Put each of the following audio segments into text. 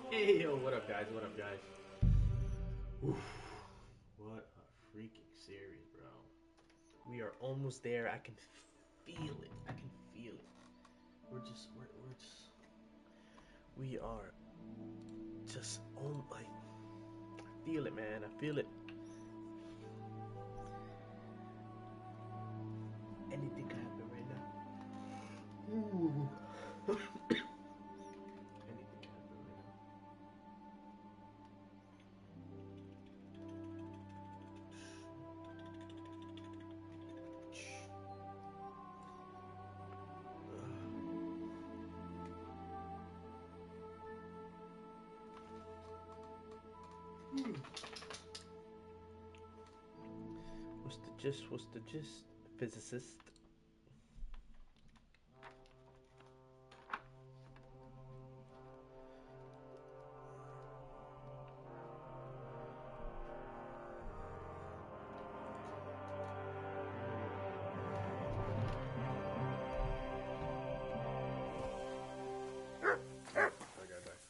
Hey, yo, what up, guys? What up, guys? Oof, what a freaking series, bro. We are almost there. I can feel it. I can feel it. We're just, we are just, oh, like, I feel it, man. I feel it. Anything can happen right now. Ooh. Anything can happen right now. What's the gist? What's the gist? Physicist. Okay, back.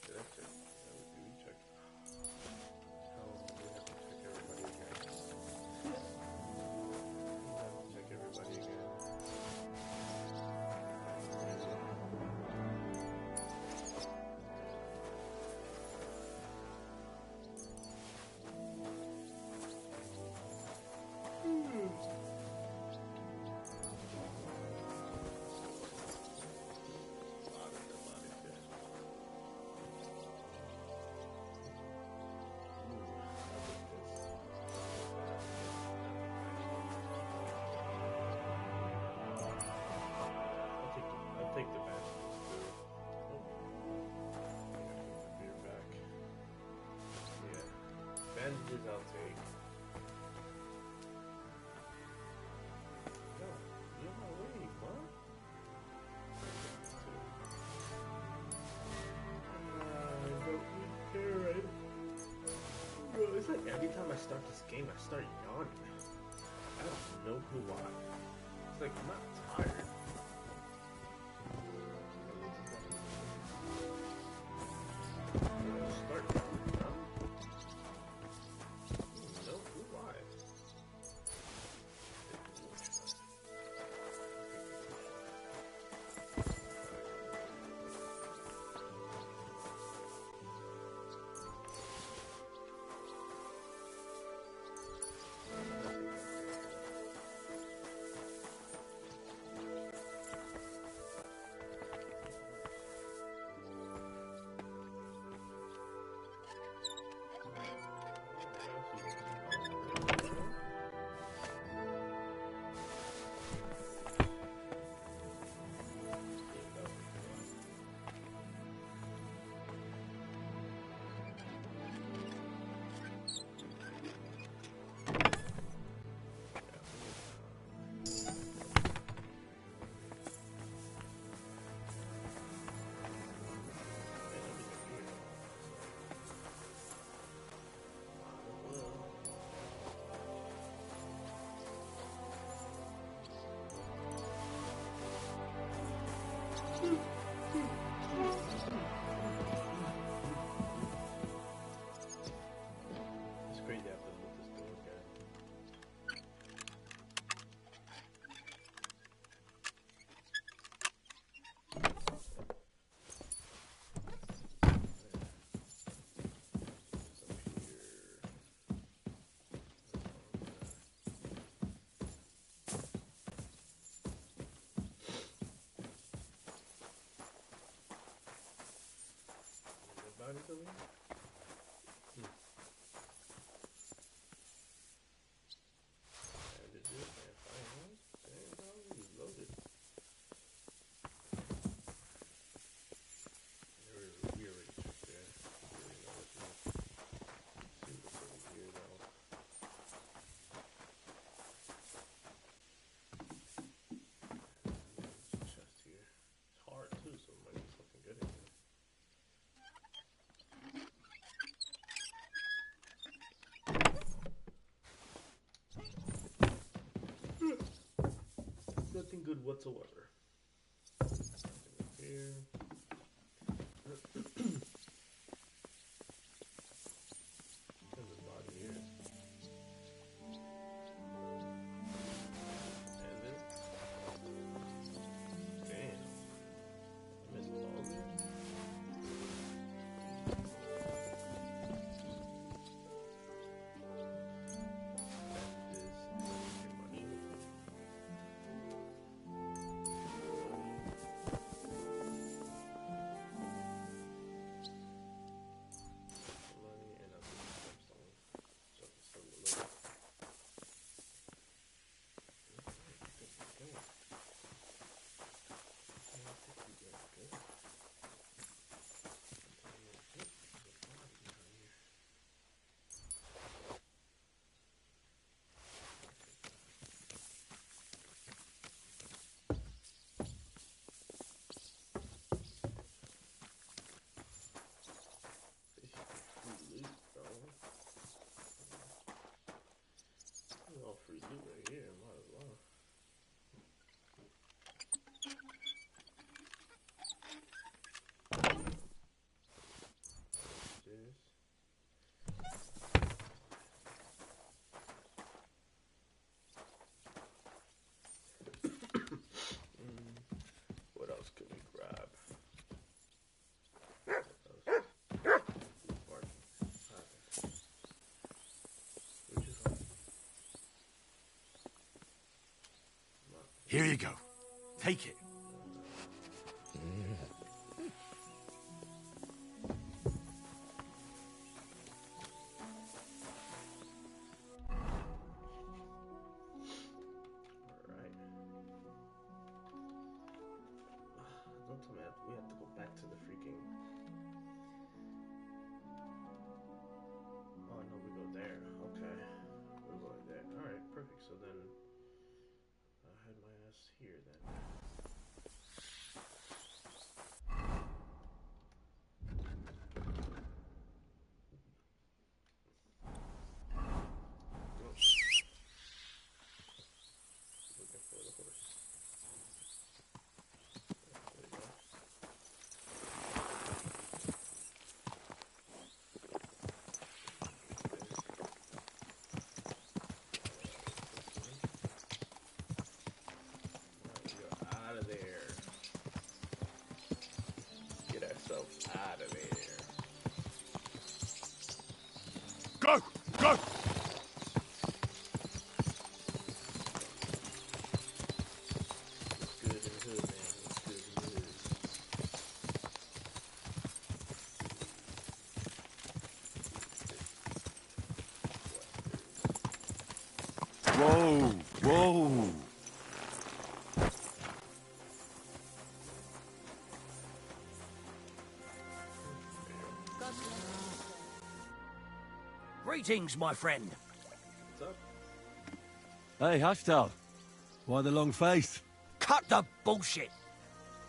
Did I check? Did we check? Oh, we have to check everybody again. We have to check everybody again. A lot of demonic shit. I'll take the bandages too. Oh, yeah, put the beer back. Yeah, bandages I'll take. Yo, you're my way, bro. I don't care, right? Bro, it's like every time I start this game, I start yawning. I don't know who why. It's like I'm not tired. I just start yawning, you know? I don't know who why. It's crazy I have to look this through again. Up here. The body's over here? I just do it, man. Fine, huh? Damn, bro, you loaded. We already checked there. We already know what's in it. See what's over here, though. There's a chest here. It's hard, too, so it might be something good in here. Nothing good whatsoever. Nothing up here. Here you go. Take it. Don't tell me we have to go back to the freaking... Oh, no, we go there. Okay. We're going there. Alright, perfect. So then... I'll head my ass here then. Looking for the horse. Out of there. Get ourselves out of there. Go! Go! What's good in the hood, man? What's good in the hood? Whoa! Whoa! Greetings, my friend. What's up? Hey, Hashtal. Why the long face? Cut the bullshit.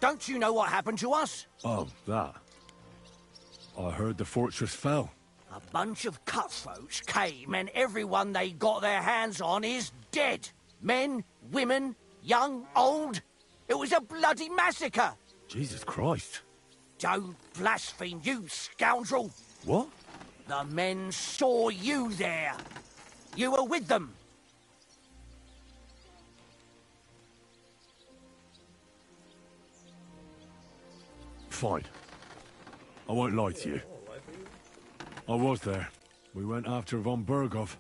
Don't you know what happened to us? Oh, that. I heard the fortress fell. A bunch of cutthroats came and everyone they got their hands on is dead. Men, women, young, old. It was a bloody massacre. Jesus Christ. Don't blaspheme, you scoundrel. What? The men saw you there. You were with them. Fine. I won't lie to you. I was there. We went after von Bergov.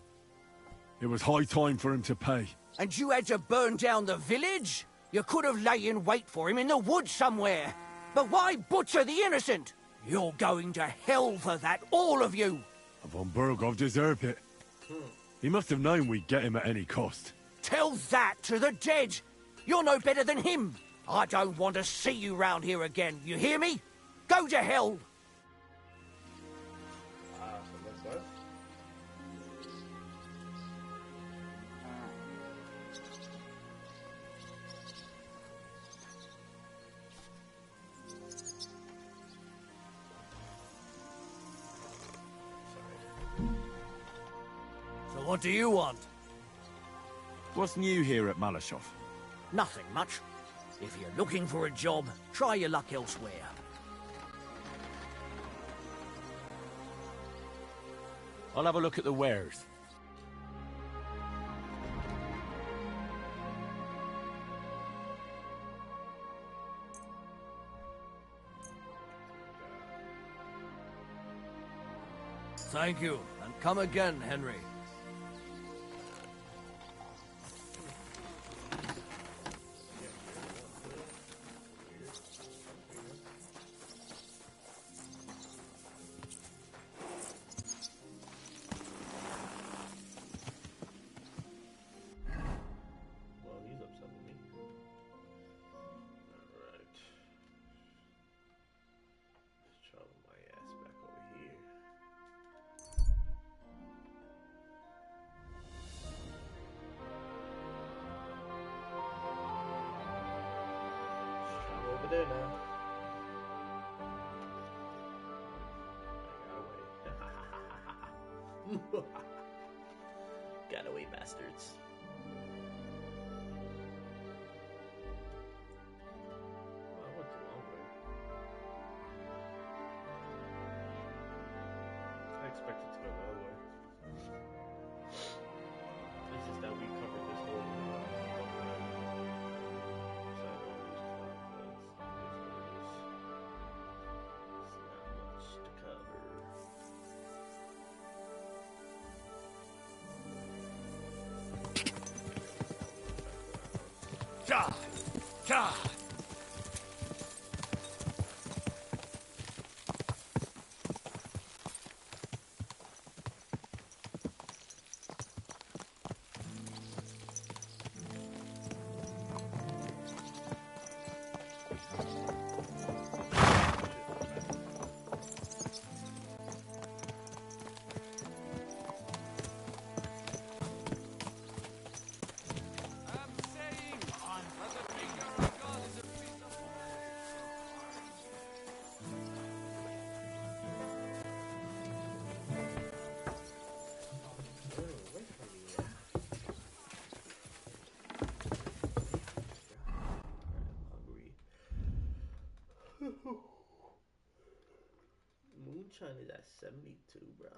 It was high time for him to pay. And you had to burn down the village? You could have lay in wait for him in the woods somewhere. But why butcher the innocent? You're going to hell for that, all of you. Von Bergov deserved it. He must have known we'd get him at any cost. Tell that to the dead. You're no better than him. I don't want to see you round here again. You hear me? Go to hell. So that's us. So what do you want? What's new here at Malashov? Nothing much. If you're looking for a job, try your luck elsewhere. I'll have a look at the wares. Thank you, and come again, Henry. Well, he's upset with me. Alright. Let's travel my ass back over here. Let's travel over there now. I got away. Got away, bastards. Well, I went the long way. I expected to go the other way. It's just that we covered this whole side all these clouds. It's not much to cover. God. Moonshine is at 72, bro.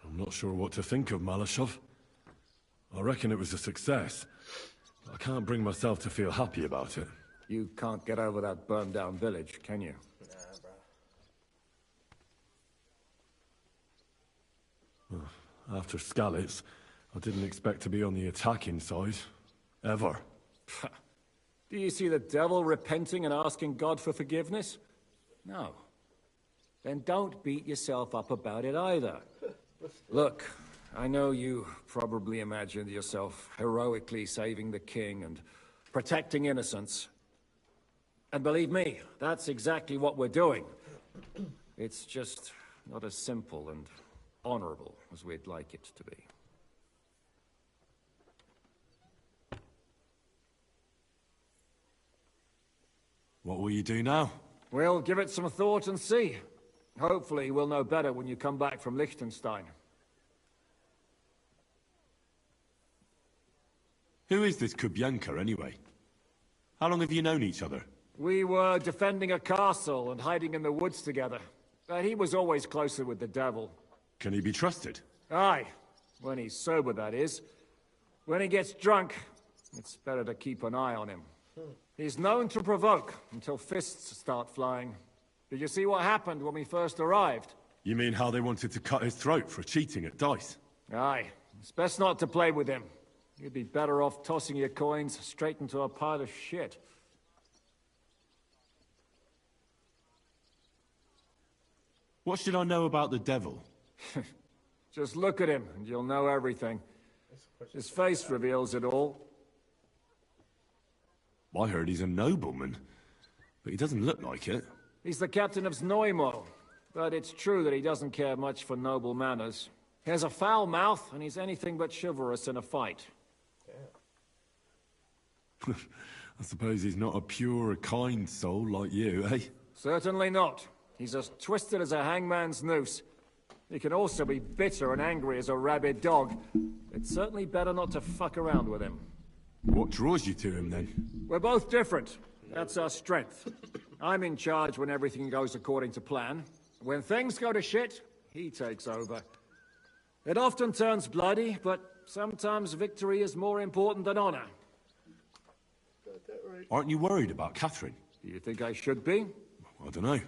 I'm not sure what to think of Malashov. I reckon it was a success. I can't bring myself to feel happy about it. You can't get over that burned-down village, can you? Nah, bro. After Skalitz, I didn't expect to be on the attacking side. Ever. Do you see the devil repenting and asking God for forgiveness? No. Then don't beat yourself up about it either. Look, I know you probably imagined yourself heroically saving the king and protecting innocents. And believe me, that's exactly what we're doing. It's just not as simple and honorable as we'd like it to be. What will you do now? We'll give it some thought and see. Hopefully we'll know better when you come back from Liechtenstein. Who is this Kubyanka, anyway? How long have you known each other? We were defending a castle and hiding in the woods together. But he was always closer with the devil. Can he be trusted? Aye. When he's sober, that is. When he gets drunk, it's better to keep an eye on him. He's known to provoke until fists start flying. Did you see what happened when we first arrived? You mean how they wanted to cut his throat for cheating at dice? Aye. It's best not to play with him. You'd be better off tossing your coins straight into a pile of shit. What should I know about the devil? Just look at him and you'll know everything. His face reveals it all. I heard he's a nobleman, but he doesn't look like it. He's the captain of Znojmo, but it's true that he doesn't care much for noble manners. He has a foul mouth, and he's anything but chivalrous in a fight. I suppose he's not a pure, kind soul like you, eh? Certainly not. He's as twisted as a hangman's noose. He can also be bitter and angry as a rabid dog. It's certainly better not to fuck around with him. What draws you to him, then? We're both different. That's our strength. I'm in charge when everything goes according to plan. When things go to shit, he takes over. It often turns bloody, but sometimes victory is more important than honor. Aren't you worried about Catherine? Do you think I should be? I don't know.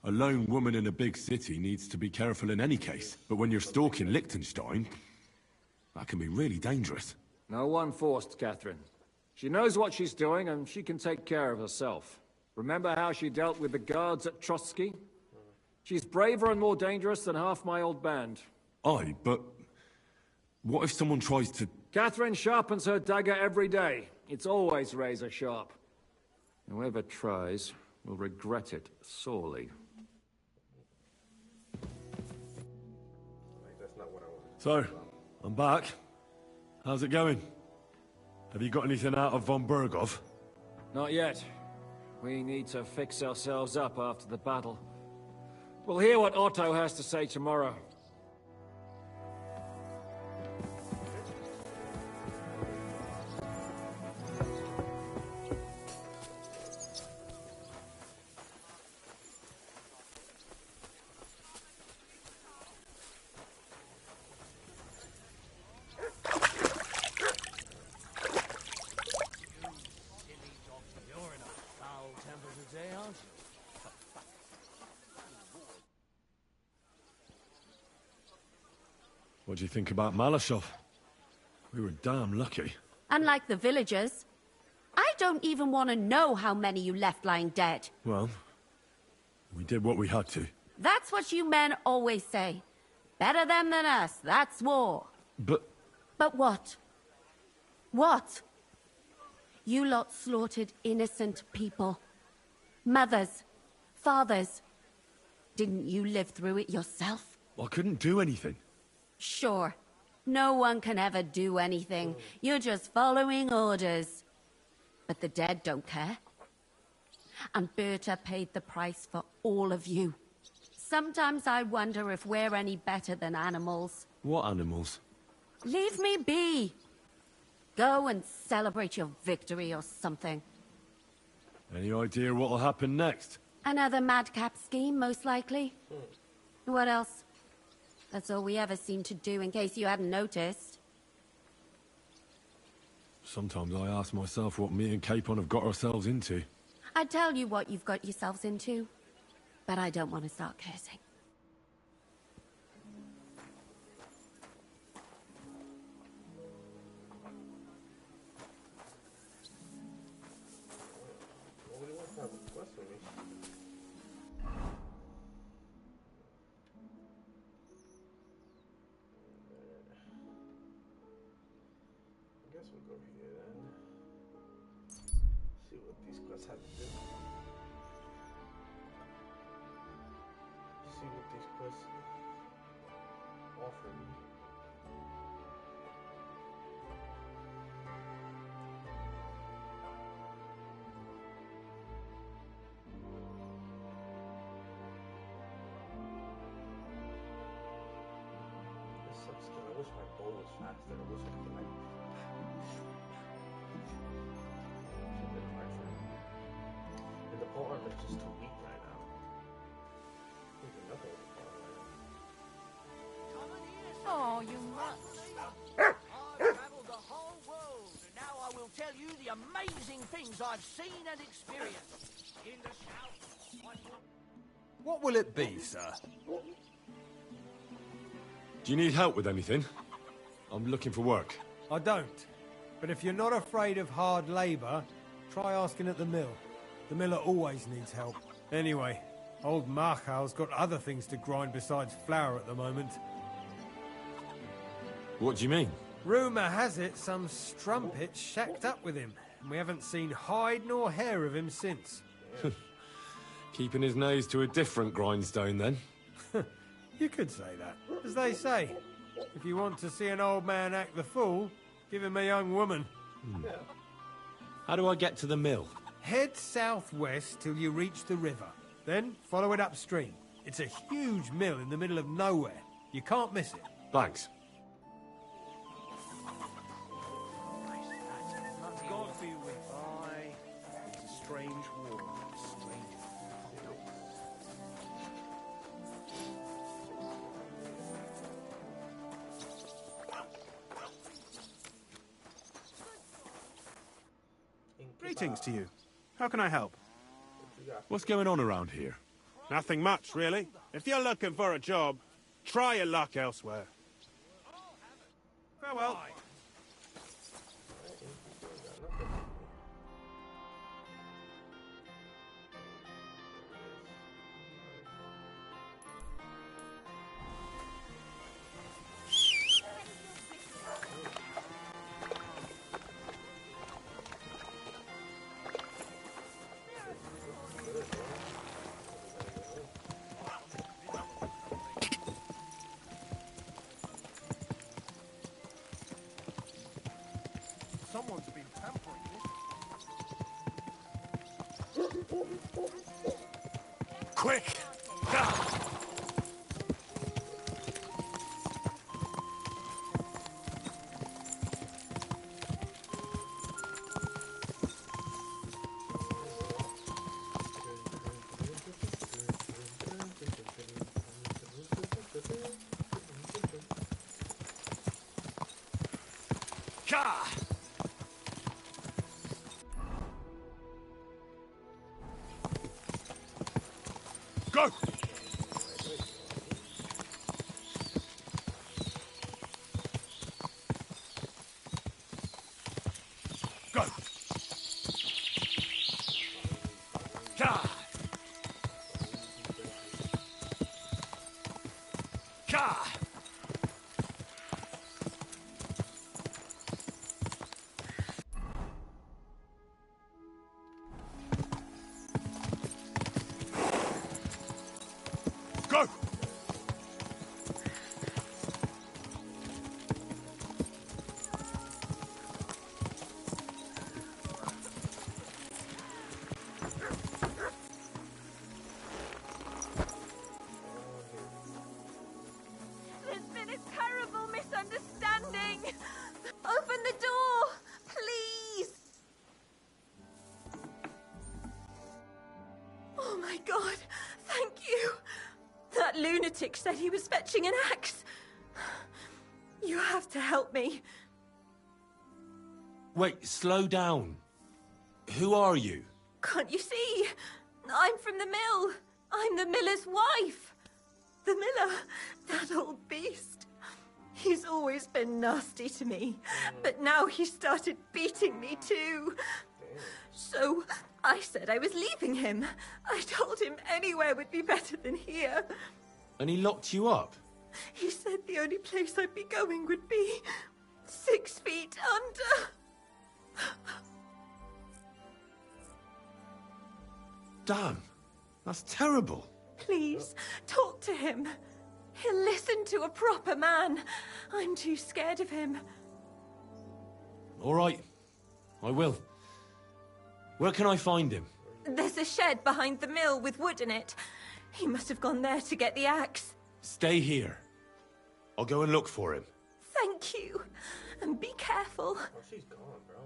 A lone woman in a big city needs to be careful in any case. But when you're stalking Liechtenstein, that can be really dangerous. No one forced Catherine. She knows what she's doing, and she can take care of herself. Remember how she dealt with the guards at Trotsky? She's braver and more dangerous than half my old band. Aye, but what if someone tries to... Catherine sharpens her dagger every day. It's always razor sharp. Whoever tries will regret it sorely. That's not what I wanted. So, I'm back. How's it going? Have you got anything out of von Bergov? Not yet. We need to fix ourselves up after the battle. We'll hear what Otto has to say tomorrow. What do you think about Malashov? We were damn lucky. Unlike the villagers, I don't even want to know how many you left lying dead. Well, we did what we had to. That's what you men always say. Better them than us, that's war. But... But what? What? You lot slaughtered innocent people. Mothers, fathers. Didn't you live through it yourself? I couldn't do anything. Sure. No one can ever do anything. You're just following orders. But the dead don't care. And Berta paid the price for all of you. Sometimes I wonder if we're any better than animals. What animals? Leave me be. Go and celebrate your victory or something. Any idea what'll happen next? Another madcap scheme, most likely. What else? That's all we ever seem to do, in case you hadn't noticed. Sometimes I ask myself what me and Capon have got ourselves into. I tell you what you've got yourselves into, but I don't want to start cursing. Nobody wants to have a quest with me. I guess we'll go here then. See what these quests have to do. See what these quests offer me. This sucks because I wish my bow was faster. I wish I could like. It's a bit hard for me. And the arm is just too weak right now. There's another arm right now. Oh, you must. I've traveled the whole world, and now I will tell you the amazing things I've seen and experienced. In the south, What will it be, sir? Do you need help with anything? I'm looking for work. I don't. But if you're not afraid of hard labour, try asking at the mill. The miller always needs help. Anyway, old Marchal's got other things to grind besides flour at the moment. What do you mean? Rumour has it some strumpet shacked up with him, and we haven't seen hide nor hair of him since. Keeping his nose to a different grindstone, then? You could say that. As they say, if you want to see an old man act the fool, give him a young woman. How do I get to the mill? Head southwest till you reach the river. Then follow it upstream. It's a huge mill in the middle of nowhere. You can't miss it. Thanks. God be with you. Aye, it's a strange war. Strange. Greetings to you. How can I help? What's going on around here? Nothing much, really. If you're looking for a job, try your luck elsewhere. Farewell. Someone's been tampering this. Quick! Go! Go! Ka! Ka! Go! There's been a terrible misunderstanding. Open the door, please. Oh my God, thank you. That lunatic said he was fetching an axe. You have to help me. Wait, slow down. Who are you? Can't you see? I'm from the mill. I'm the miller's wife. The miller, that old beast. He's always been nasty to me, but now he started beating me too. So I said I was leaving him. I told him anywhere would be better than here. And he locked you up? He said the only place I'd be going would be 6 feet under. Damn, that's terrible. Please, talk to him. He'll listen to a proper man. I'm too scared of him. All right, I will. Where can I find him? There's a shed behind the mill with wood in it. He must have gone there to get the axe. Stay here. I'll go and look for him. Thank you. And be careful. Oh, she's gone, bro.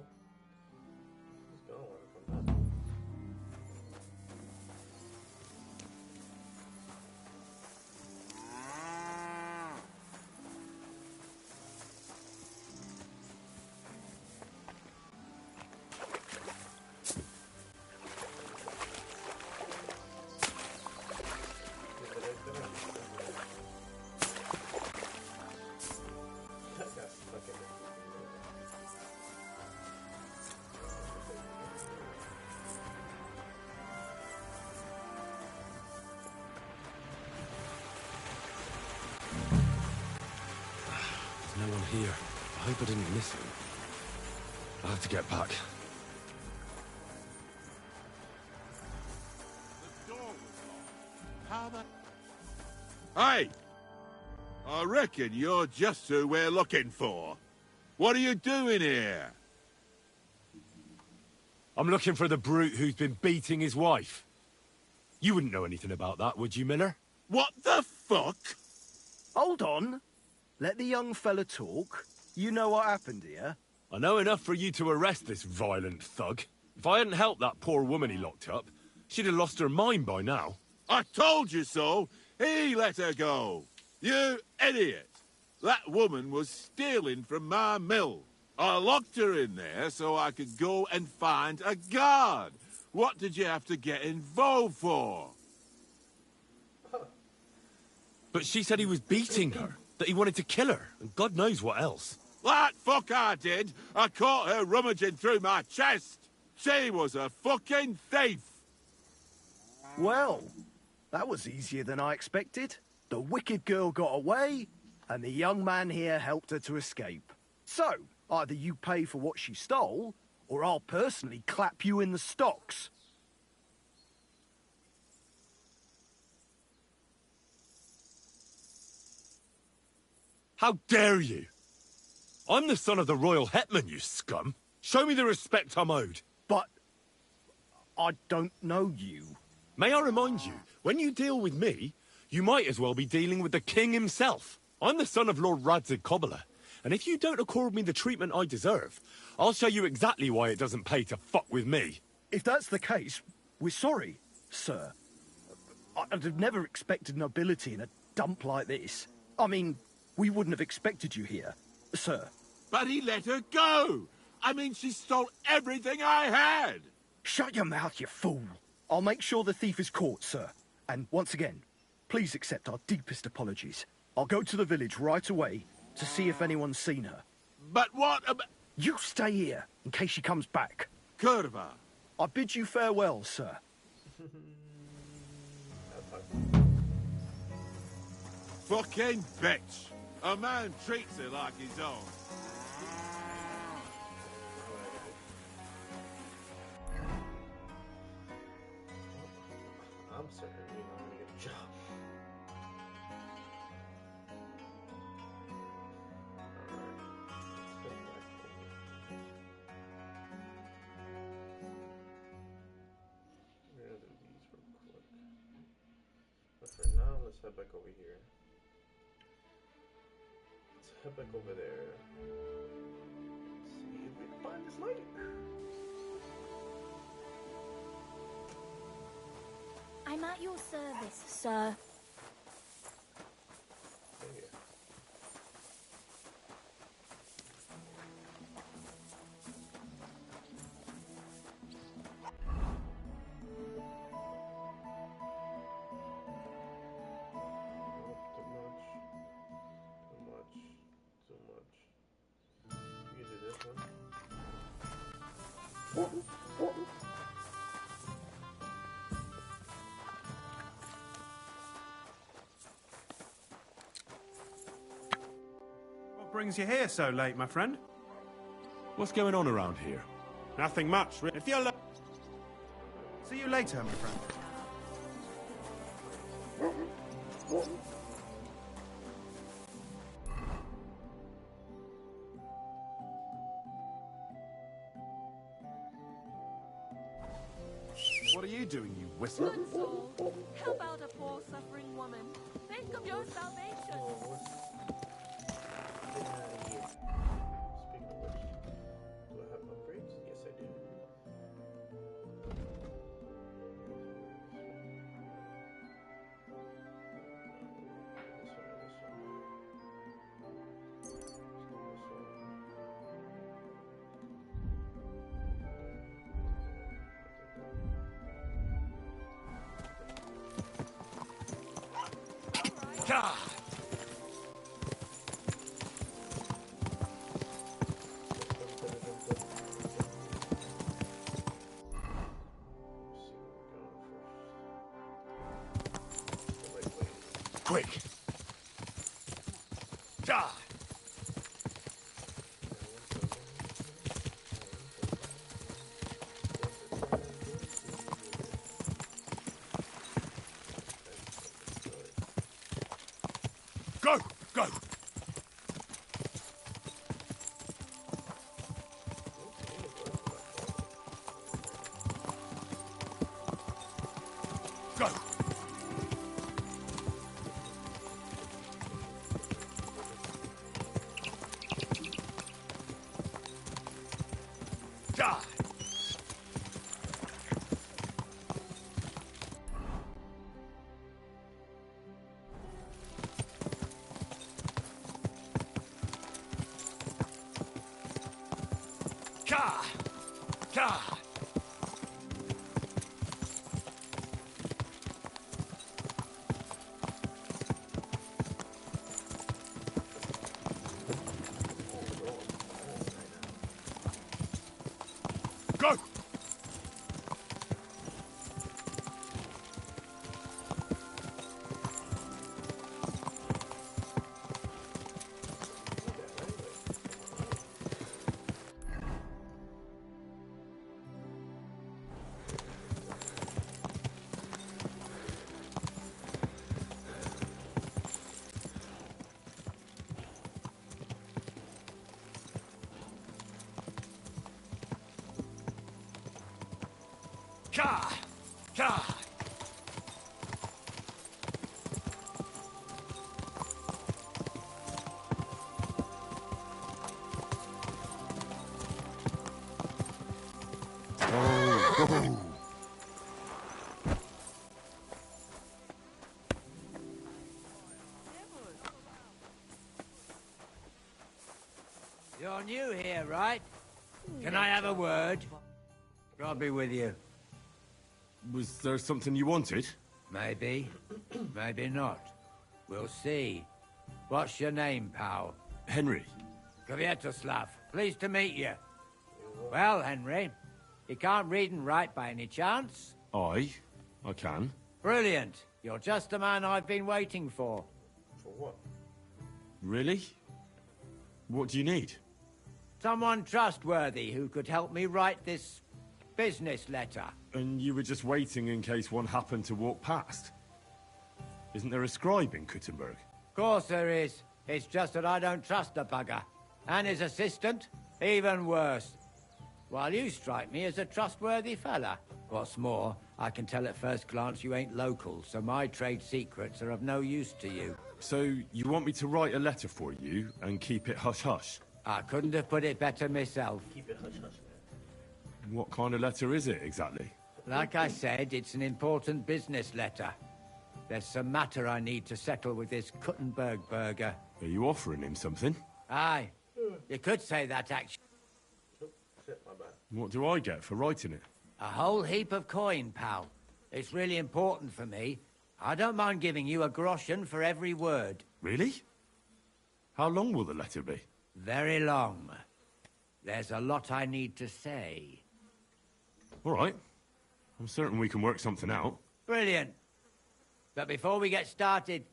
She's gone. There's no one here. I hope I didn't miss him. I'll have to get back. The door was locked. How the... Hey! I reckon you're just who we're looking for. What are you doing here? I'm looking for the brute who's been beating his wife. You wouldn't know anything about that, would you, Miller? What the fuck? Hold on. Let the young fella talk. You know what happened here? I know enough for you to arrest this violent thug. If I hadn't helped that poor woman he locked up, she'd have lost her mind by now. I told you so. He let her go. You idiot. That woman was stealing from my mill. I locked her in there so I could go and find a guard. What did you have to get involved for? But she said he was beating her, that he wanted to kill her, and God knows what else. That fuck I did. I caught her rummaging through my chest. She was a fucking thief. Well, that was easier than I expected. The wicked girl got away, and the young man here helped her to escape. So, either you pay for what she stole, or I'll personally clap you in the stocks. How dare you? I'm the son of the royal hetman, you scum. Show me the respect I'm owed. But I don't know you. May I remind you, when you deal with me, you might as well be dealing with the king himself. I'm the son of Lord Radzig Kobyla, and if you don't accord me the treatment I deserve, I'll show you exactly why it doesn't pay to fuck with me. If that's the case, we're sorry, sir. I'd have never expected nobility in a dump like this. I mean, we wouldn't have expected you here, sir. But he let her go. I mean, she stole everything I had. Shut your mouth, you fool. I'll make sure the thief is caught, sir. And once again, please accept our deepest apologies. I'll go to the village right away to see if anyone's seen her. But what about... You stay here. in case she comes back. Curva. I bid you farewell, sir. Fucking bitch. A man treats her like his own. I'm certainly not gonna get a job. We're gonna do these real quick. But for now, let's head back over here. Let's head back over there. Let's see if we can find this lady. I'm at your service, sir. There you go. Too much. You can do this one. What brings you here so late, my friend? What's going on around here? Nothing much. If you're see you later, my friend. What are you doing, you whistle? Good soul, help out a poor suffering woman. Think of your salvation. Speaking of which, do I have upgrades? Yes, I do. God! Quick! God! Go! Go! Go! Die! Ka! Ka! Go! Ka! Ka! You're new here, right? Can I have a word? God be with you. Was there something you wanted? Maybe. Maybe not. We'll see. What's your name, pal? Henry. Kvietoslav. Pleased to meet you. Well, Henry, you can't read and write by any chance? I can. Brilliant. You're just the man I've been waiting for. For what? Really? What do you need? Someone trustworthy who could help me write this business letter. And you were just waiting in case one happened to walk past? Isn't there a scribe in Kuttenberg? Of course there is. It's just that I don't trust the bugger. And his assistant, even worse. While you strike me as a trustworthy fella. What's more, I can tell at first glance you ain't local, so my trade secrets are of no use to you. So, you want me to write a letter for you and keep it hush-hush? I couldn't have put it better myself. Keep it hush-hush, man. What kind of letter is it, exactly? Like I said, it's an important business letter. There's some matter I need to settle with this Kuttenberg burger. Are you offering him something? Aye. You could say that, actually. Oh, shit, my bad. What do I get for writing it? A whole heap of coin, pal. It's really important for me. I don't mind giving you a groschen for every word. Really? How long will the letter be? Very long. There's a lot I need to say. All right. I'm certain we can work something out. Brilliant. But before we get started,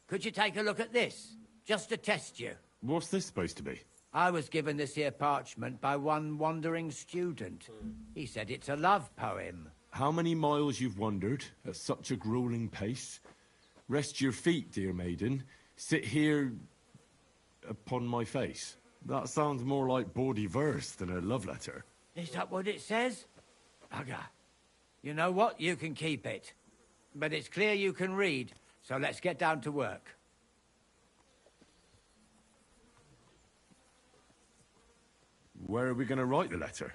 could you take a look at this? Just to test you. What's this supposed to be? I was given this here parchment by one wandering student. He said it's a love poem. How many miles you've wandered at such a grueling pace? Rest your feet, dear maiden. Sit here upon my face. That sounds more like bawdy verse than a love letter. Is that what it says? Bugger. You know what? You can keep it. But it's clear you can read, so let's get down to work. Where are we going to write the letter?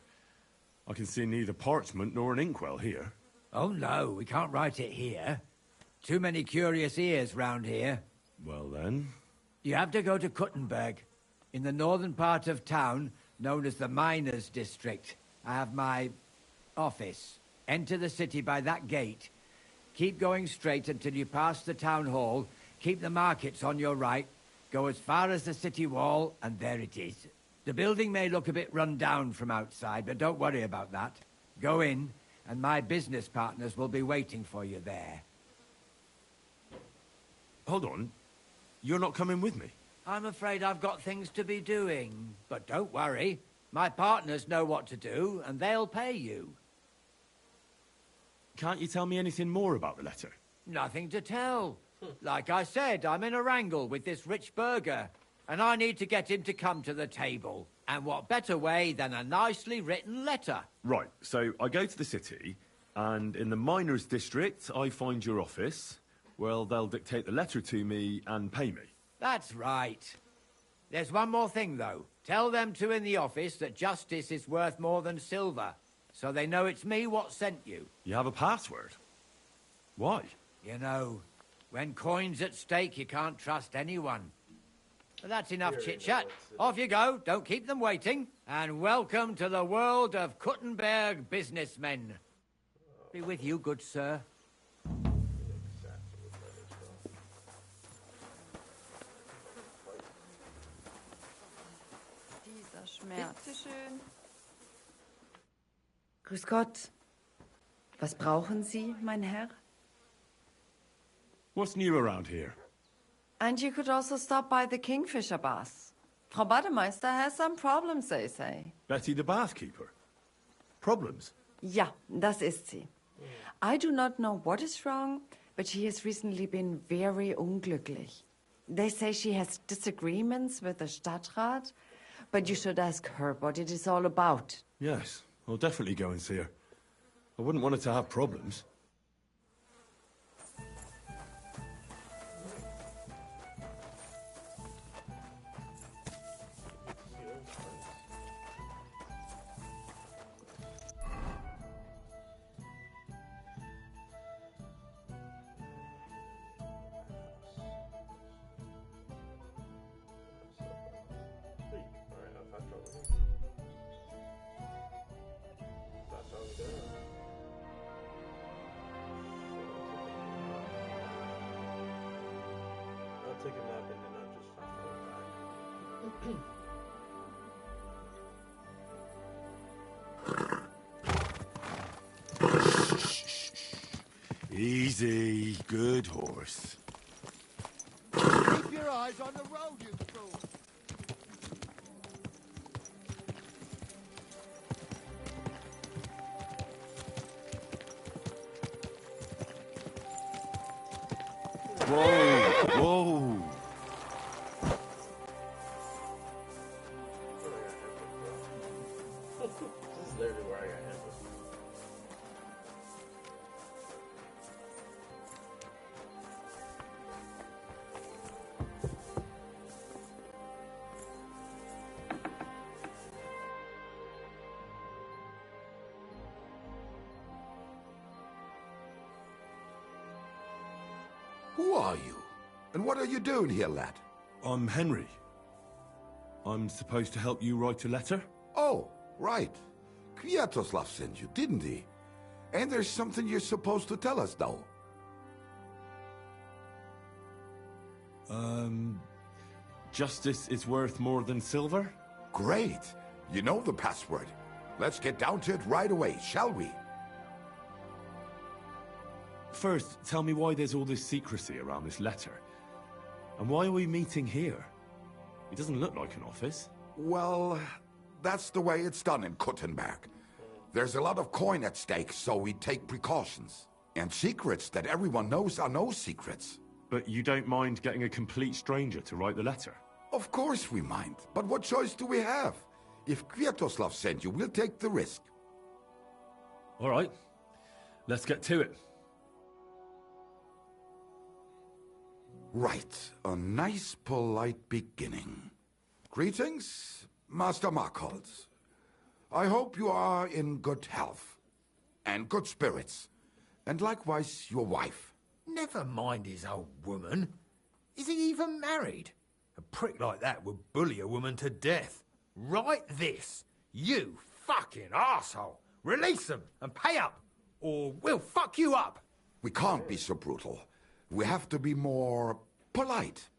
I can see neither parchment nor an inkwell here. Oh no, we can't write it here. Too many curious ears round here. Well then... You have to go to Kuttenberg, in the northern part of town, known as the Miners' District. I have my office. Enter the city by that gate. Keep going straight until you pass the town hall. Keep the markets on your right. Go as far as the city wall, and there it is. The building may look a bit run down from outside, but don't worry about that. Go in, and my business partners will be waiting for you there. Hold on. You're not coming with me? I'm afraid I've got things to be doing. But don't worry. My partners know what to do, and they'll pay you. Can't you tell me anything more about the letter? Nothing to tell. Like I said, I'm in a wrangle with this rich burger, and I need to get him to come to the table. And what better way than a nicely written letter? Right, so I go to the city, and in the Miners' District, I find your office. Well, they'll dictate the letter to me and pay me. That's right. There's one more thing, though. Tell them two in the office that justice is worth more than silver, so they know it's me what sent you. You have a password? Why? You know, when coin's at stake, you can't trust anyone. But that's enough chit-chat. Off you go, don't keep them waiting. And welcome to the world of Kuttenberg businessmen. Be with you, good sir. Dieser Schmerz. Bitteschön. Grüß Gott. Was brauchen Sie, mein Herr? What's new around here? And you could also stop by the Kingfisher Baths. Frau Bademeister has some problems, they say. Betty the bathkeeper? Problems? Ja, das ist sie. I do not know what is wrong, but she has recently been very unglücklich. They say she has disagreements with the Stadtrat, but you should ask her what it is all about. Yes, I'll definitely go and see her. I wouldn't want her to have problems. I'll take a nap and then I'll just fast forward back. Easy, good horse. Keep your eyes on the road, you fool. Whoa, whoa. This is literally where I got hit. Who are you? And what are you doing here, lad? I'm Henry. I'm supposed to help you write a letter? Oh, right. Kwiatoslav sent you, didn't he? And there's something you're supposed to tell us, though. Justice is worth more than silver? Great. You know the password. Let's get down to it right away, shall we? First, tell me why there's all this secrecy around this letter. And why are we meeting here? It doesn't look like an office. Well, that's the way it's done in Kuttenberg. There's a lot of coin at stake, so we take precautions. And secrets that everyone knows are no secrets. But you don't mind getting a complete stranger to write the letter? Of course we mind. But what choice do we have? If Kwiatoslav sent you, we'll take the risk. All right. Let's get to it. Right. A nice, polite beginning. Greetings, Master Markhold. I hope you are in good health. And good spirits. And likewise your wife. Never mind his old woman. Is he even married? A prick like that would bully a woman to death. Write this. You fucking arsehole. Release them and pay up, or we'll fuck you up. We can't be so brutal. We have to be more polite.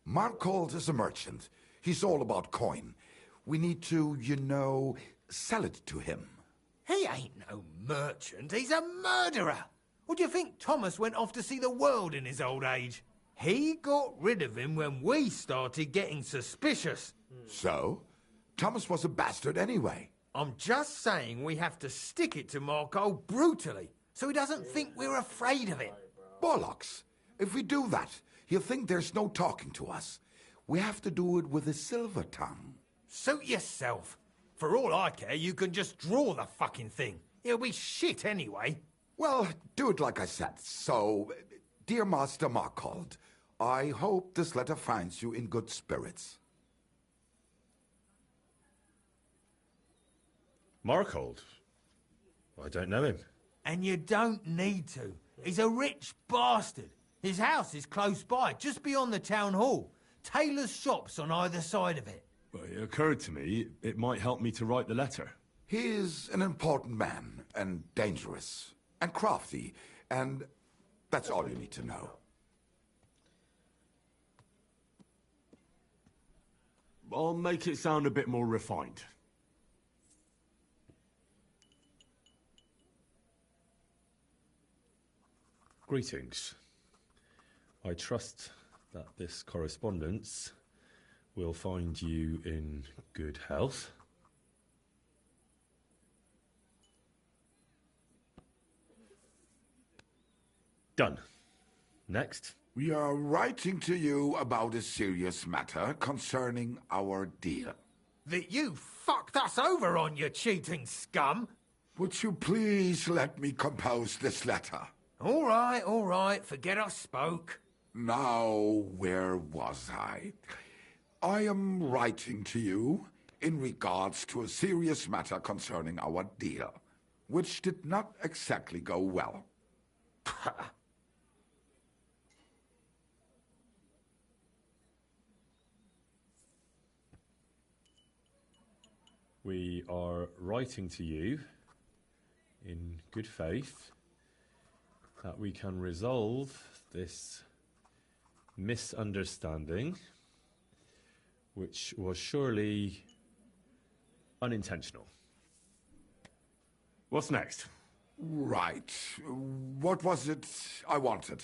Markhold is a merchant. He's all about coin. We need to, you know, sell it to him. He ain't no merchant. He's a murderer. What do you think Thomas went off to see the world in his old age? He got rid of him when we started getting suspicious. So? Thomas was a bastard anyway. I'm just saying we have to stick it to Markhold brutally, so he doesn't think we're afraid of it. Bollocks! If we do that, he'll think there's no talking to us. We have to do it with a silver tongue. Suit yourself. For all I care, you can just draw the fucking thing. It'll be shit anyway. Well, do it like I said. So, dear Master Markhold, I hope this letter finds you in good spirits. Markhold? I don't know him. And you don't need to. He's a rich bastard. His house is close by, just beyond the town hall. Tailor's shops on either side of it. Well, it occurred to me it might help me to write the letter. He is an important man, and dangerous, and crafty, and that's all you need to know. I'll make it sound a bit more refined. Greetings. I trust that this correspondence will find you in good health. Done. Next. We are writing to you about a serious matter concerning our deal. That you fucked us over on, you cheating scum! Would you please let me compose this letter? All right, forget I spoke. Now, where was I? I am writing to you in regards to a serious matter concerning our deal, which did not exactly go well. We are writing to you in good faith that we can resolve this misunderstanding, which was surely unintentional. What's next? Right. What was it I wanted?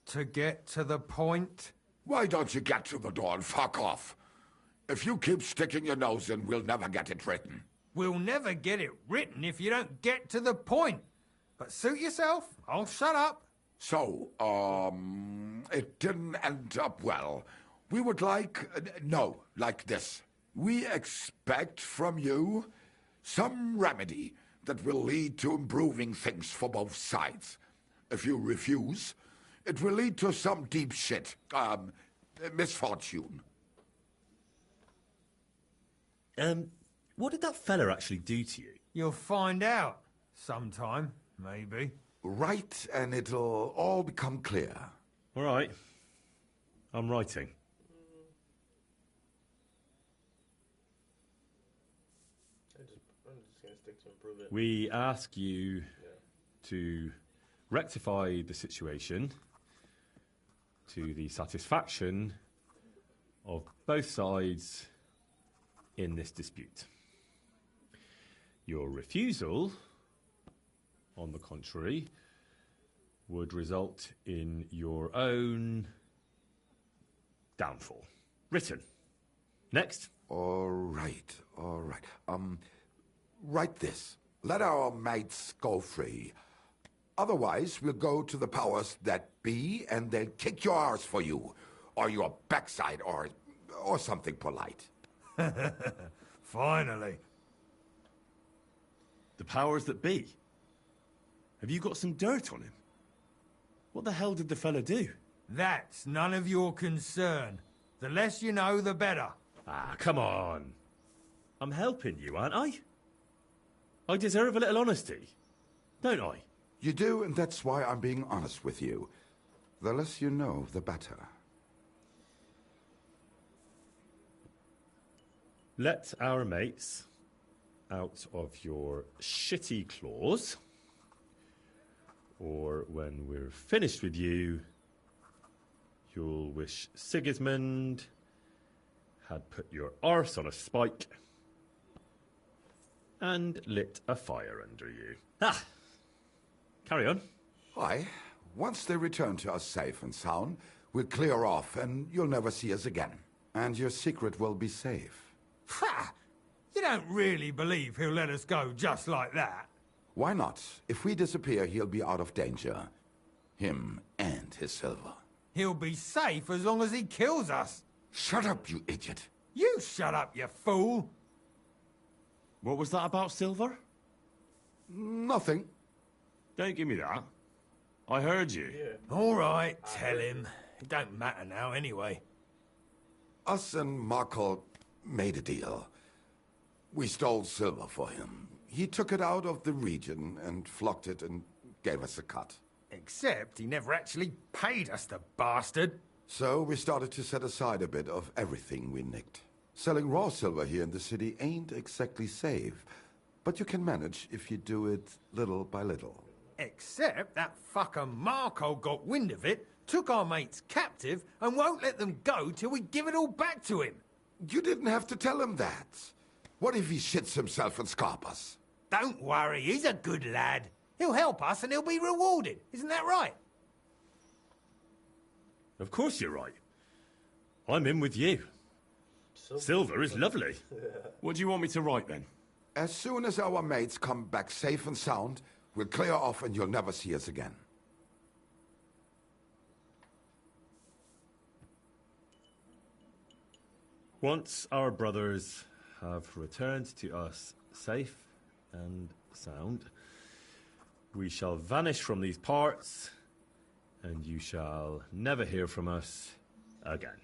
To get to the point? Why don't you get to the door and fuck off? If you keep sticking your nose in, we'll never get it written. We'll never get it written if you don't get to the point. But suit yourself, I'll shut up. So, it didn't end up well. We would like... like this. We expect from you some remedy that will lead to improving things for both sides. If you refuse, it will lead to some deep shit. Misfortune. What did that fella actually do to you? You'll find out. Sometime, maybe. Write, and it'll all become clear. All right. I'm writing. I'm just gonna stick to improve it. We ask you to rectify the situation to the satisfaction of both sides in this dispute. Your refusal, on the contrary, would result in your own downfall. Written. Next. All right. Write this. Let our mates go free. Otherwise, we'll go to the powers that be, and they'll kick your arse for you, or your backside, or something polite. Finally. The powers that be? Have you got some dirt on him? What the hell did the fella do? That's none of your concern. The less you know, the better. Ah, come on. I'm helping you, aren't I? I deserve a little honesty, don't I? You do, and that's why I'm being honest with you. The less you know, the better. Let our mates out of your shitty claws, or when we're finished with you, you'll wish Sigismund had put your arse on a spike and lit a fire under you. Ah! Carry on. Aye. Once they return to us safe and sound, we'll clear off and you'll never see us again. And your secret will be safe. Ha! You don't really believe he'll let us go just like that? Why not? If we disappear, he'll be out of danger. Him and his silver. He'll be safe as long as he kills us. Shut up, you idiot. You shut up, you fool. What was that about silver? Nothing. Don't give me that. I heard you. Yeah. All right, tell him. It don't matter now anyway. Us and Markle made a deal. We stole silver for him. He took it out of the region and flocked it and gave us a cut. Except he never actually paid us, the bastard. So we started to set aside a bit of everything we nicked. Selling raw silver here in the city ain't exactly safe, but you can manage if you do it little by little. Except that fucker Marco got wind of it, took our mates captive, and won't let them go till we give it all back to him. You didn't have to tell him that. What if he shits himself and Scarpas? Don't worry, he's a good lad. He'll help us and he'll be rewarded. Isn't that right? Of course you're right. I'm in with you. Silver is lovely. What do you want me to write then? As soon as our mates come back safe and sound, we'll clear off and you'll never see us again. Once our brothers have returned to us safe and sound, we shall vanish from these parts, and you shall never hear from us again.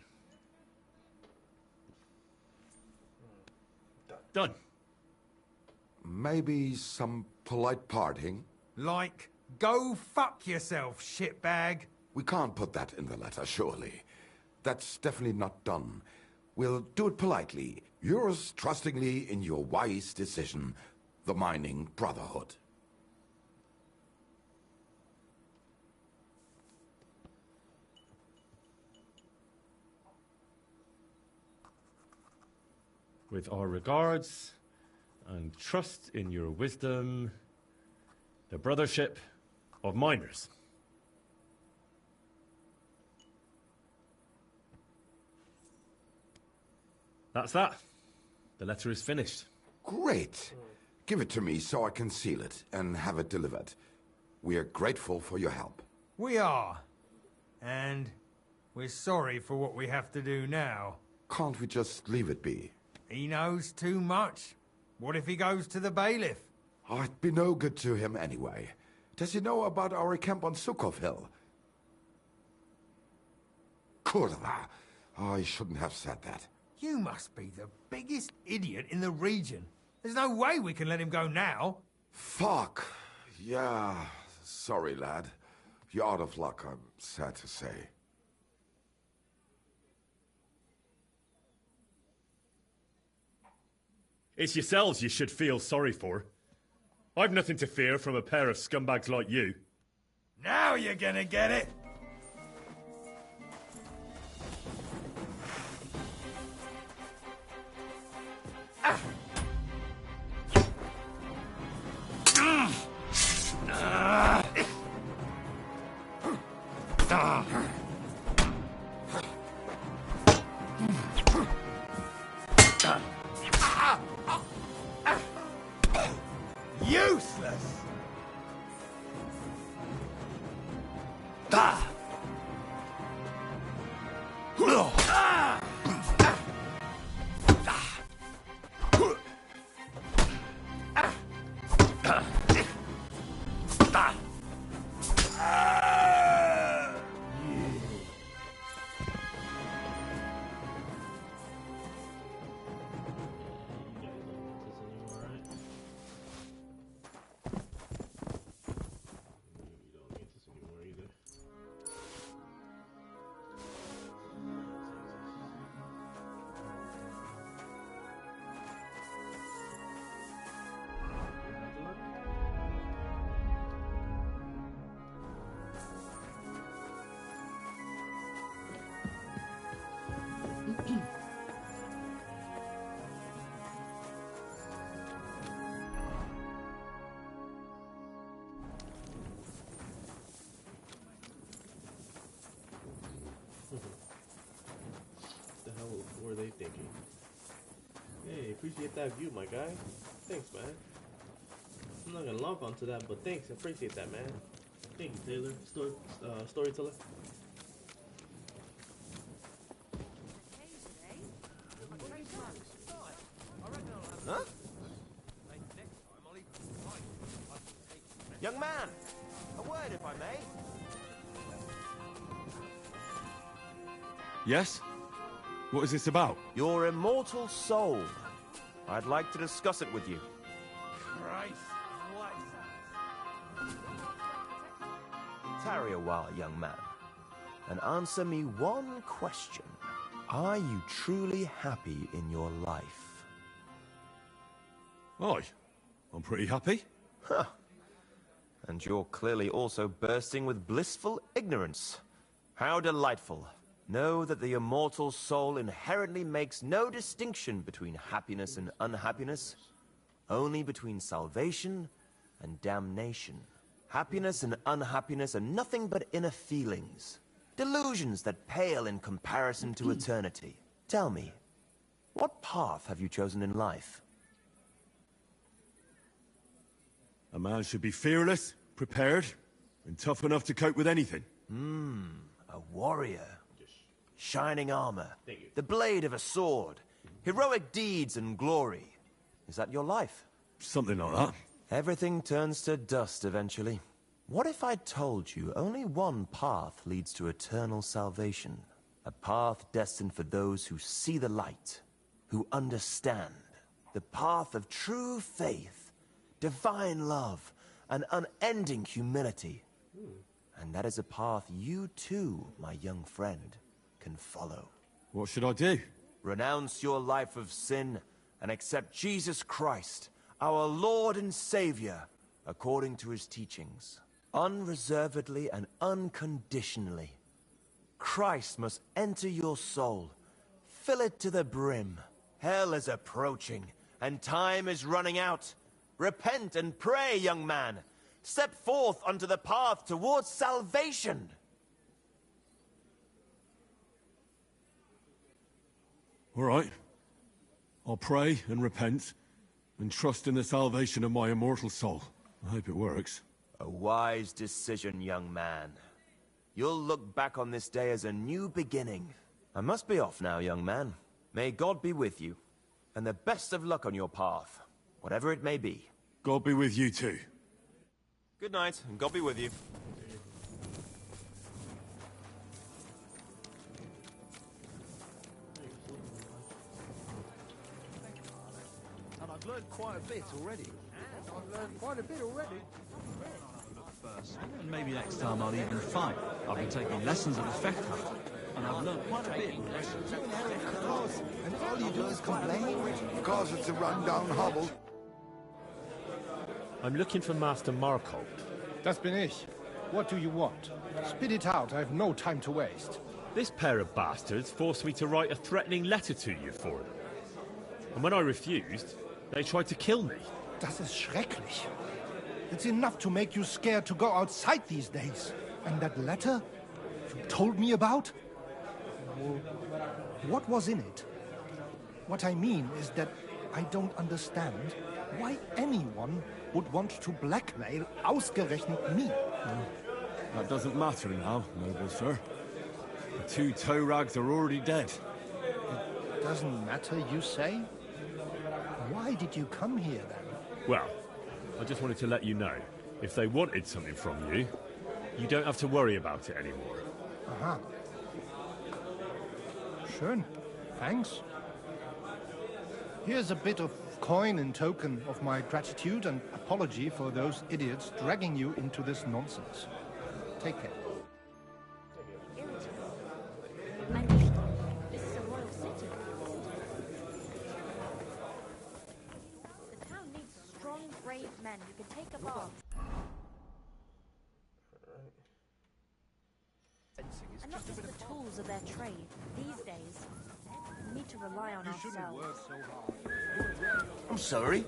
Done. Maybe some polite parting? Like, go fuck yourself, shitbag. We can't put that in the letter, surely. That's definitely not done. We'll do it politely. Yours trustingly in your wise decision, the Mining Brotherhood. With our regards and trust in your wisdom, The Brothership of Miners. That's that. The letter is finished. Great. Give it to me so I can seal it and have it delivered. We are grateful for your help. We are. And we're sorry for what we have to do now. Can't we just leave it be? He knows too much. What if he goes to the bailiff? I'd be no good to him anyway. Does he know about our camp on Sukov Hill? Kurva. I shouldn't have said that. You must be the biggest idiot in the region. There's no way we can let him go now. Fuck. Yeah. Sorry, lad. You're out of luck, I'm sad to say. It's yourselves you should feel sorry for. I've nothing to fear from a pair of scumbags like you. Now you're gonna get it! Useless! The hell were they thinking? Hey, appreciate that view, my guy. Thanks, man. I'm not gonna log onto that, but thanks. I appreciate that, man. Thank you, Taylor. Storyteller. Huh? Young man, a word if I may. Yes? What is this about? Your immortal soul. I'd like to discuss it with you. Christ, Tarry a while, young man, and answer me one question. Are you truly happy in your life? Aye. I'm pretty happy. Huh. And you're clearly also bursting with blissful ignorance. How delightful. Know that the immortal soul inherently makes no distinction between happiness and unhappiness, only between salvation and damnation. Happiness and unhappiness are nothing but inner feelings, delusions that pale in comparison to eternity. Tell me, what path have you chosen in life? A man should be fearless, prepared, and tough enough to cope with anything. A warrior. Shining armor, the blade of a sword, heroic deeds and glory. Is that your life? Something like that. Everything turns to dust eventually. What if I told you only one path leads to eternal salvation? A path destined for those who see the light, who understand. The path of true faith, divine love, and unending humility. And that is a path you too, my young friend, can follow. What should I do? Renounce your life of sin and accept Jesus Christ, our Lord and Savior, according to his teachings. Unreservedly and unconditionally. Christ must enter your soul. Fill it to the brim. Hell is approaching, and time is running out. Repent and pray, young man. Step forth onto the path towards salvation. All right. I'll pray and repent and trust in the salvation of my immortal soul. I hope it works. A wise decision, young man. You'll look back on this day as a new beginning. I must be off now, young man. May God be with you, and the best of luck on your path, whatever it may be. God be with you too. Good night, and God be with you. And I've learned quite a bit already. And maybe next time I'll even fight. I've been taking lessons at the Fechthalle, and I've learned quite a bit. And all you do is complain? Because it's a run-down hovel. I'm looking for Master Markold. Das bin ich. What do you want? Spit it out, I have no time to waste. This pair of bastards forced me to write a threatening letter to you for them. And when I refused, they tried to kill me. Das ist schrecklich. It's enough to make you scared to go outside these days. And that letter you told me about? What was in it? What I mean is that I don't understand why anyone would want to blackmail ausgerechnet me. That doesn't matter now, noble sir. The two toe rags are already dead. It doesn't matter, you say? Why did you come here then? Well, I just wanted to let you know, if they wanted something from you, you don't have to worry about it anymore. Aha. Schön. Thanks. Here's a bit of coin in token of my gratitude and apology for those idiots dragging you into this nonsense. Take care. This is a royal city. The town needs strong, brave men who can take a bath. And not just the tools of their trade. These days, we need to rely on ourselves. I'm sorry.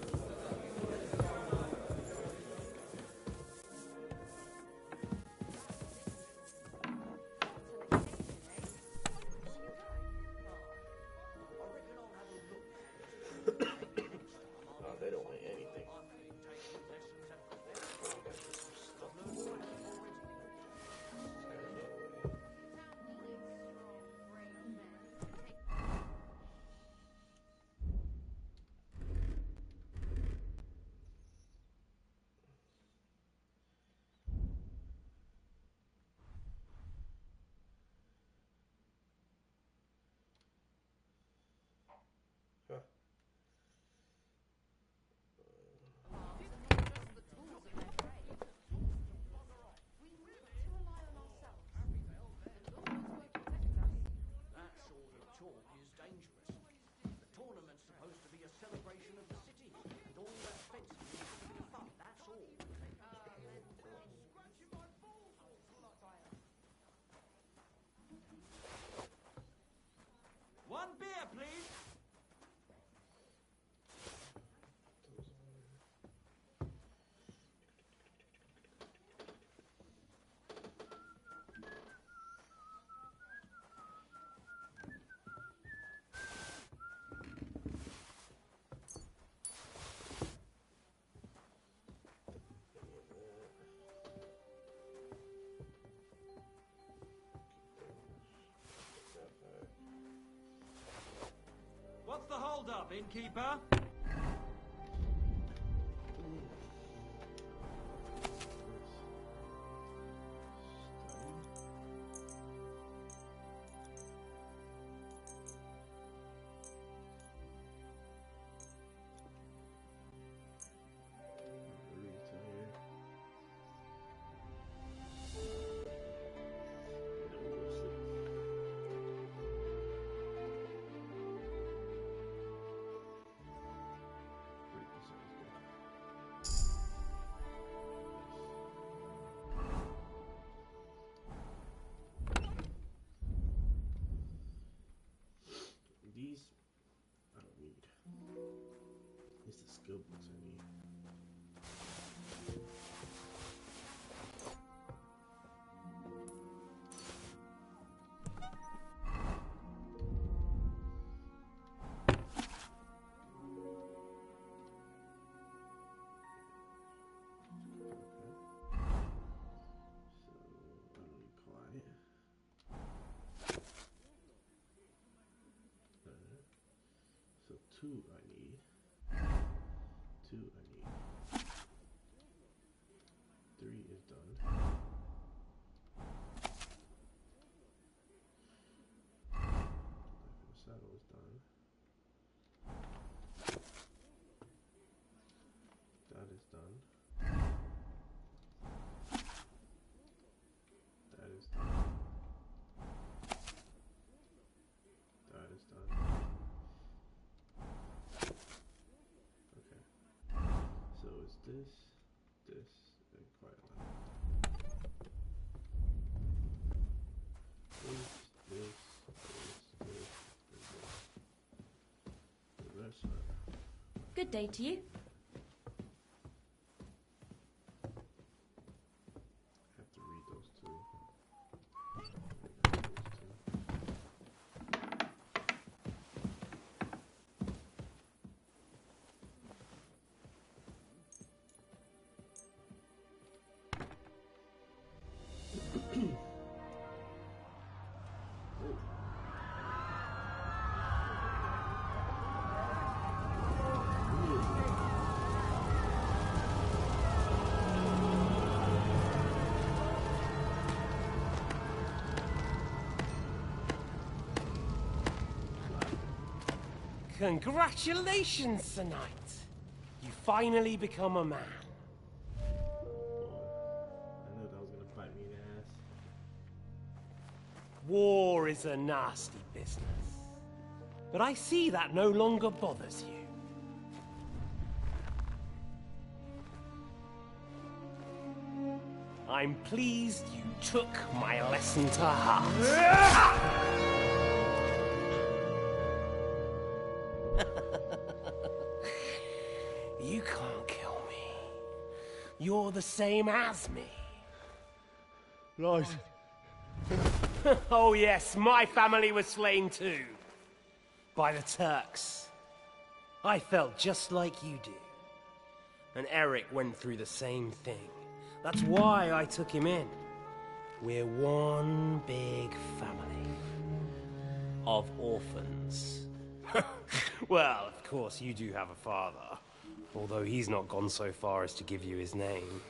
They don't want anything. One beer, please. What's the hold up, innkeeper? These I don't need. It's the skill books I need. 2 I need. 2 I need. 3 is done. The saddle is done. That is done. That is done. That is done. Okay. So it's this, and quite a lot. This, and this. The rest are... Good day to you. I have to read those two. Congratulations, Sir Knight. You finally become a man. I knew that was gonna bite me in the ass. War is a nasty business. But I see that no longer bothers you. I'm pleased you took my lesson to heart. You can't kill me. You're the same as me. Right. Oh yes, my family was slain too. By the Turks. I felt just like you do. And Eric went through the same thing. That's why I took him in. We're one big family. Of orphans. Well, of course, you do have a father. Although he's not gone so far as to give you his name.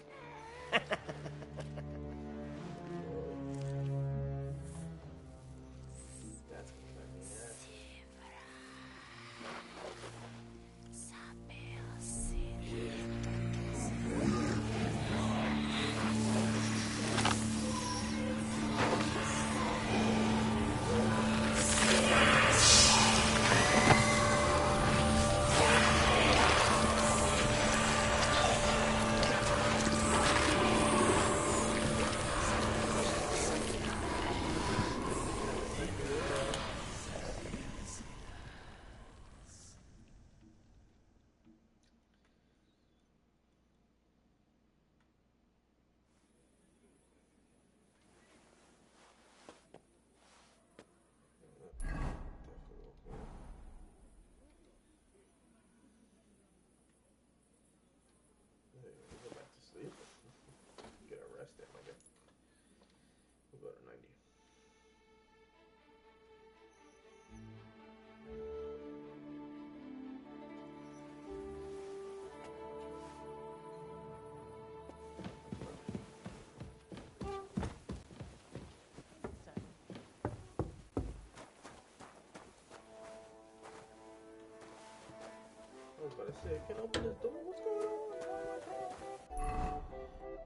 I was about to say, I can't open this door. What's going on?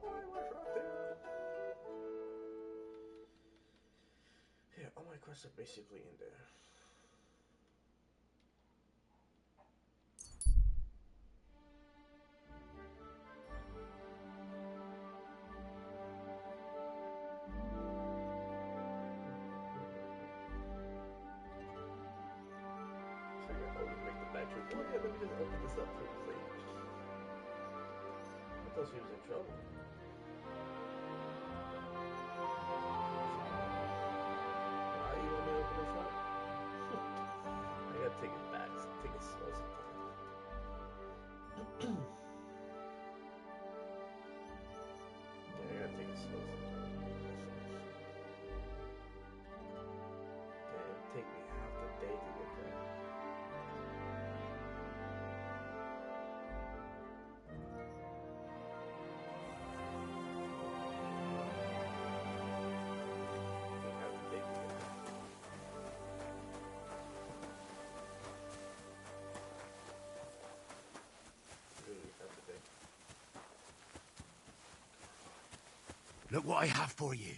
Why am I trapped there? Yeah, all my quests are basically in there. Oh yeah, let me just open this up for the sake. I thought she was in trouble. Why do you want me to open this up? I gotta take it back. Take it slow sometimes. Yeah, I gotta take it slow sometimes. Damn, it'd take me half the day to get that. Look what I have for you.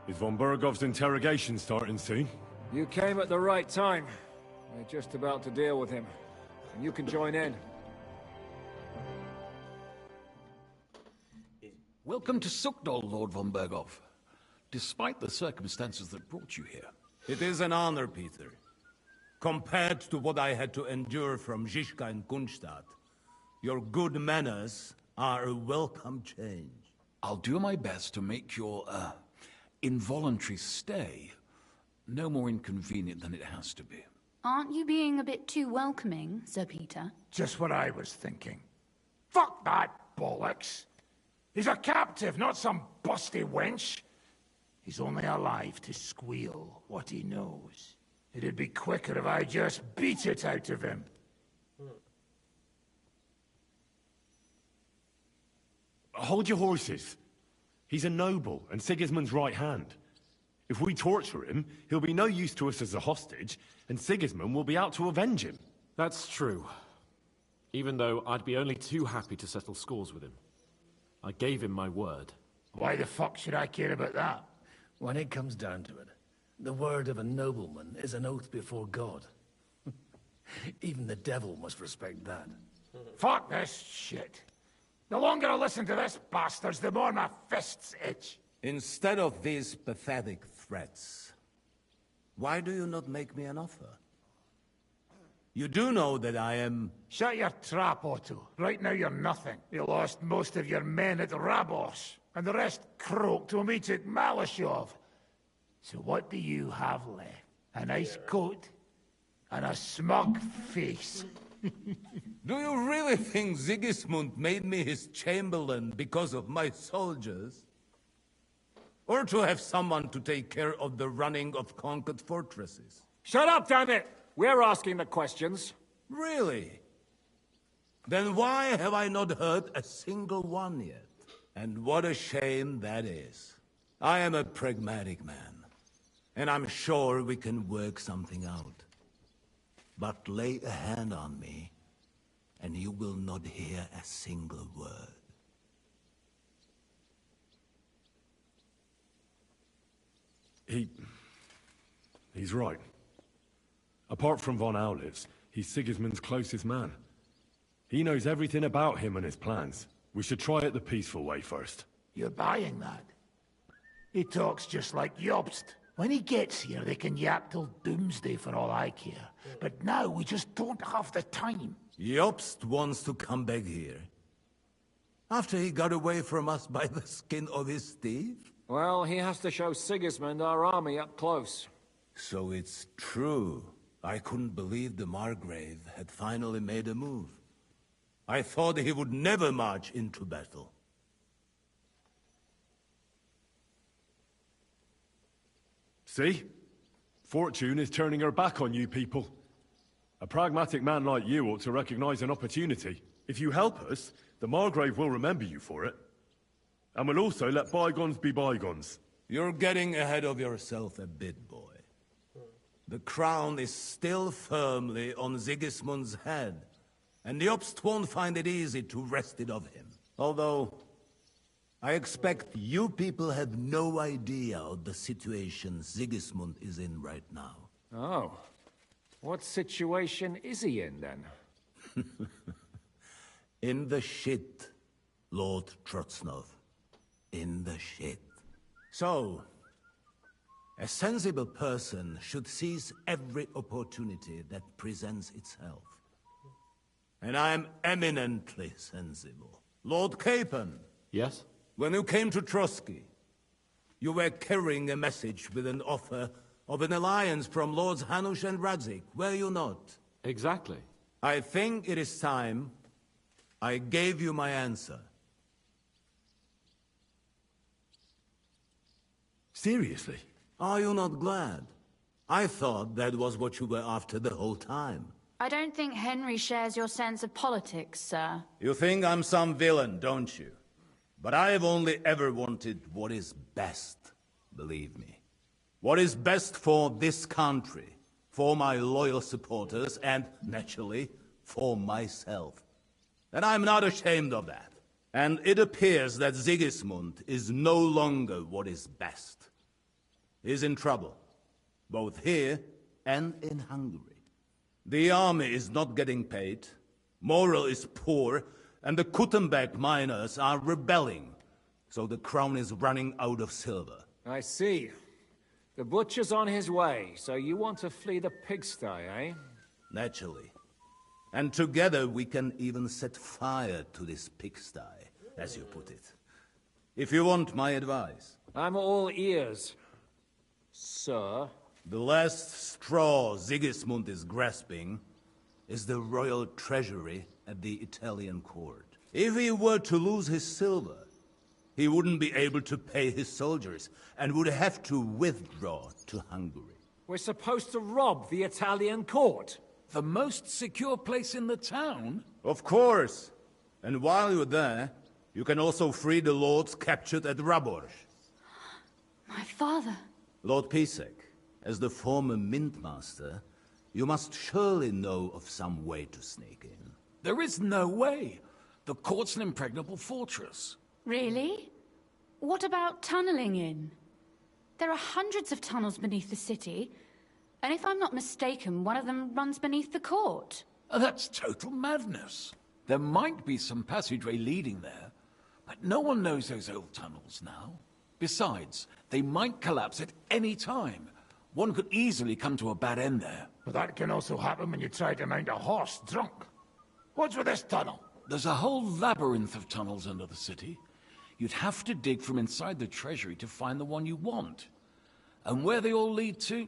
Is von Bergov's interrogation starting soon? You came at the right time. We're just about to deal with him. And you can join in. Welcome to Sukdol, Lord von Bergov. Despite the circumstances that brought you here. It is an honor, Peter. Compared to what I had to endure from Zizka and Kunstadt, your good manners are a welcome change. I'll do my best to make your, involuntary stay no more inconvenient than it has to be. Aren't you being a bit too welcoming, Sir Peter? Just what I was thinking. Fuck that bollocks! He's a captive, not some busty wench. He's only alive to squeal what he knows. It'd be quicker if I just beat it out of him. Hold your horses. He's a noble and Sigismund's right hand. If we torture him, he'll be no use to us as a hostage, and Sigismund will be out to avenge him. That's true. Even though I'd be only too happy to settle scores with him. I gave him my word. Why the fuck should I care about that? When it comes down to it, the word of a nobleman is an oath before God. Even the devil must respect that. Fuck this shit. The longer I listen to this bastards, the more my fists itch. Instead of these pathetic threats, why do you not make me an offer? You do know that I am... Shut your trap, Otto. Right now you're nothing. You lost most of your men at Rabos, and the rest croaked when we took Malashov. So what do you have left? A nice coat and a smug face. Do you really think Sigismund made me his chamberlain because of my soldiers? Or to have someone to take care of the running of conquered fortresses? Shut up, damn it! We're asking the questions. Really? Then why have I not heard a single one yet? And what a shame that is. I am a pragmatic man, and I'm sure we can work something out. But lay a hand on me, and you will not hear a single word. He's right. Apart from von Aulitz, he's Sigismund's closest man. He knows everything about him and his plans. We should try it the peaceful way first. You're buying that? He talks just like Jobst. When he gets here, they can yap till doomsday for all I care. But now we just don't have the time. Jobst wants to come back here. After he got away from us by the skin of his teeth? Well, he has to show Sigismund our army up close. So it's true. I couldn't believe the Margrave had finally made a move. I thought he would never march into battle. See? Fortune is turning her back on you people. A pragmatic man like you ought to recognize an opportunity. If you help us, the Margrave will remember you for it. And we'll also let bygones be bygones. You're getting ahead of yourself a bit, boy. The crown is still firmly on Sigismund's head, and the Jobst won't find it easy to wrest it of him. Although, I expect you people have no idea of the situation Sigismund is in right now. Oh. What situation is he in, then? In the shit, Lord Trotsnov. In the shit. So, a sensible person should seize every opportunity that presents itself. And I am eminently sensible. Lord Capon. Yes? When you came to Trotsky, you were carrying a message with an offer of an alliance from Lords Hanush and Radzik, were you not? Exactly. I think it is time I gave you my answer. Seriously? Are you not glad? I thought that was what you were after the whole time. I don't think Henry shares your sense of politics, sir. You think I'm some villain, don't you? But I have only ever wanted what is best, believe me. What is best for this country, for my loyal supporters, and, naturally, for myself. And I'm not ashamed of that. And it appears that Sigismund is no longer what is best. He's in trouble, both here and in Hungary. The army is not getting paid, morale is poor, and the Kuttenberg miners are rebelling, so the crown is running out of silver. I see. The butcher's on his way, so you want to flee the pigsty, eh? Naturally. And together we can even set fire to this pigsty, as you put it. If you want my advice. I'm all ears, sir. The last straw Sigismund is grasping is the royal treasury at the Italian court. If he were to lose his silver, he wouldn't be able to pay his soldiers and would have to withdraw to Hungary. We're supposed to rob the Italian court. The most secure place in the town? Of course. And while you're there, you can also free the lords captured at Raborz. My father. Lord Pisek, as the former mint master, you must surely know of some way to sneak in. There is no way. The court's an impregnable fortress. Really? What about tunneling in? There are hundreds of tunnels beneath the city, and if I'm not mistaken, one of them runs beneath the court. That's total madness. There might be some passageway leading there, but no one knows those old tunnels now. Besides, they might collapse at any time. One could easily come to a bad end there. But that can also happen when you try to mount a horse drunk. What's with this tunnel? There's a whole labyrinth of tunnels under the city. You'd have to dig from inside the treasury to find the one you want. And where they all lead to,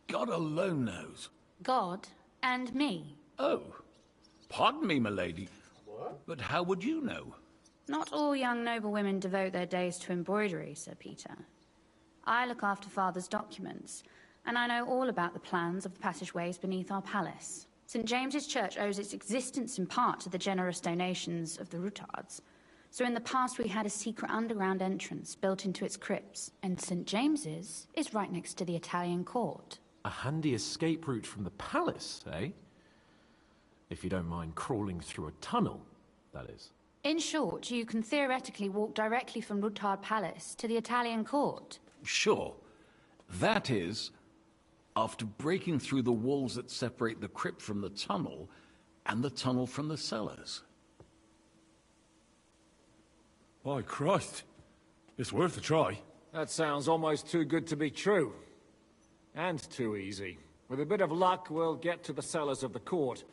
God alone knows. God and me. Oh, pardon me, milady. What? But how would you know? Not all young noblewomen devote their days to embroidery, Sir Peter. I look after Father's documents, and I know all about the plans of the passageways beneath our palace. St. James's Church owes its existence in part to the generous donations of the Rutards. So in the past we had a secret underground entrance built into its crypts, and St. James's is right next to the Italian court. A handy escape route from the palace, eh? If you don't mind crawling through a tunnel, that is. In short, you can theoretically walk directly from Rutard Palace to the Italian court. Sure. That is, after breaking through the walls that separate the crypt from the tunnel, and the tunnel from the cellars. By Christ. It's worth a try. That sounds almost too good to be true. And too easy. With a bit of luck, we'll get to the cellars of the court.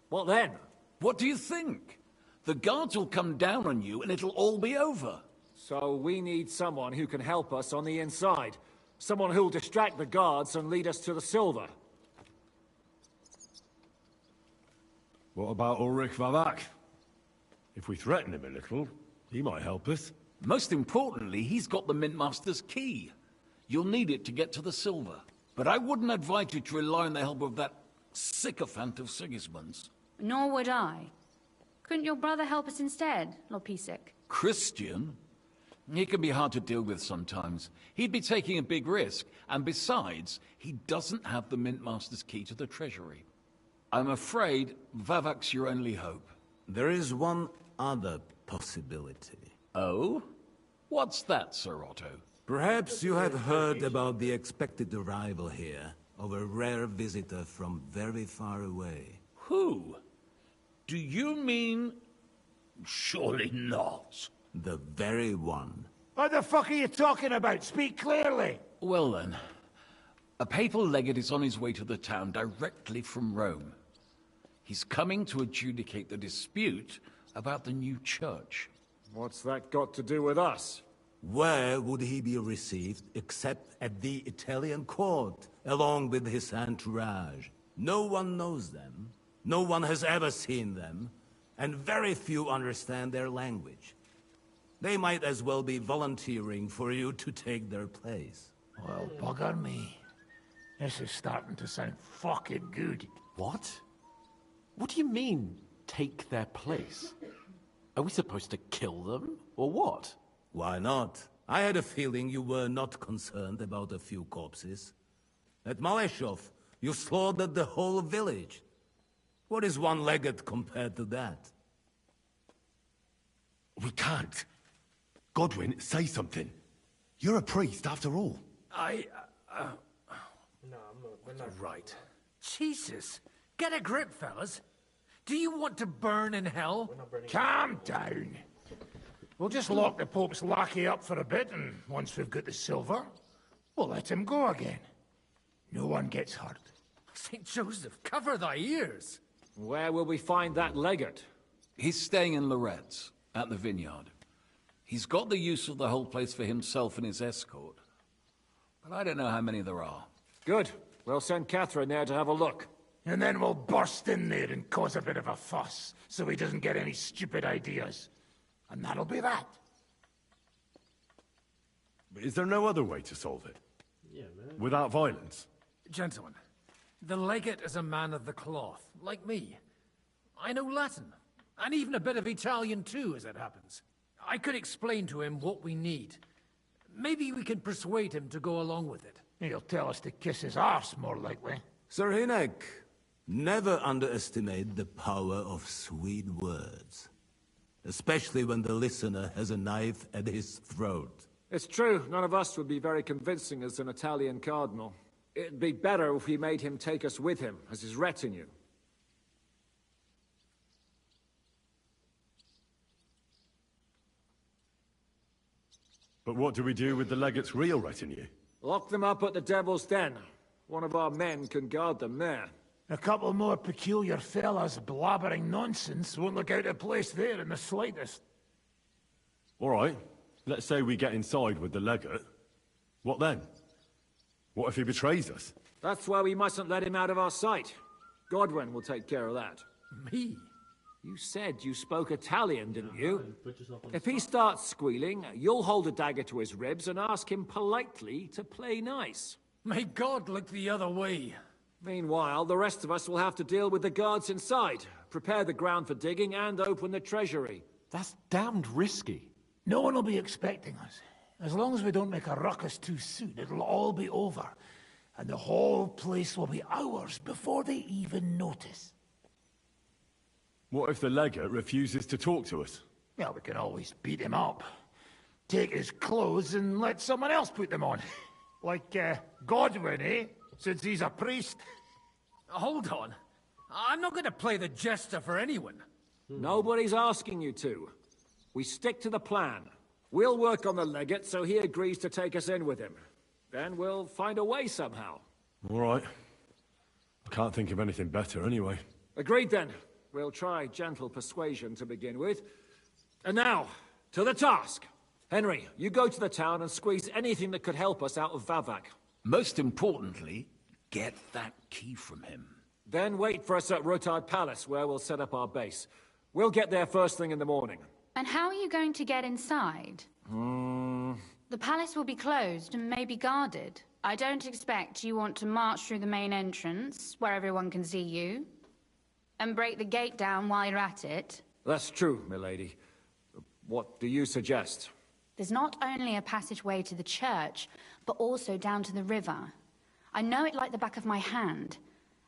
What then? What do you think? The guards will come down on you and it'll all be over. So we need someone who can help us on the inside. Someone who'll distract the guards and lead us to the silver. What about Ulrich Vavak? If we threaten him a little, he might help us. Most importantly, he's got the Mint Master's key. You'll need it to get to the silver. But I wouldn't advise you to rely on the help of that sycophant of Sigismund's. Nor would I. Couldn't your brother help us instead, Lord Pisek? Christian? He can be hard to deal with sometimes. He'd be taking a big risk, and besides, he doesn't have the Mint Master's key to the treasury. I'm afraid Vavak's your only hope. There is one other possibility. Oh? What's that, Sir Otto? Perhaps you have heard about the expected arrival here of a rare visitor from very far away. Who? Do you mean... Surely not. The very one. What the fuck are you talking about? Speak clearly. Well then, a papal legate is on his way to the town directly from Rome. He's coming to adjudicate the dispute about the new church. What's that got to do with us? Where would he be received except at the Italian court, along with his entourage? No one knows them, no one has ever seen them, and very few understand their language. They might as well be volunteering for you to take their place. Well, bugger me. This is starting to sound fucking good. What? What do you mean, take their place? Are we supposed to kill them, or what? Why not? I had a feeling you were not concerned about a few corpses. At Malashov, you slaughtered the whole village. What is one legate compared to that? We can't. Godwin, say something. You're a priest, after all. No, we're not right. Jesus, get a grip, fellas. Do you want to burn in hell? Calm down. We'll just lock the Pope's lackey up for a bit, and once we've got the silver, we'll let him go again. No one gets hurt. St. Joseph, cover thy ears. Where will we find that legate? He's staying in Loretz, at the vineyard. He's got the use of the whole place for himself and his escort. But I don't know how many there are. Good. We'll send Catherine there to have a look. And then we'll burst in there and cause a bit of a fuss, so he doesn't get any stupid ideas. And that'll be that. But is there no other way to solve it? Yeah, man. Without violence? Gentlemen, the legate is a man of the cloth, like me. I know Latin, and even a bit of Italian too, as it happens. I could explain to him what we need. Maybe we can persuade him to go along with it. He'll tell us to kiss his arse, more likely. Sir Hynek, never underestimate the power of sweet words. Especially when the listener has a knife at his throat. It's true, none of us would be very convincing as an Italian cardinal. It'd be better if we made him take us with him, as his retinue. But what do we do with the legate's real retinue? Lock them up at the Devil's Den. One of our men can guard them there. A couple more peculiar fellas blabbering nonsense won't look out of place there in the slightest. All right. Let's say we get inside with the legate. What then? What if he betrays us? That's why we mustn't let him out of our sight. Godwin will take care of that. Me? You said you spoke Italian, didn't you? If he starts squealing, you'll hold a dagger to his ribs and ask him politely to play nice. May God look the other way. Meanwhile, the rest of us will have to deal with the guards inside, prepare the ground for digging, and open the treasury. That's damned risky. No one will be expecting us. As long as we don't make a ruckus too soon, it'll all be over. And the whole place will be ours before they even notice. What if the legate refuses to talk to us? Well, we can always beat him up. Take his clothes and let someone else put them on. Like, Godwin, eh? Since he's a priest. Hold on. I'm not going to play the jester for anyone. Nobody's asking you to. We stick to the plan. We'll work on the legate so he agrees to take us in with him. Then we'll find a way somehow. All right. I can't think of anything better anyway. Agreed then. We'll try gentle persuasion to begin with. And now, to the task. Henry, you go to the town and squeeze anything that could help us out of Vavak. Most importantly, get that key from him. Then wait for us at Rotard Palace, where we'll set up our base. We'll get there first thing in the morning. And how are you going to get inside? The palace will be closed and maybe guarded. I don't expect you want to march through the main entrance, where everyone can see you, and break the gate down while you're at it. That's true, milady. What do you suggest? There's not only a passageway to the church, but also down to the river. I know it like the back of my hand.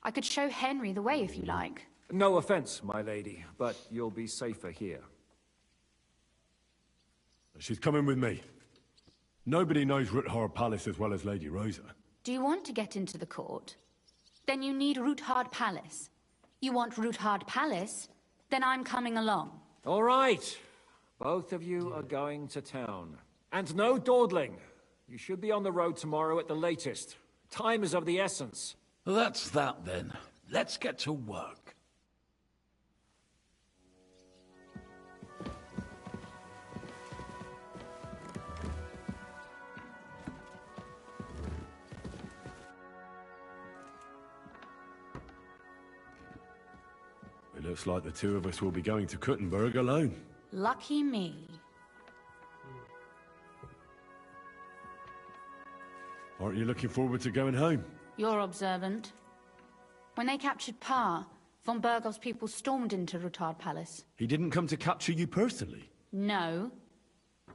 I could show Henry the way if you like. No offense, my lady, but you'll be safer here. She's coming with me. Nobody knows Ruthard Palace as well as Lady Rosa. Do you want to get into the court? Then you need Ruthard Palace. You want Ruthard Palace? Then I'm coming along. All right. Both of you are going to town. And no dawdling. You should be on the road tomorrow at the latest. Time is of the essence. That's that then. Let's get to work. It looks like the two of us will be going to Kuttenberg alone. Lucky me. Aren't you looking forward to going home? You're observant. When they captured Parr, von Burgov's people stormed into Ruthard Palace. He didn't come to capture you personally? No.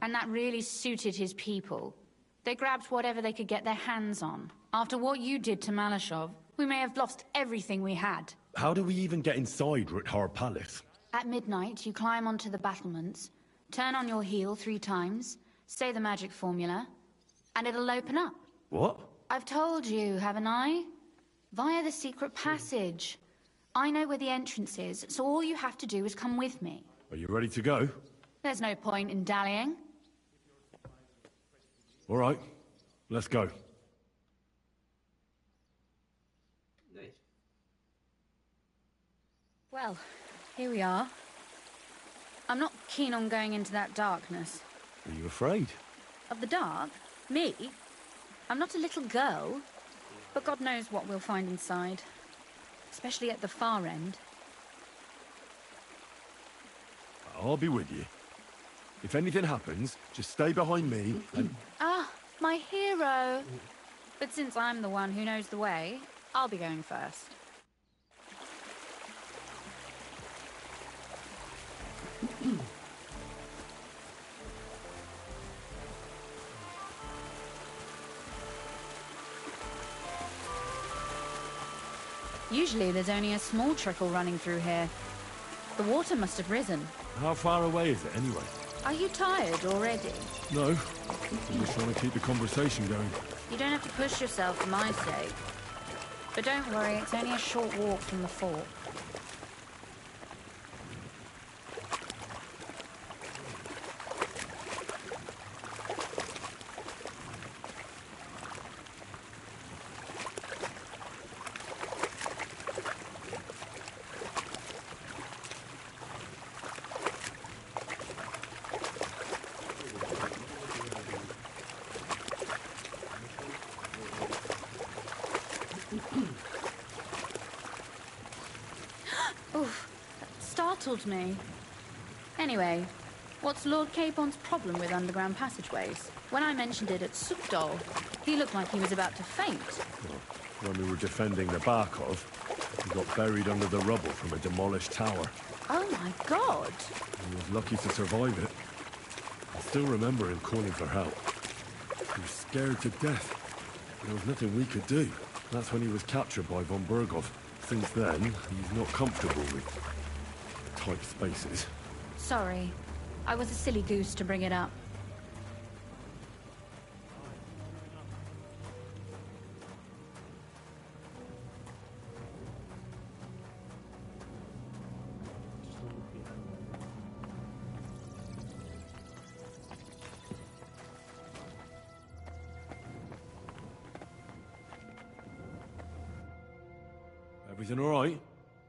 And that really suited his people. They grabbed whatever they could get their hands on. After what you did to Malashov, we may have lost everything we had. How do we even get inside Ruthard Palace? At midnight, you climb onto the battlements, turn on your heel 3 times, say the magic formula, and it'll open up. What? I've told you, haven't I? Via the secret passage. I know where the entrance is, so all you have to do is come with me. Are you ready to go? There's no point in dallying. All right, let's go. Nice. Well, here we are. I'm not keen on going into that darkness. Are you afraid? Of the dark? Me? I'm not a little girl, but God knows what we'll find inside. Especially at the far end. I'll be with you. If anything happens, just stay behind me and... Ah, my hero! But since I'm the one who knows the way, I'll be going first. Usually there's only a small trickle running through here. The water must have risen. How far away is it anyway? Are you tired already? No. I'm just trying to keep the conversation going. You don't have to push yourself for my sake. But don't worry, it's only a short walk from the fort. Oof, that startled me. Anyway, what's Lord Capon's problem with underground passageways? When I mentioned it at Sukdol, he looked like he was about to faint. Well, when we were defending the Barkov, he got buried under the rubble from a demolished tower. Oh my god! He was lucky to survive it. I still remember him calling for help. He was scared to death. There was nothing we could do. That's when he was captured by von Burgov. Since then, he's not comfortable with tight spaces. Sorry. I was a silly goose to bring it up. Everything all right?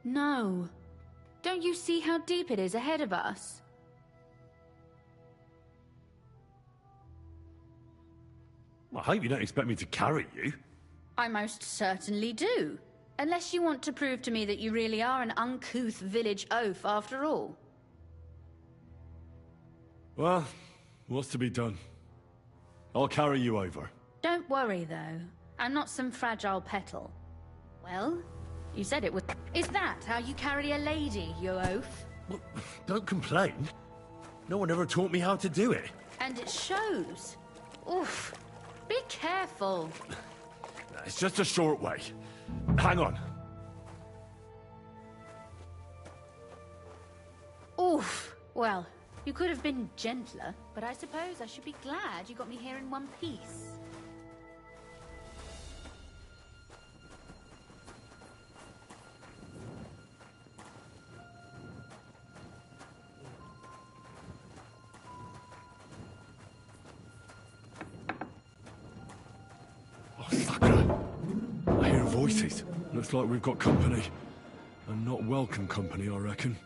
No. Don't you see how deep it is ahead of us? I hope you don't expect me to carry you. I most certainly do. Unless you want to prove to me that you really are an uncouth village oaf after all. Well, what's to be done? I'll carry you over. Don't worry, though. I'm not some fragile petal. Well, you said it was... Is that how you carry a lady, you oaf? Well, don't complain. No one ever taught me how to do it. And it shows. Oof. Be careful. It's just a short way. Hang on. Oof. Well, You could have been gentler, but I suppose I should be glad you got me here in one piece. I hear voices. Looks like we've got company. And not welcome company, I reckon.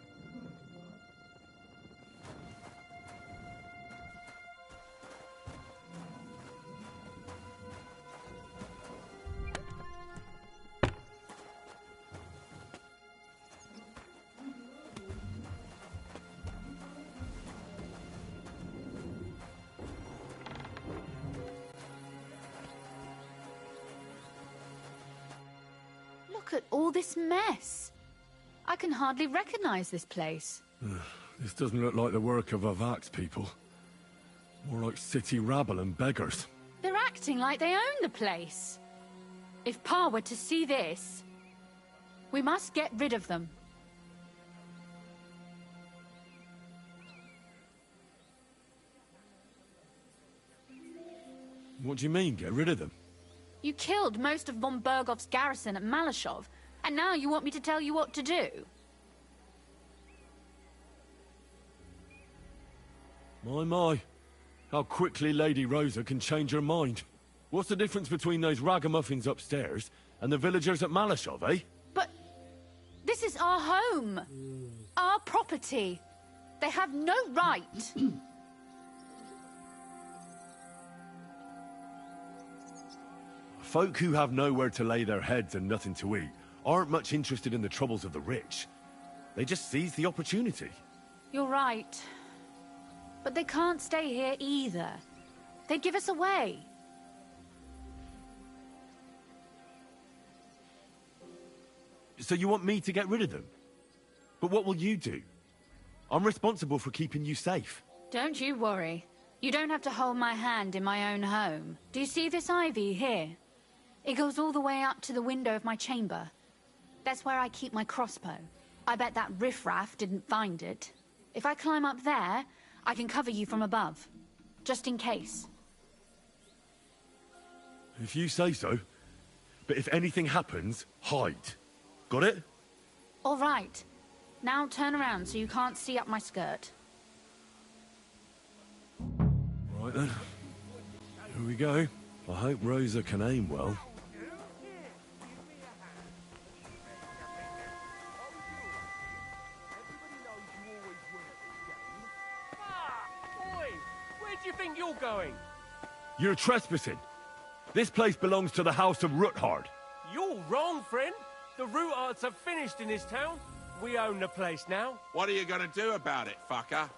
Look at all this mess. I can hardly recognize this place. This doesn't look like the work of Avax people. More like city rabble and beggars. They're acting like they own the place. If Pa were to see this, we must get rid of them. What do you mean, get rid of them? You killed most of von Bergov's garrison at Malashov, and now you want me to tell you what to do? My. How quickly Lady Rosa can change her mind. What's the difference between those ragamuffins upstairs and the villagers at Malashov, eh? But this is our home. Our property. They have no right. Folk who have nowhere to lay their heads and nothing to eat aren't much interested in the troubles of the rich. They just seize the opportunity. You're right. But they can't stay here either. They'd give us away. So you want me to get rid of them? But what will you do? I'm responsible for keeping you safe. Don't you worry. You don't have to hold my hand in my own home. Do you see this ivy here? It goes all the way up to the window of my chamber. That's where I keep my crossbow. I bet that riffraff didn't find it. If I climb up there, I can cover you from above. Just in case. If you say so. But if anything happens, hide. Got it? All right. Now turn around so you can't see up my skirt. Right then. Here we go. I hope Rosa can aim well. Going? You're trespassing. This place belongs to the House of Ruthard. You're wrong, friend. The Ruthards are finished in this town. We own the place now. What are you gonna do about it, fucker?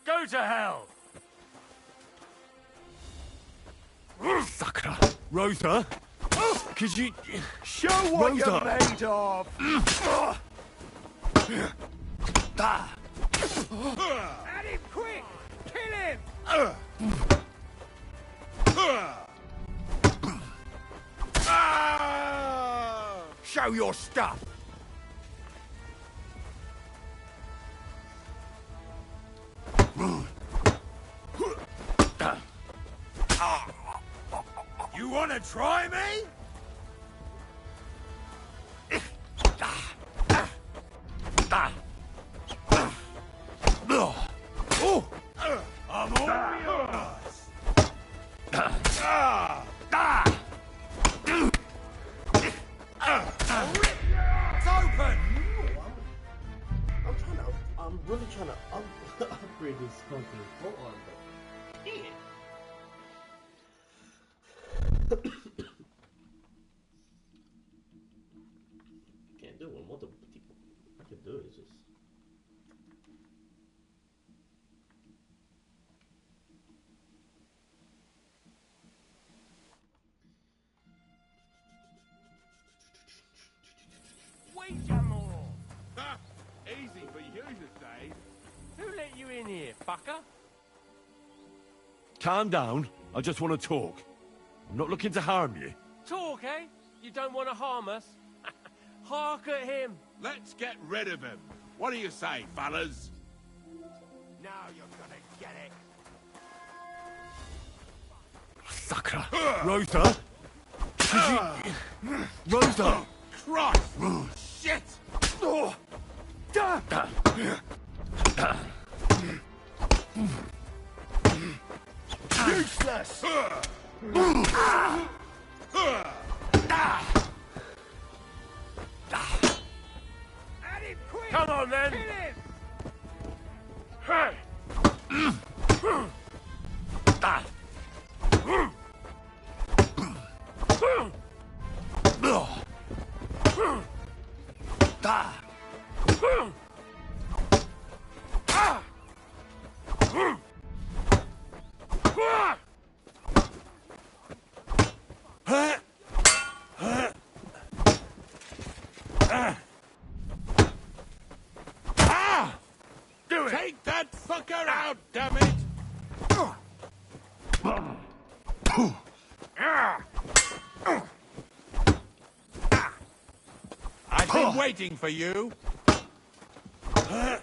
Go to hell! Sucker! Rosa? Could you... Show what Rosa. you're made of! At him quick! Kill him! Show your stuff! You wanna try me? I'm all yours! It's open! I'm really trying to upgrade this company. Hold on, but shit. Can't do it. Multiple people. I can do it. It's just. Wait some more! Ha! Easy for you to say. Who let you in here, fucker? Calm down. I just want to talk. I'm not looking to harm you. Talk, eh? You don't want to harm us? Hark at him! Let's get rid of him. What do you say, fellas? Now you're gonna get it. Sucker. Rosa? Rosa! Christ! Shit! Useless! Come on then! Take that fucker out, damn it! I've been waiting for you. I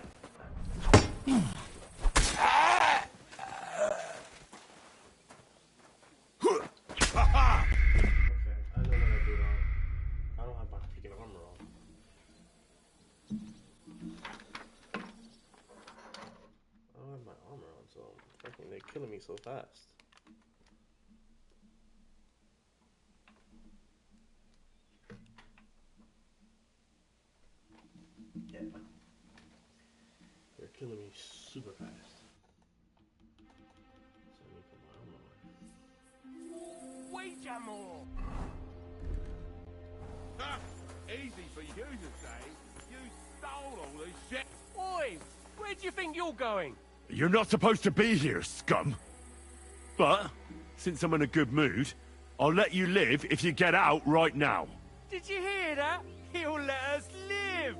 don't have my freaking armor on. I don't have my armor on, so fucking they're killing me so fast. Yeah. They're killing me super fast. So I need to put my armor on. Wait a more! Easy for you to say. You stole all this shit. Oi! Where do you think you're going? You're not supposed to be here, scum. But, since I'm in a good mood, I'll let you live if you get out right now. Did you hear that? He'll let us live!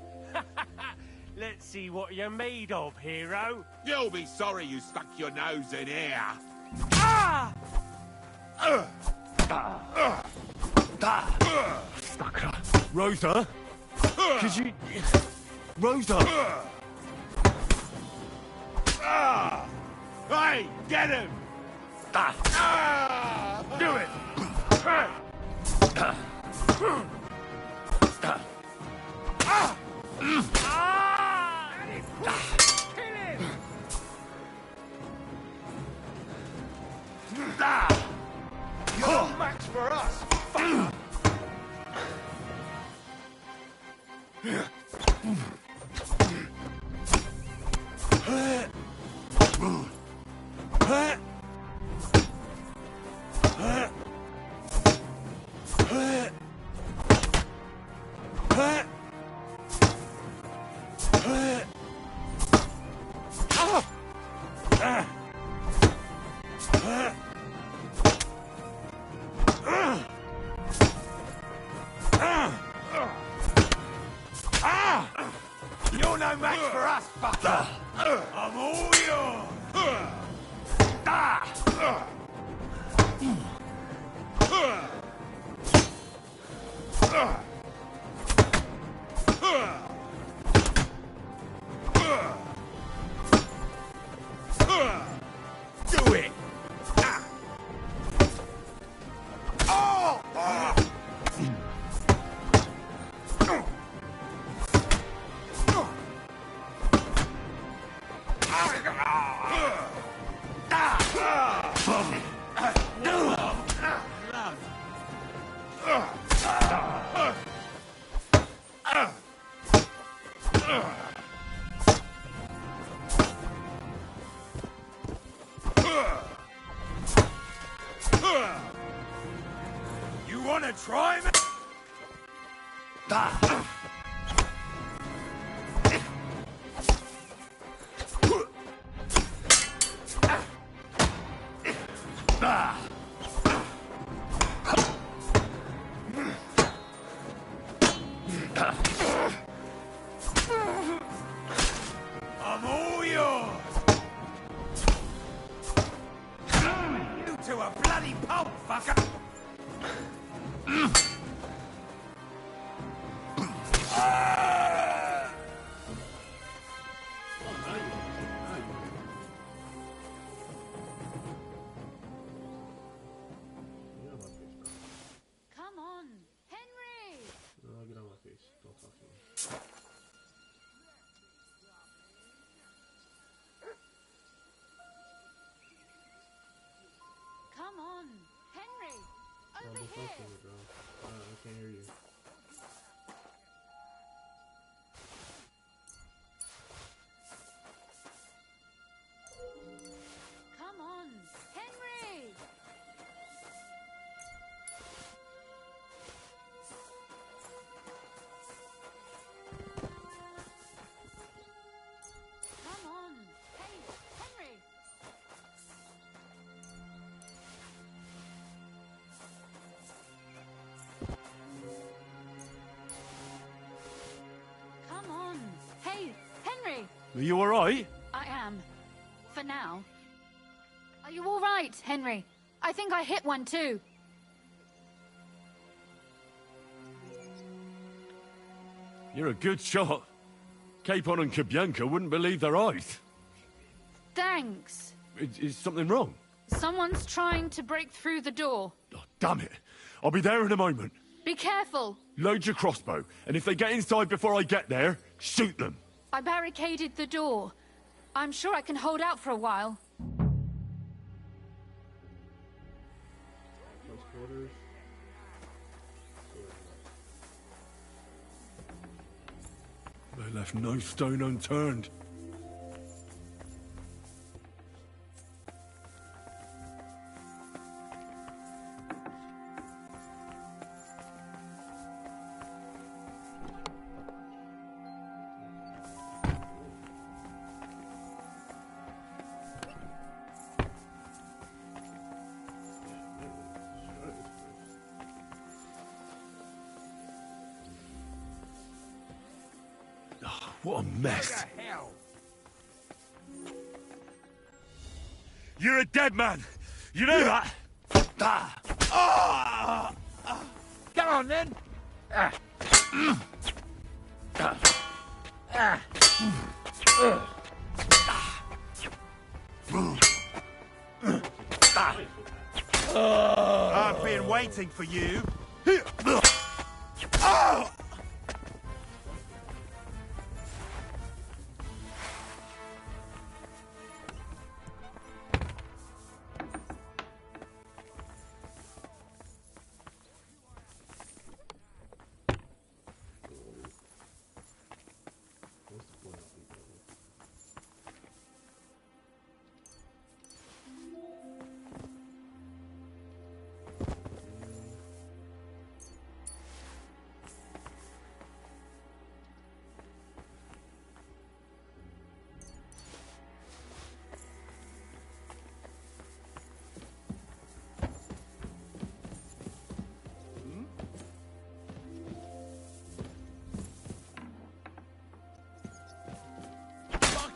Let's see what you're made of, hero. You'll be sorry you stuck your nose in here. Ah! Sucker. Rosa? Could you... Rosa! Hey, get him! Do it! You're no match for us, fucker! You're no match for us, fucker! I'm all yours! Do it! You wanna try me? I'm all yours! You two are bloody pulp, fucker! Talk to me, bro. I can't hear you. Come on, Henry! Come on! Hey, Henry! Come on! Hey, Henry! Are you alright? I am. For now. Are you all right, Henry? I think I hit one too. You're a good shot. Capon and Kabianka wouldn't believe their eyes. Thanks. Is something wrong? Someone's trying to break through the door. Damn it. I'll be there in a moment. Be careful. Load your crossbow, and if they get inside before I get there, shoot them. I barricaded the door. I'm sure I can hold out for a while. Close quarters. They left no stone unturned. What a mess. You're a dead man. You know that? Come on, then. I've been waiting for you.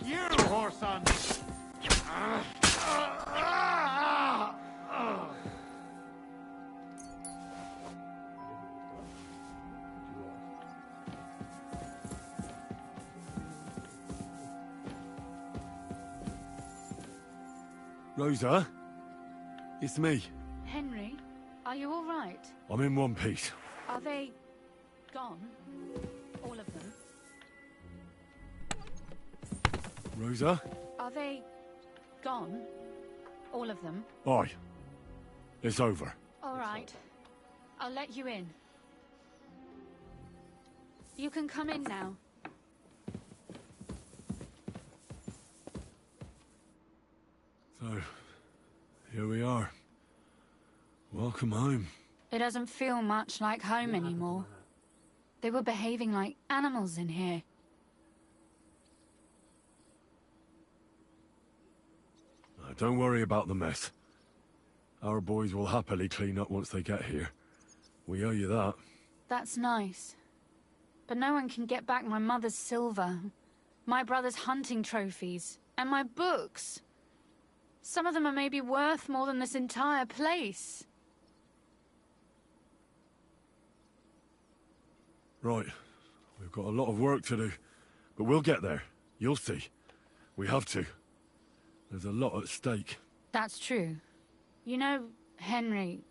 You, Whoreson! Rosa? It's me. Henry, are you all right? I'm in one piece. Are they gone? All of them? Rosa? Are they gone? All of them? Aye. It's over. All right. I'll let you in. You can come in now. So, here we are. Welcome home. It doesn't feel much like home anymore. They were behaving like animals in here. Don't worry about the mess. Our boys will happily clean up once they get here. We owe you that. That's nice. But no one can get back my mother's silver, my brother's hunting trophies, and my books. Some of them are maybe worth more than this entire place. Right. We've got a lot of work to do. But we'll get there. You'll see. We have to. There's a lot at stake. That's true. You know, Henry,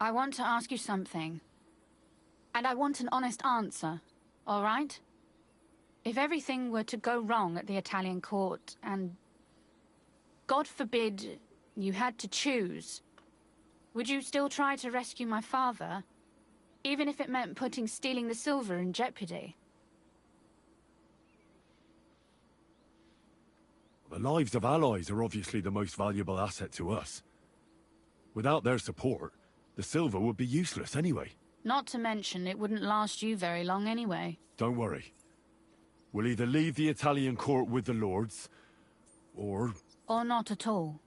I want to ask you something. And I want an honest answer, all right? If everything were to go wrong at the Italian court, and God forbid you had to choose, Would you still try to rescue my father? Even if it meant putting stealing the silver in jeopardy? The lives of allies are obviously the most valuable asset to us. Without their support, the silver would be useless anyway. Not to mention, it wouldn't last you very long anyway. Don't worry. We'll either leave the Italian court with the lords, or... Or not at all.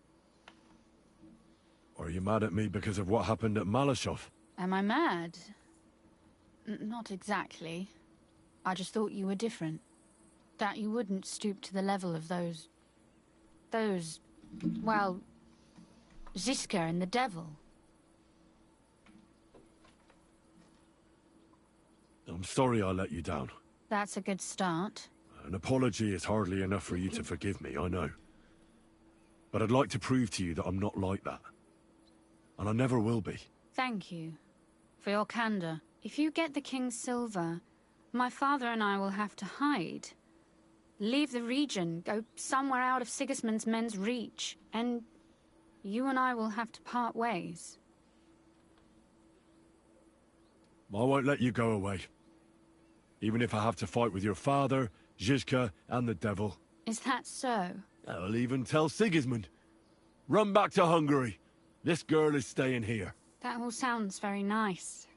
Are you mad at me because of what happened at Malashov? Am I mad? Not exactly. I just thought you were different. That you wouldn't stoop to the level of those, well, Ziska and the devil. I'm sorry I let you down. That's a good start. An apology is hardly enough for you to forgive me, I know. But I'd like to prove to you that I'm not like that. And I never will be. Thank you for your candor. If you get the King's silver, my father and I will have to hide. Leave the region, go somewhere out of Sigismund's men's reach, and you and I will have to part ways. I won't let you go away. Even if I have to fight with your father, Zizka, and the devil. Is that so? I'll even tell Sigismund. Run back to Hungary. This girl is staying here. That all sounds very nice,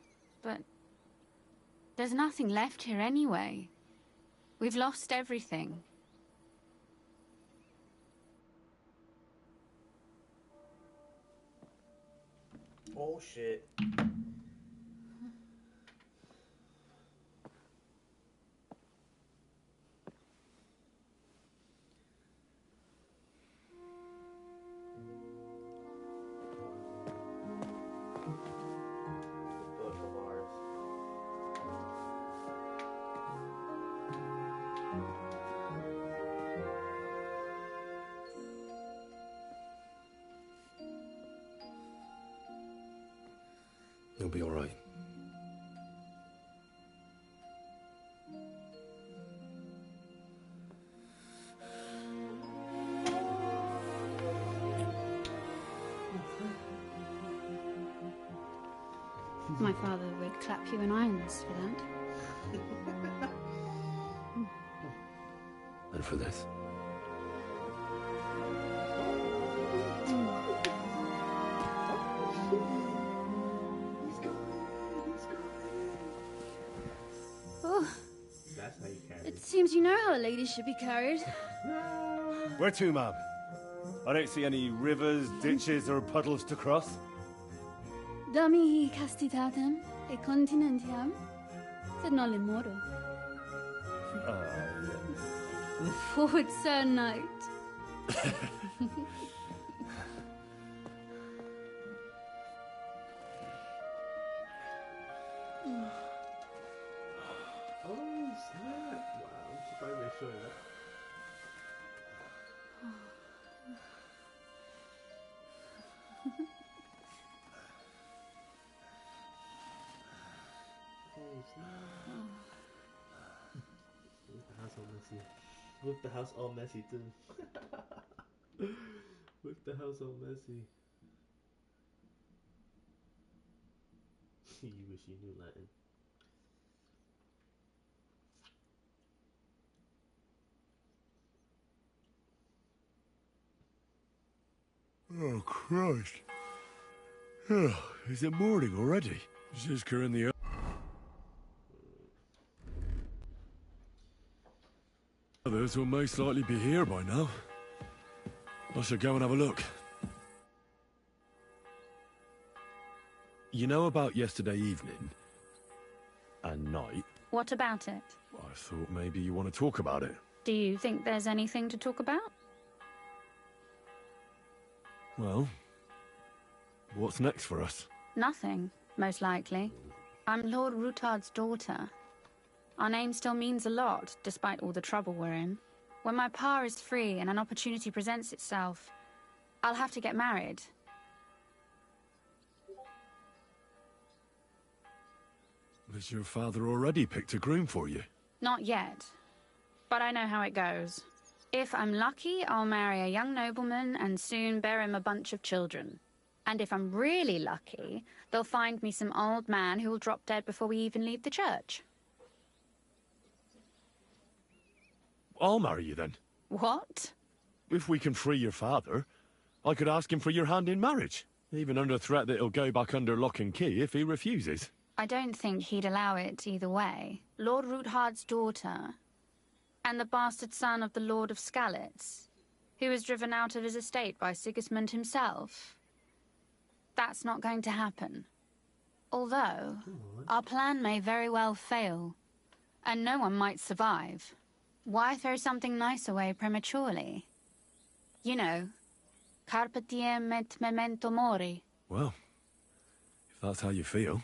but there's nothing left here anyway. We've lost everything. Oh shit. You'll be all right. My father would clap you in irons for that. And for this. Oh, That's how you carry it seems you know how a lady should be carried. Where to, ma'am? I don't see any rivers, ditches, or puddles to cross. Damihi castitatem e continentiam, sed non limoro. Forward, Sir Knight. Oh snap! Wow, I'm surprised they showed that. Oh snap! With the house all messy. With the house all messy too. With the house all messy. You wish you knew Latin. Oh, Christ. Oh, is it morning already? Zizka in the... Others will most likely be here by now. I should go and have a look. You know about yesterday evening? And night? What about it? I thought maybe you want to talk about it. Do you think there's anything to talk about? Well, what's next for us? Nothing, most likely. I'm Lord Rutard's daughter. Our name still means a lot, despite all the trouble we're in. When my pa is free and an opportunity presents itself, I'll have to get married. Has your father already picked a groom for you? Not yet, but I know how it goes. If I'm lucky, I'll marry a young nobleman and soon bear him a bunch of children. And if I'm really lucky, they'll find me some old man who will drop dead before we even leave the church. I'll marry you then. What? If we can free your father, I could ask him for your hand in marriage, even under threat that he'll go back under lock and key if he refuses. I don't think he'd allow it either way. Lord Ruthard's daughter, and the bastard son of the Lord of Skalitz, who was driven out of his estate by Sigismund himself. That's not going to happen. Although, our plan may very well fail, and no one might survive. Why throw something nice away prematurely? You know, carpe diem et memento mori. Well, if that's how you feel.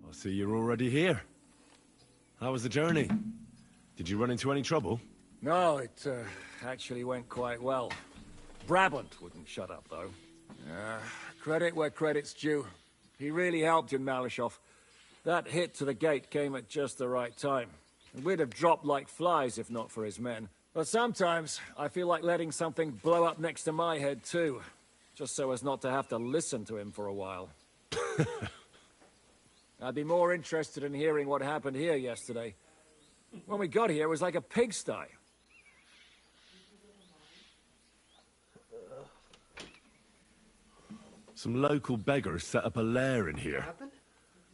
I see you're already here. How was the journey? Did you run into any trouble? No, it actually went quite well. Brabant wouldn't shut up, though. Credit where credit's due. He really helped in Malishov. That hit to the gate came at just the right time. And we'd have dropped like flies if not for his men. But sometimes I feel like letting something blow up next to my head, too. Just so as not to have to listen to him for a while. I'd be more interested in hearing what happened here yesterday. When we got here, it was like a pigsty. Some local beggars set up a lair in here.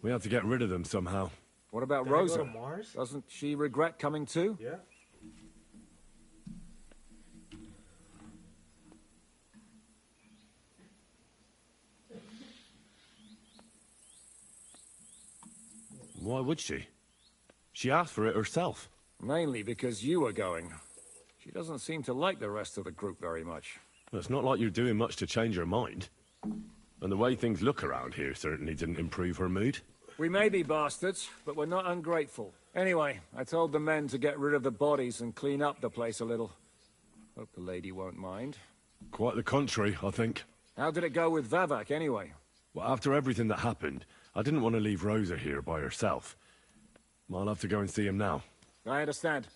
We had to get rid of them somehow. What about Did I go Rosa? to Mars? Doesn't she regret coming too? Yeah. Why would she? She asked for it herself. Mainly because you were going. She doesn't seem to like the rest of the group very much. Well, it's not like you're doing much to change her mind. And the way things look around here certainly didn't improve her mood. We may be bastards, but we're not ungrateful. Anyway, I told the men to get rid of the bodies and clean up the place a little. Hope the lady won't mind. Quite the contrary, I think. How did it go with Vavak, anyway? Well, after everything that happened, I didn't want to leave Rosa here by herself. I'll have to go and see him now. I understand.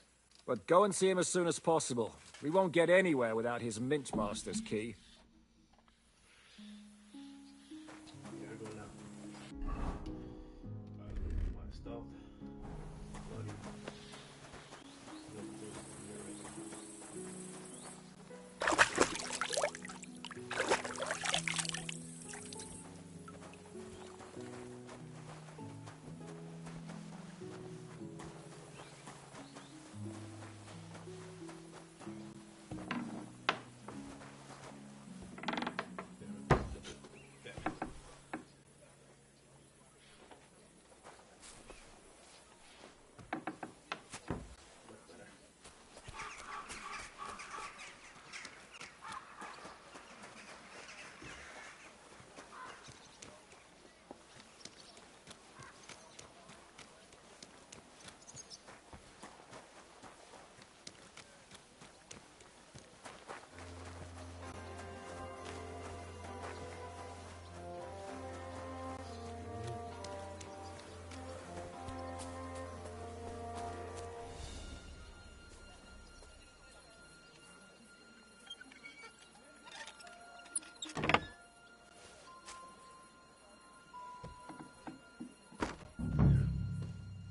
But go and see him as soon as possible. We won't get anywhere without his Mintmaster's key.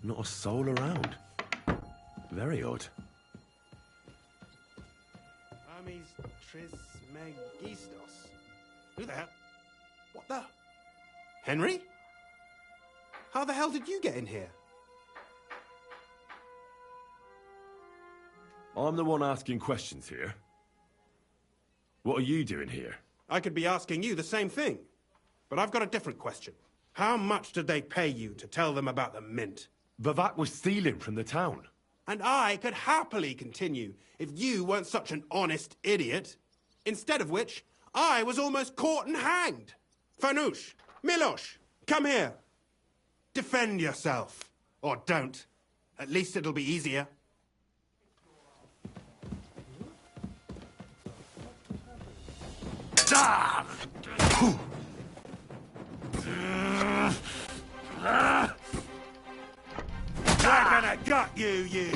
Not a soul around. Very odd. Hermes Trismegistos. Who the hell? What the? Henry? How the hell did you get in here? I'm the one asking questions here. What are you doing here? I could be asking you the same thing. But I've got a different question. How much did they pay you to tell them about the mint? Vavak was stealing from the town. And I could happily continue if you weren't such an honest idiot. Instead of which, I was almost caught and hanged. Fanush, Milosh, come here. Defend yourself. Or don't. At least it'll be easier. They're gonna gut you, you!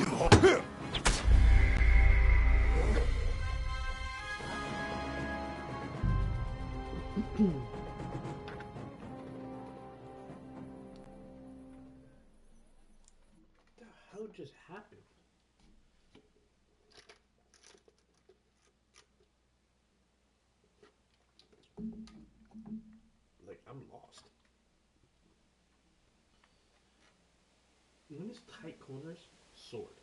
The hell just happened? Like, I'm lost. When it's tight corners, sword.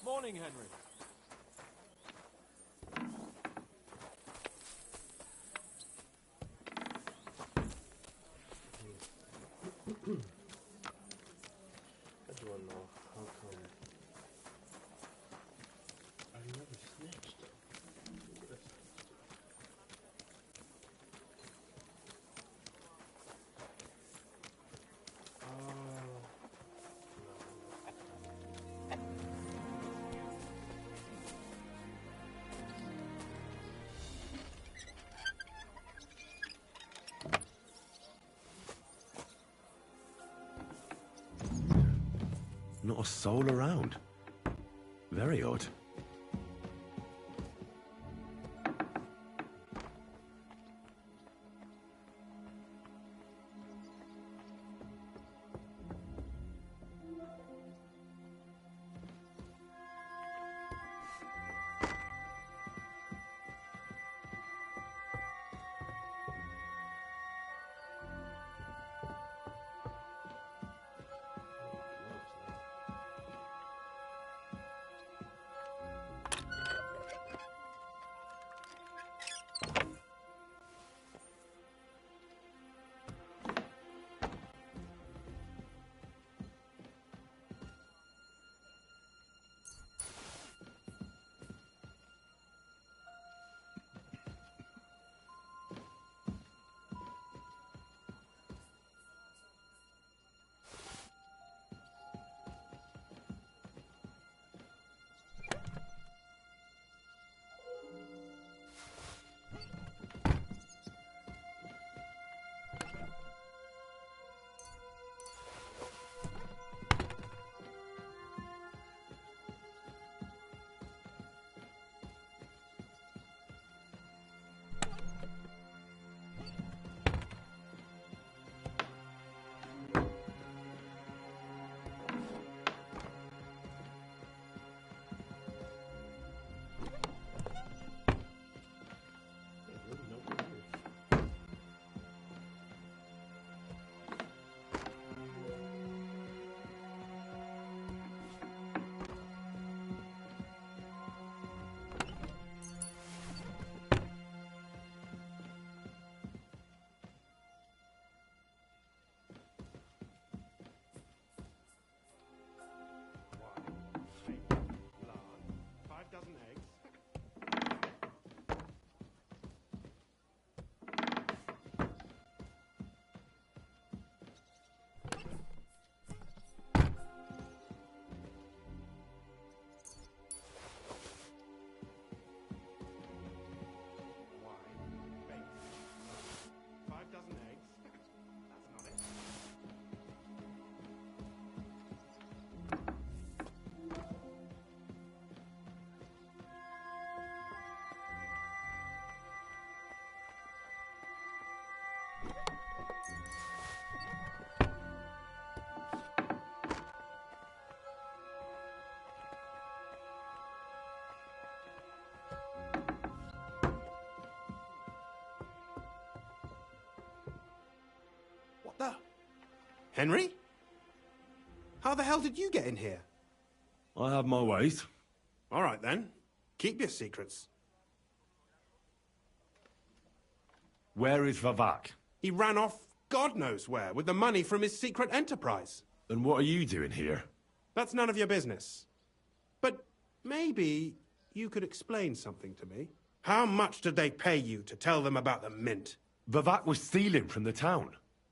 Morning, Henry. I just want to know how come I never snitched. Not a soul around. Very odd. dozen eggs. What the? Henry? How the hell did you get in here? I have my ways. All right, then. Keep your secrets. Where is Vavak? He ran off God knows where with the money from his secret enterprise. And what are you doing here? That's none of your business. But maybe you could explain something to me. How much did they pay you to tell them about the mint? Vavak was stealing from the town.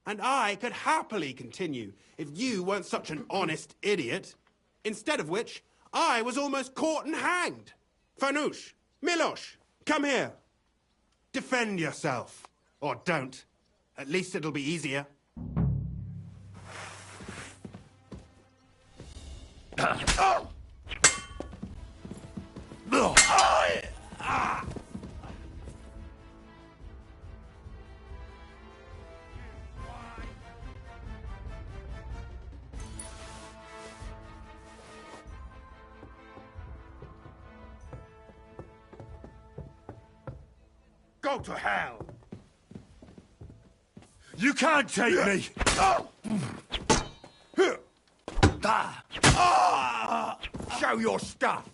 And I could happily continue if you weren't such an honest idiot. Instead of which, I was almost caught and hanged. Fanush, Milosh, come here. Defend yourself. Or don't. At least it'll be easier. Go to hell! You can't take me! Show your stuff!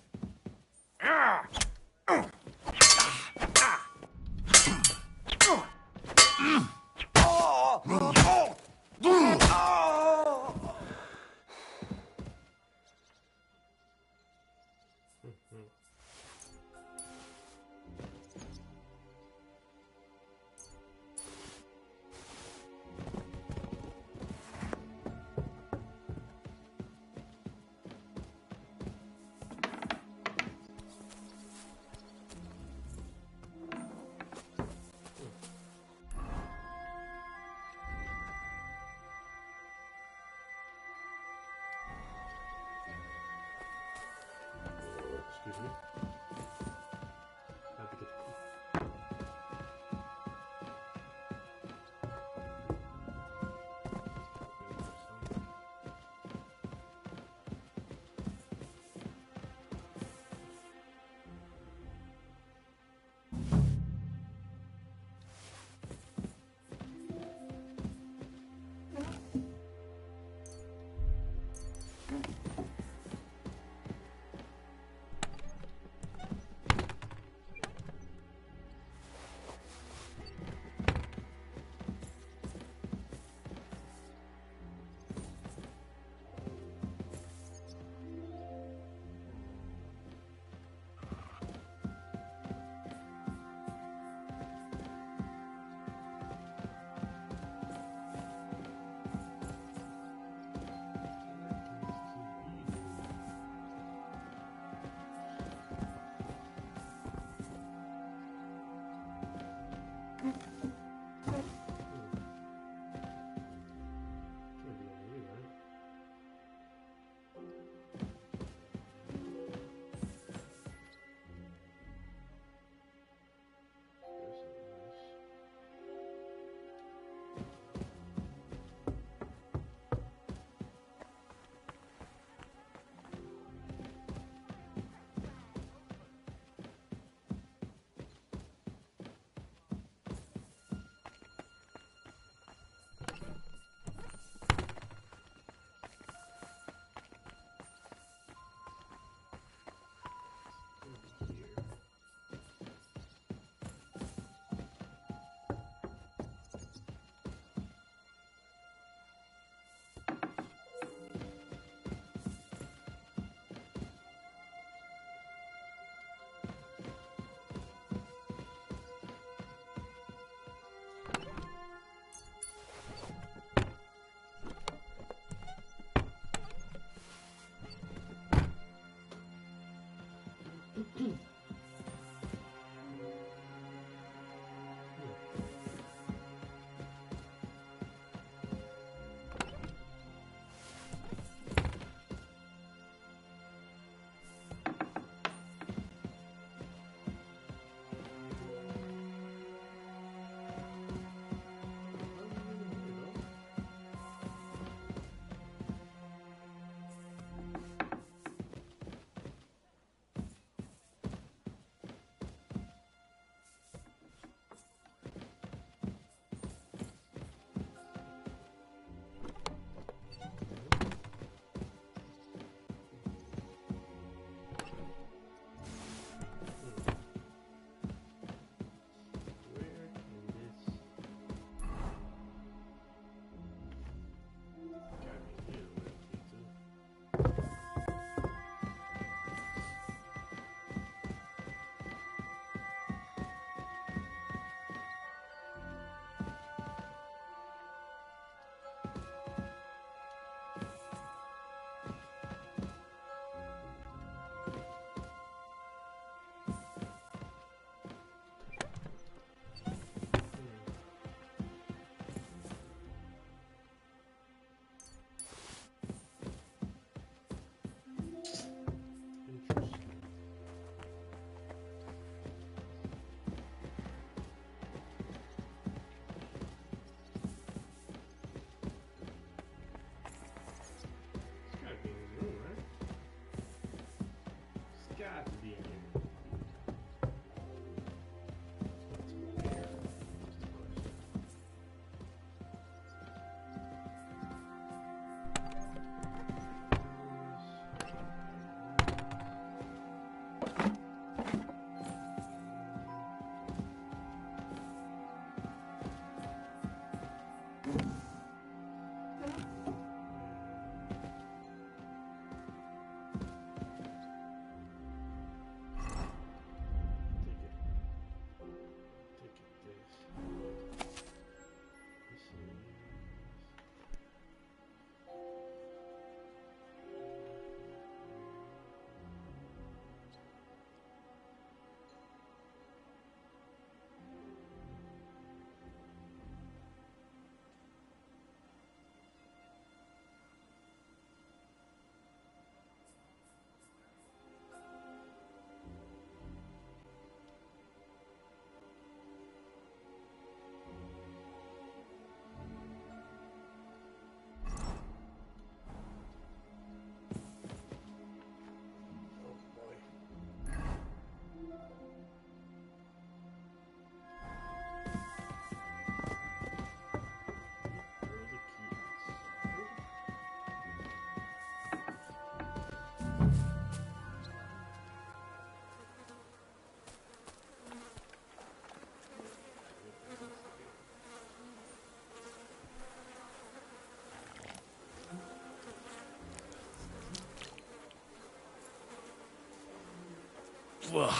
Well,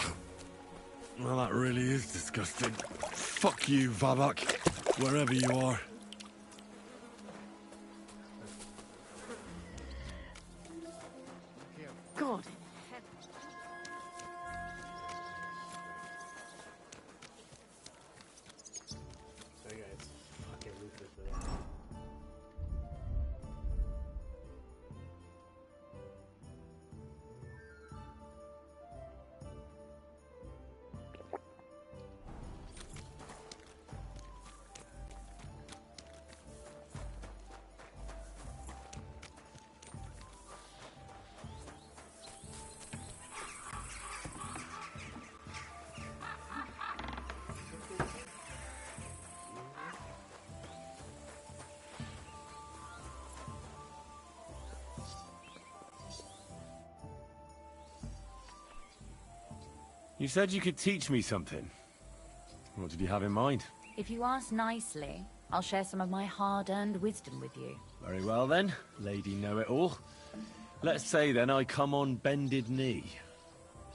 that really is disgusting. Fuck you, Vavak, wherever you are. God. Sorry guys, fucking ruthless for that. You said you could teach me something. What did you have in mind? If you ask nicely, I'll share some of my hard-earned wisdom with you. Very well then, Lady Know-It-All. Let's say then I come on bended knee.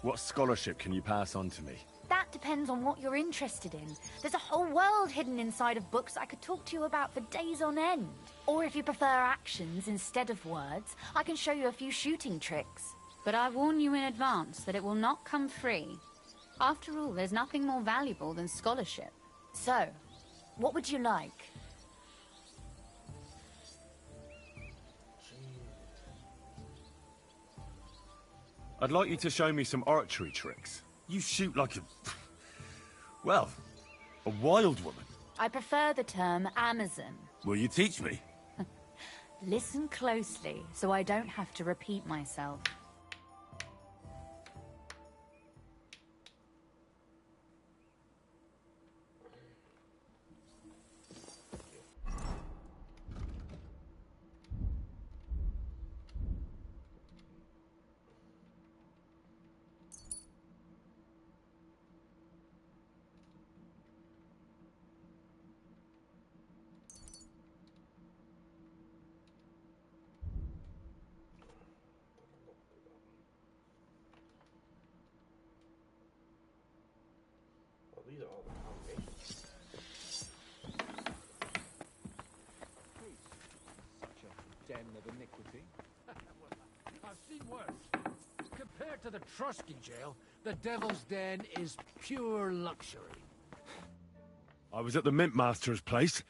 What scholarship can you pass on to me? That depends on what you're interested in. There's a whole world hidden inside of books I could talk to you about for days on end. Or if you prefer actions instead of words, I can show you a few shooting tricks. But I warn you in advance that it will not come free. After all, there's nothing more valuable than scholarship. So, what would you like? I'd like you to show me some archery tricks. You shoot like a... well, a wild woman. I prefer the term Amazon. Will you teach me? Listen closely, so I don't have to repeat myself. These are all the combinations. Such a den of iniquity. I've seen worse. Compared to the Trusky jail, the Devil's Den is pure luxury. I was at the Mint Master's place.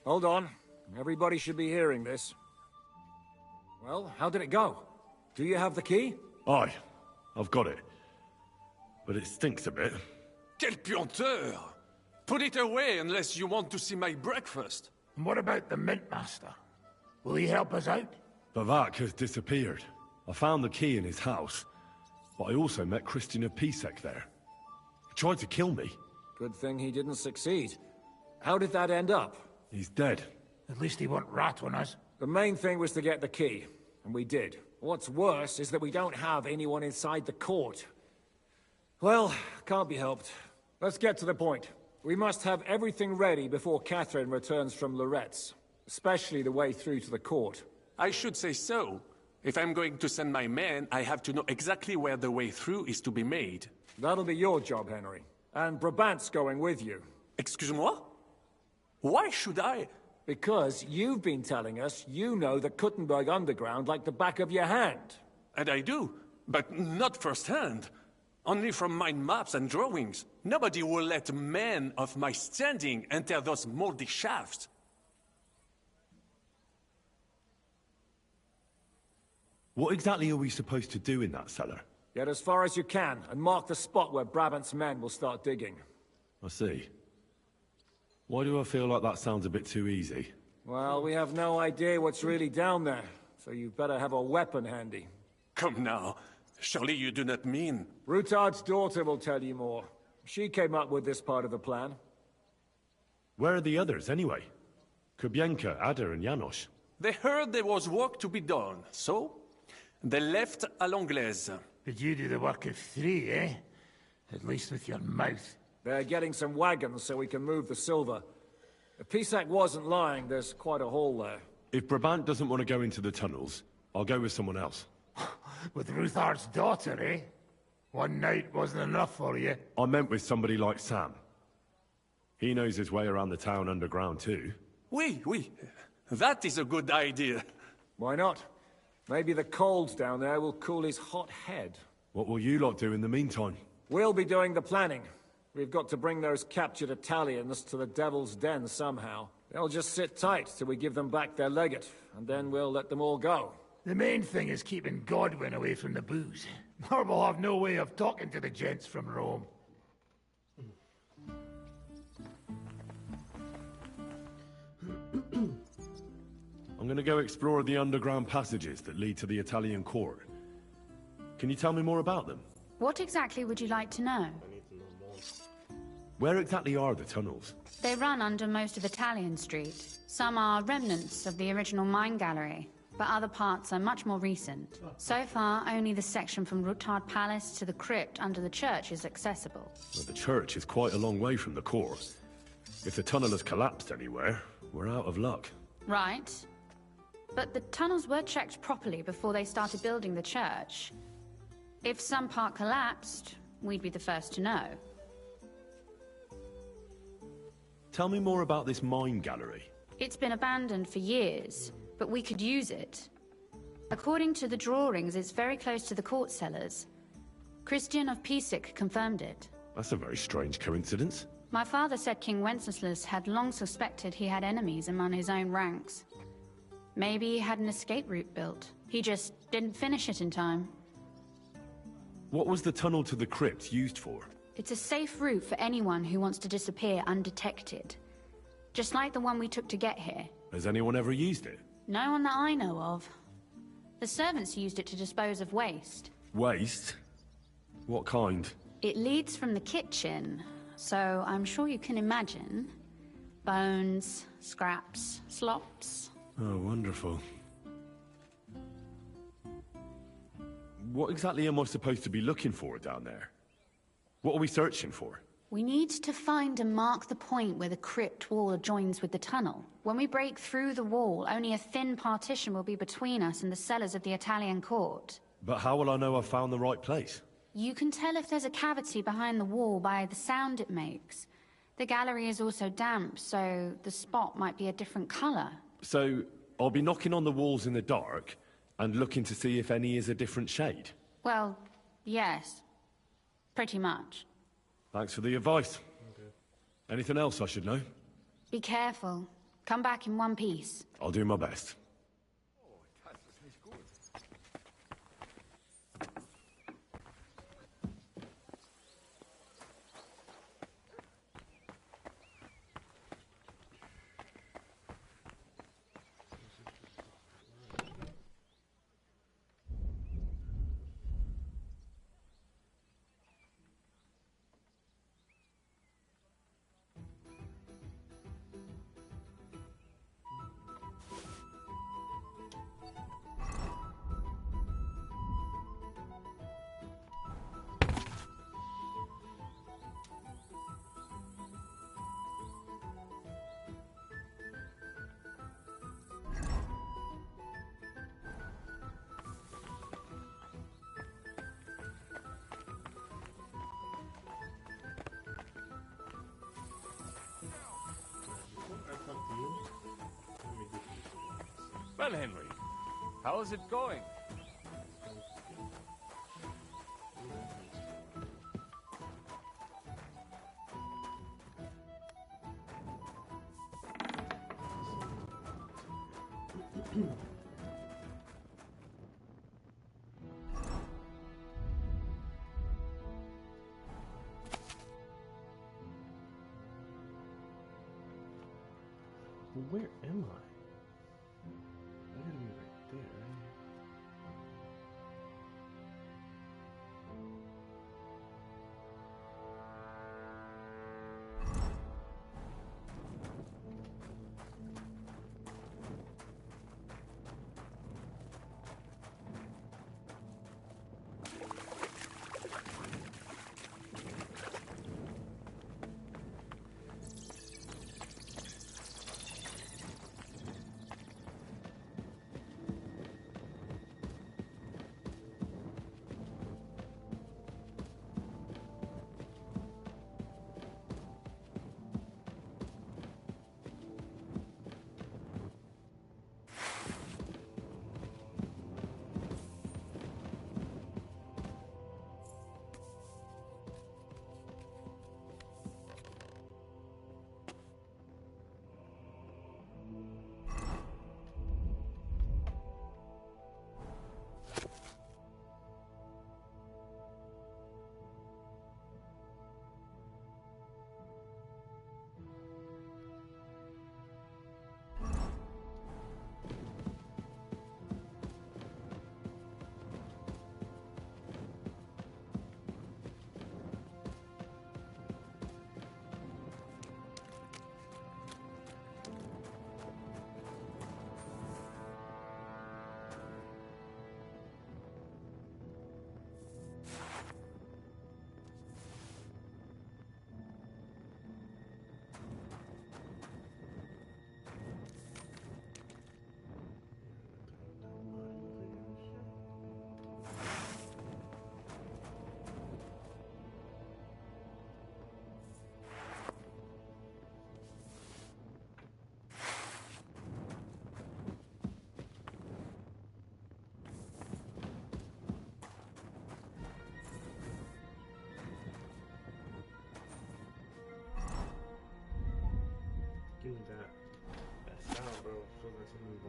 Hold on. Everybody should be hearing this. Well, how did it go? Do you have the key? Aye, I've got it. But it stinks a bit. Quel puanteur! Put it away unless you want to see my breakfast. And what about the Mint Master? Will he help us out? Bavak has disappeared. I found the key in his house, but I also met Christina Pisek there. He tried to kill me. Good thing he didn't succeed. How did that end up? He's dead. At least he won't rat on us. The main thing was to get the key, and we did. What's worse is that we don't have anyone inside the court. Well, can't be helped. Let's get to the point. We must have everything ready before Catherine returns from Loretz, especially the way through to the court. I should say so. If I'm going to send my men, I have to know exactly where the way through is to be made. That'll be your job, Henry. And Brabant's going with you. Excuse-moi? Why should I? Because you've been telling us you know the Kuttenberg underground like the back of your hand. And I do, but not firsthand. Only from mind maps and drawings. Nobody will let men of my standing enter those moldy shafts. What exactly are we supposed to do in that cellar? Get as far as you can, and mark the spot where Brabant's men will start digging. I see. Why do I feel like that sounds a bit too easy? Well, we have no idea what's really down there, so you better have a weapon handy. Come now. Surely you do not mean... Rutard's daughter will tell you more. She came up with this part of the plan. Where are the others, anyway? Kubienka, Ada, and Janos. They heard there was work to be done, so... they left à l'anglaise. Did you do the work of 3, eh? At least with your mouth. They're getting some wagons so we can move the silver. If Pisak wasn't lying, there's quite a hole there. If Brabant doesn't want to go into the tunnels, I'll go with someone else. With Ruthard's daughter, eh? One night wasn't enough for you. I meant with somebody like Sam. He knows his way around the town underground too. Oui. That is a good idea. Why not? Maybe the cold down there will cool his hot head. What will you lot do in the meantime? We'll be doing the planning. We've got to bring those captured Italians to the Devil's Den somehow. They'll just sit tight till we give them back their legate, and then we'll let them all go. The main thing is keeping Godwin away from the booze. Or we'll have no way of talking to the gents from Rome. I'm gonna go explore the underground passages that lead to the Italian court. Can you tell me more about them? What exactly would you like to know? Where exactly are the tunnels? They run under most of Italian Street. Some are remnants of the original mine gallery, but other parts are much more recent. So far, only the section from Ruttard Palace to the crypt under the church is accessible. Well, the church is quite a long way from the core. If the tunnel has collapsed anywhere, we're out of luck. Right. But the tunnels were checked properly before they started building the church. If some part collapsed, we'd be the first to know. Tell me more about this mine gallery. It's been abandoned for years, but we could use it. According to the drawings, it's very close to the court cellars. Christian of Pisac confirmed it. That's a very strange coincidence. My father said King Wenceslas had long suspected he had enemies among his own ranks. Maybe he had an escape route built. He just didn't finish it in time. What was the tunnel to the crypt used for? It's a safe route for anyone who wants to disappear undetected. Just like the one we took to get here. Has anyone ever used it? No one that I know of. The servants used it to dispose of waste. Waste? What kind? It leads from the kitchen, so I'm sure you can imagine. Bones, scraps, slops. Oh, wonderful. What exactly am I supposed to be looking for down there? What are we searching for? We need to find and mark the point where the crypt wall joins with the tunnel. When we break through the wall, only a thin partition will be between us and the cellars of the Italian court. But how will I know I've found the right place? You can tell if there's a cavity behind the wall by the sound it makes. The gallery is also damp, so the spot might be a different color. So, I'll be knocking on the walls in the dark and looking to see if any is a different shade? Well, yes. Pretty much. Thanks for the advice. Okay. Anything else I should know? Be careful. Come back in one piece. I'll do my best. Well, Henry, how is it going? Where am I? I gotta be right there.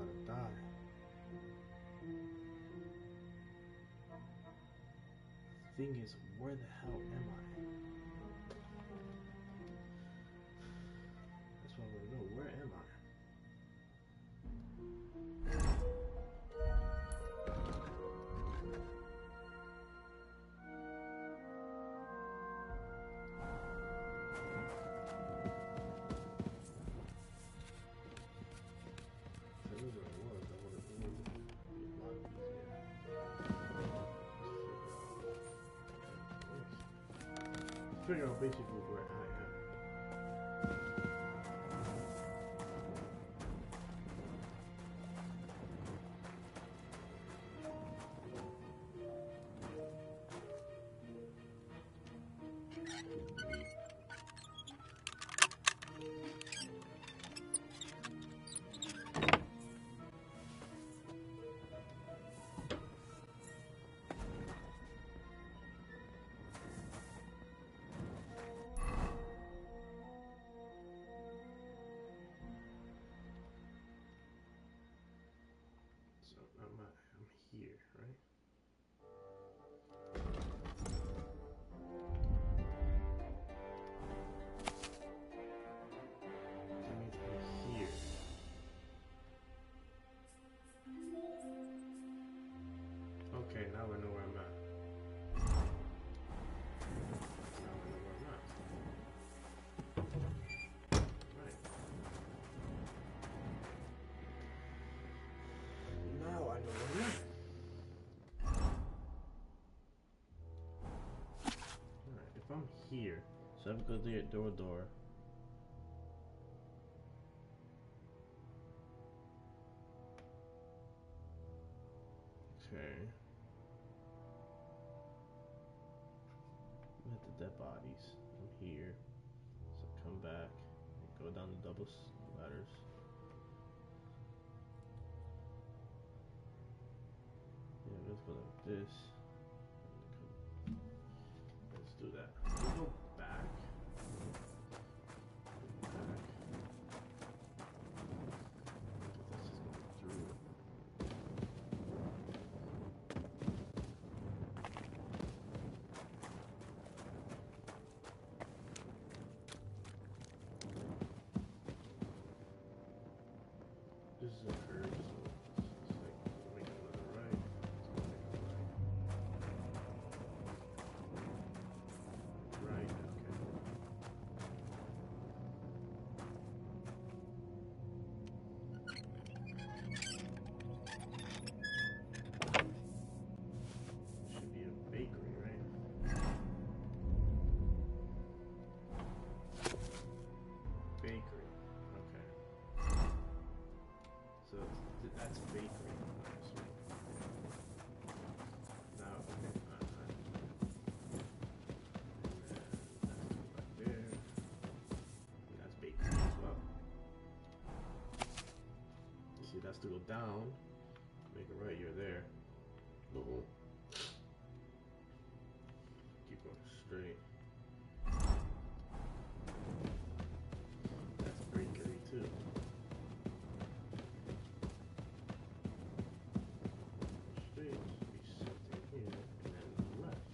gonna die. The thing is, where the hell am I? That's what I want to know. Where am I? Figure out basically where I am. I'm here, right? That means I'm here. Okay, now I know where I'm at. Now I know where I'm at. Right. Now I know where I'm at. Alright, if I'm here, so I'm going to get door. Okay. I'm at the dead bodies. I'm here. So come back and go down the double ladders. Yeah, let's go like this. Let's do that. Let's go back. Let's just go through. This is a curve, so it's like make another right. Let's go make a right. Right, okay. Should be a bakery, right? Bakery, okay. So that's a bakery. Now, okay, and then that's right there. And that's bakery as well. You see, that's to go down. Make it right, you're there. Boom. Keep going straight. That's bakery too. Straight should be something here, and then left.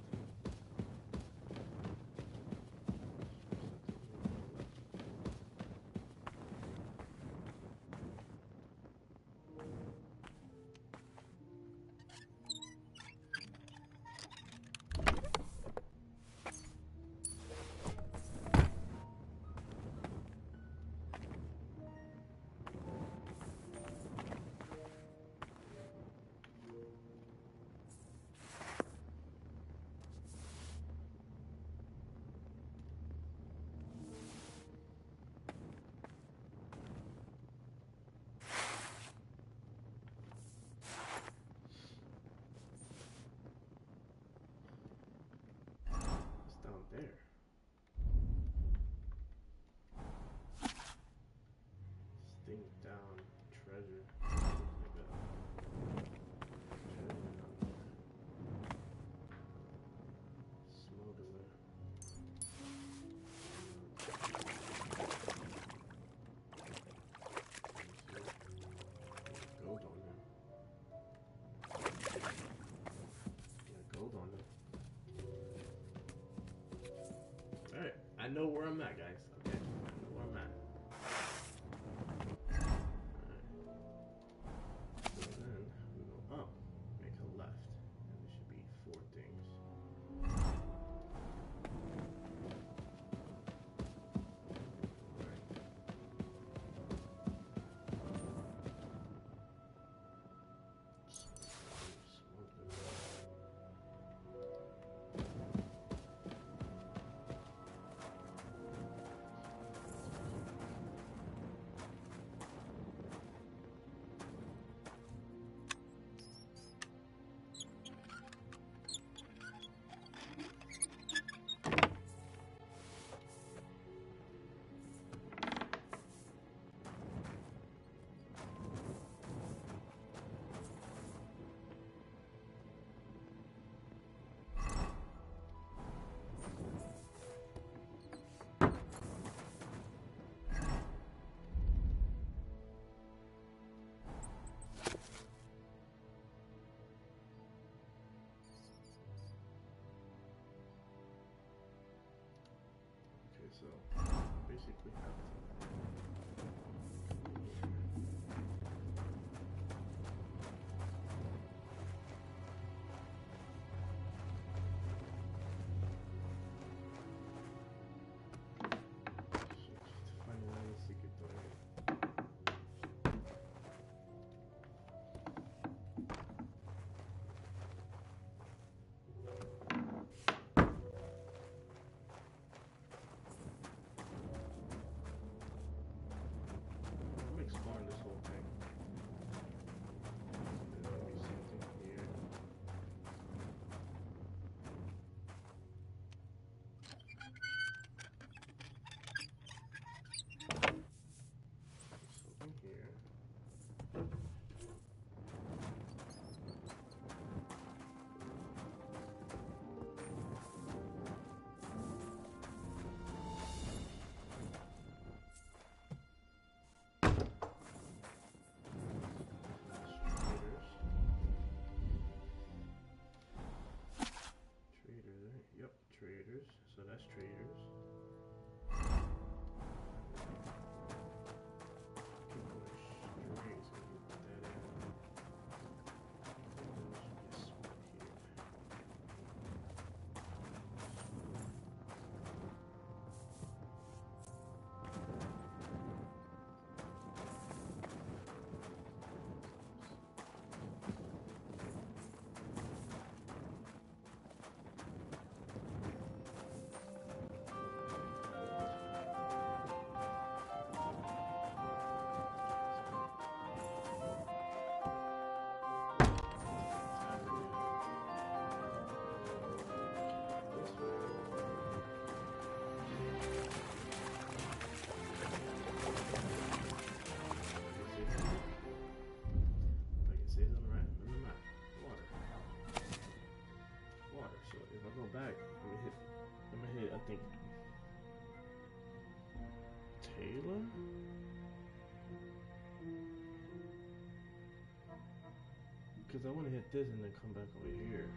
know where I'm at, guys. Okay, I know where I'm at. Alright. So then we go up, make a left, and there should be 4 things. So basically have to find a way to get the exploring this whole thing. There's gonna be something here. Something here. Traders. So that's traders. Keep going straight so we put that in. This one here. Like it says on the map, water. So if I go back, I'm gonna hit, I think, Taylor? Because I want to hit this and then come back over here.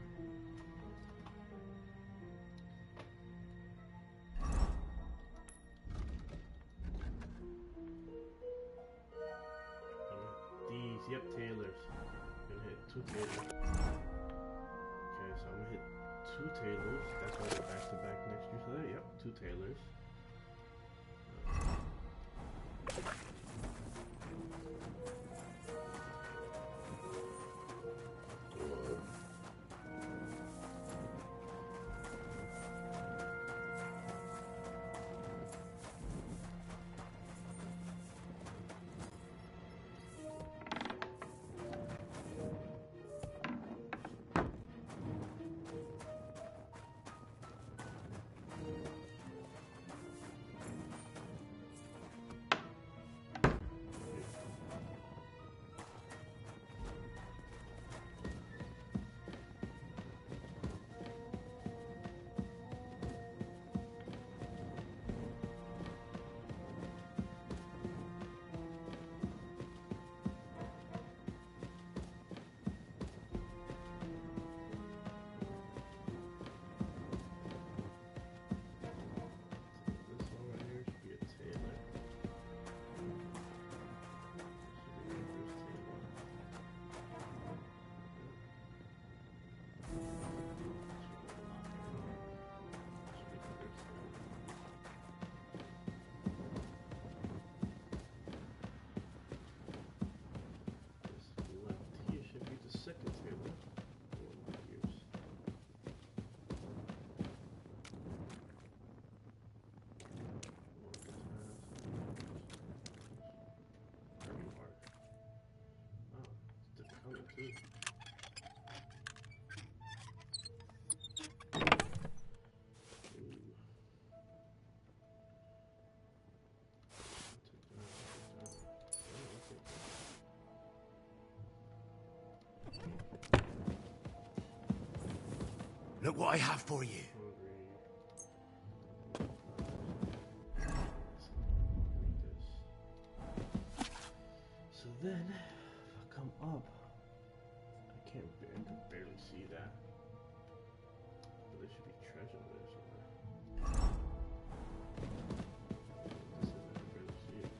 These, yep, Taylors. I'm gonna hit 2 Taylors. Okay, so I'm gonna hit 2 Taylors. That's why they're back to back next to each other. Yep, 2 Taylors. too. Look what I have for you. So then, if I come up, I can barely see that. But there should be treasure there somewhere. I can barely see it.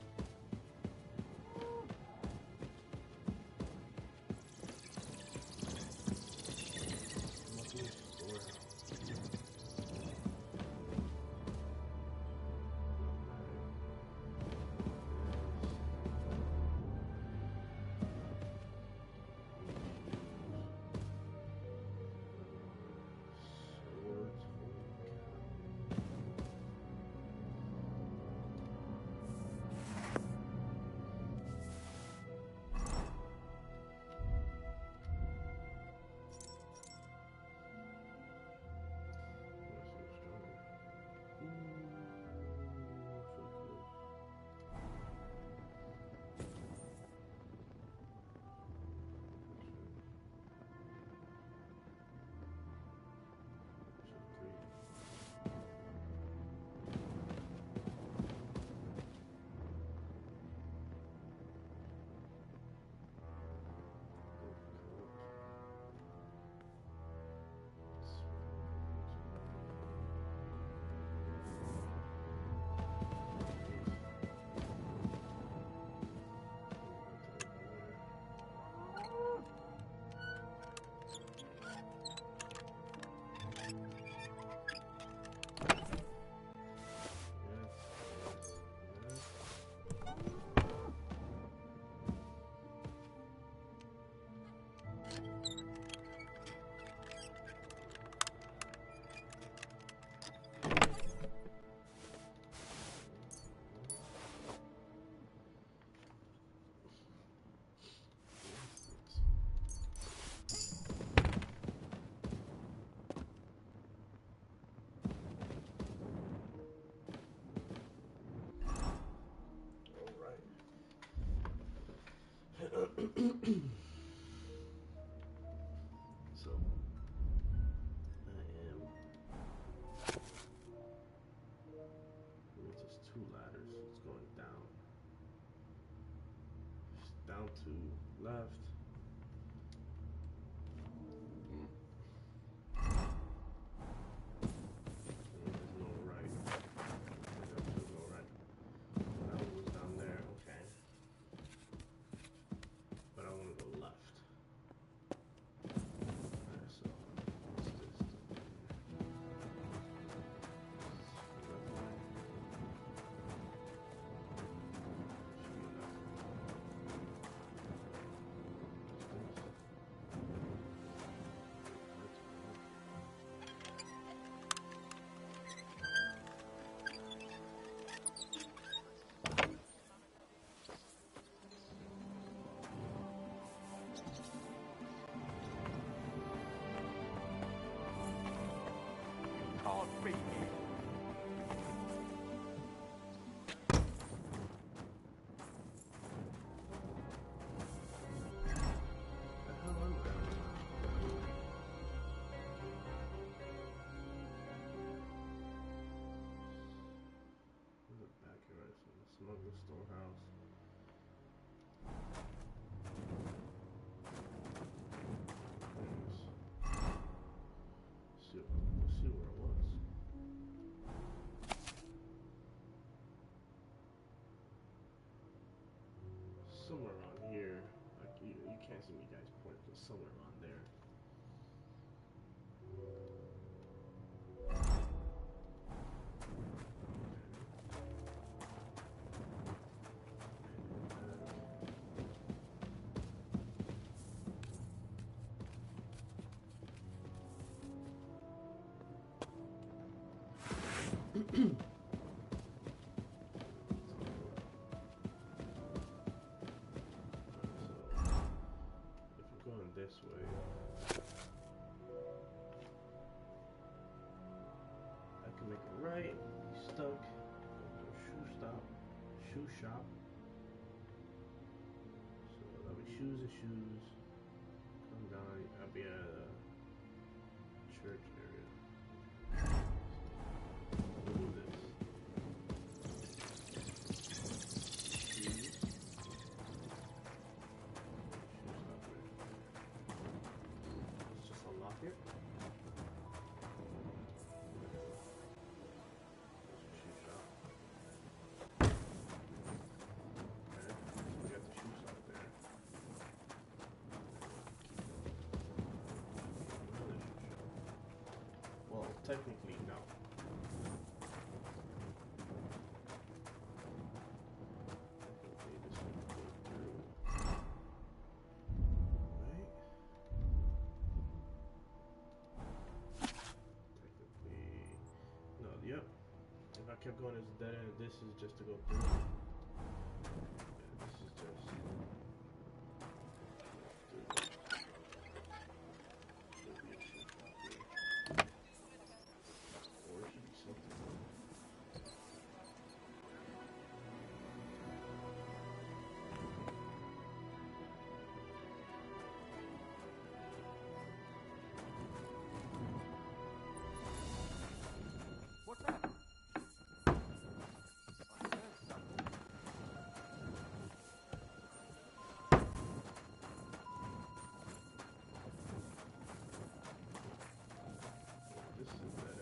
So I am. It's just two ladders. It's going down. Just down to left. There's no right. There's no right. That one was down there. Okay. But I want to go left. Alright, so what's this? Can't beat it. Smuggler storehouse. Let's see where it was. Somewhere around here. Like you can't see me guys point, but somewhere around there. If I'm going this way. I can make a right, be stuck, go to a shoe shop. So that'll be shoes and shoes. Come down, I'll be at a church area. We'll do this. Technically, no. Technically, this one will go through. Right? Technically, no, yep. If I kept going as a dead end, this is just to go through. Yeah, this is just... What's that? This is dead end.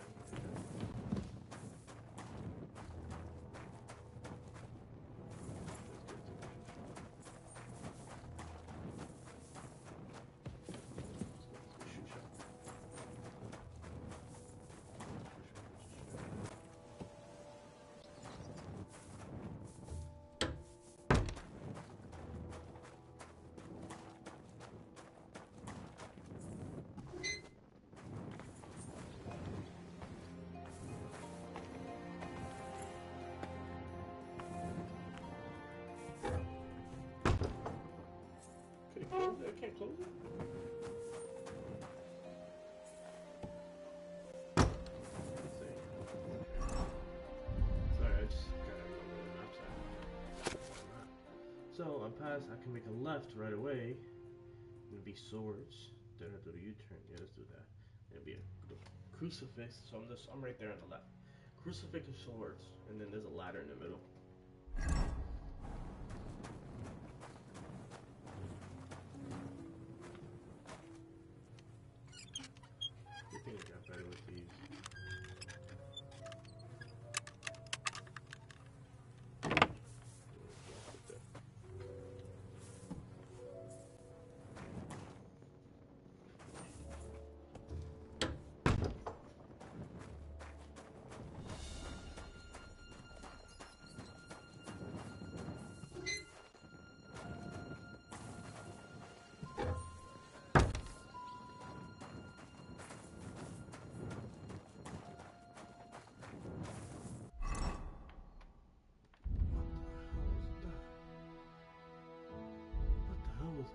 Close it? I can't close it? Let's see. Sorry, I just gotta go where the map's at. So, on pass, I can make a left right away. It'll be swords. Then I do a U-turn. Yeah, let's do that. It'll be a crucifix. So I'm right there on the left. Crucifix and swords. And then there's a ladder in the middle. I think I got better with these.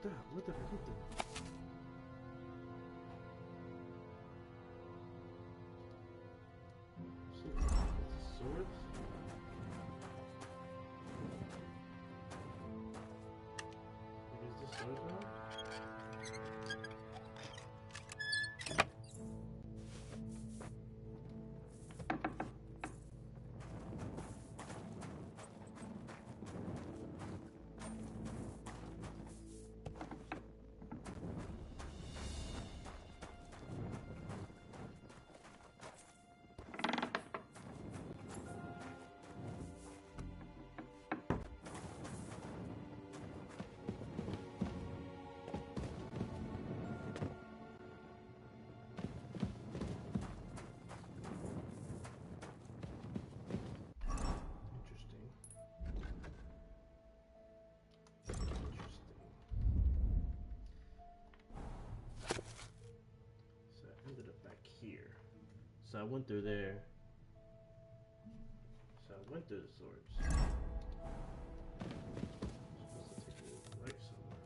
That? What did I hit there? Swords? Is this sword now? So I went through there. So I went through the swords. Supposed to take a right somewhere.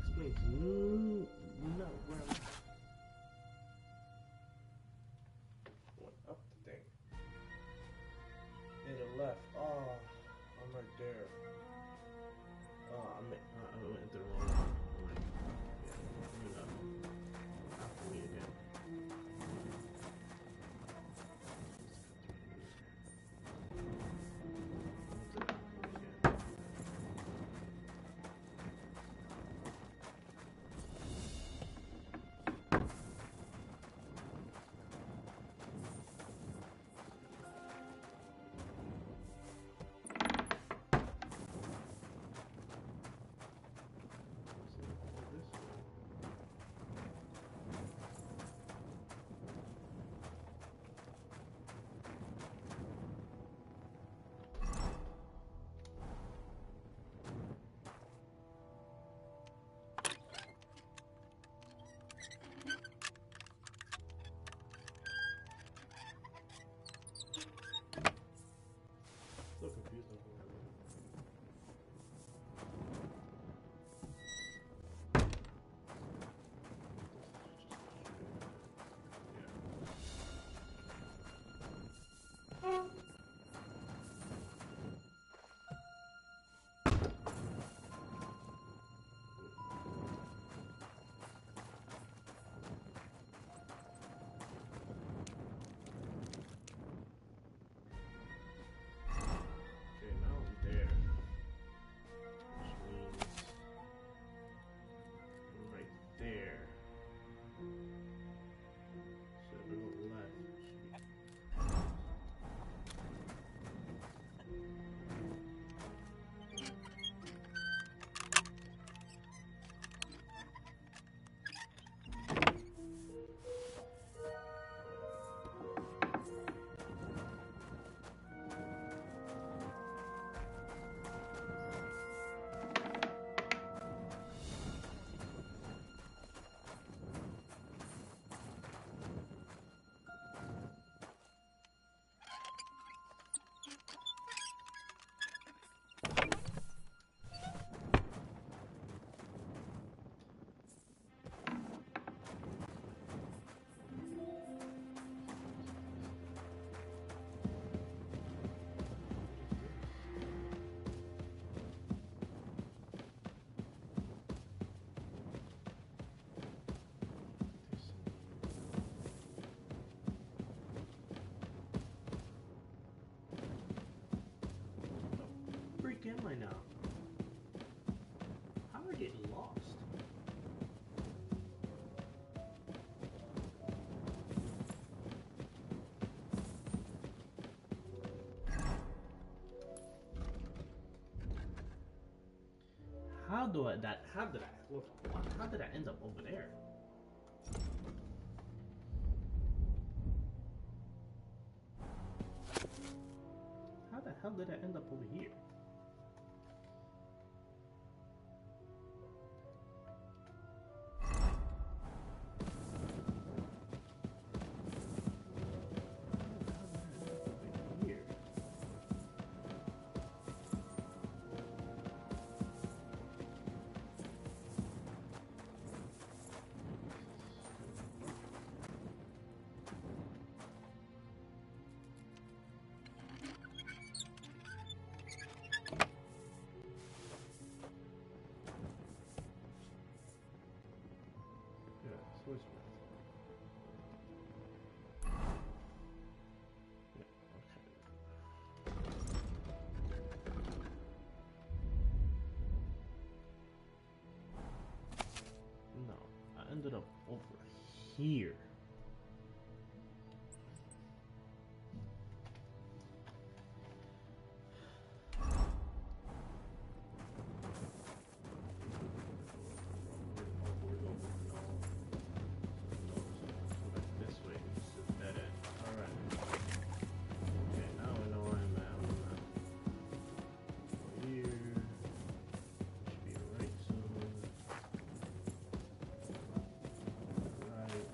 explains no where I'm at. Went up the thing. And it left. Oh, I'm right there. Oh, I went the wrong way. After me again. So confused on where I went. Okay, now I'm there. Which means I'm right there. So if I go left, it should be. Freak am I now? How am I getting lost? How did I end up over there? How the hell did I end up over here? No, I ended up over here. This way, this is a dead end. Alright. Okay, now I know where I'm at. Over here. Should be right zone. Right.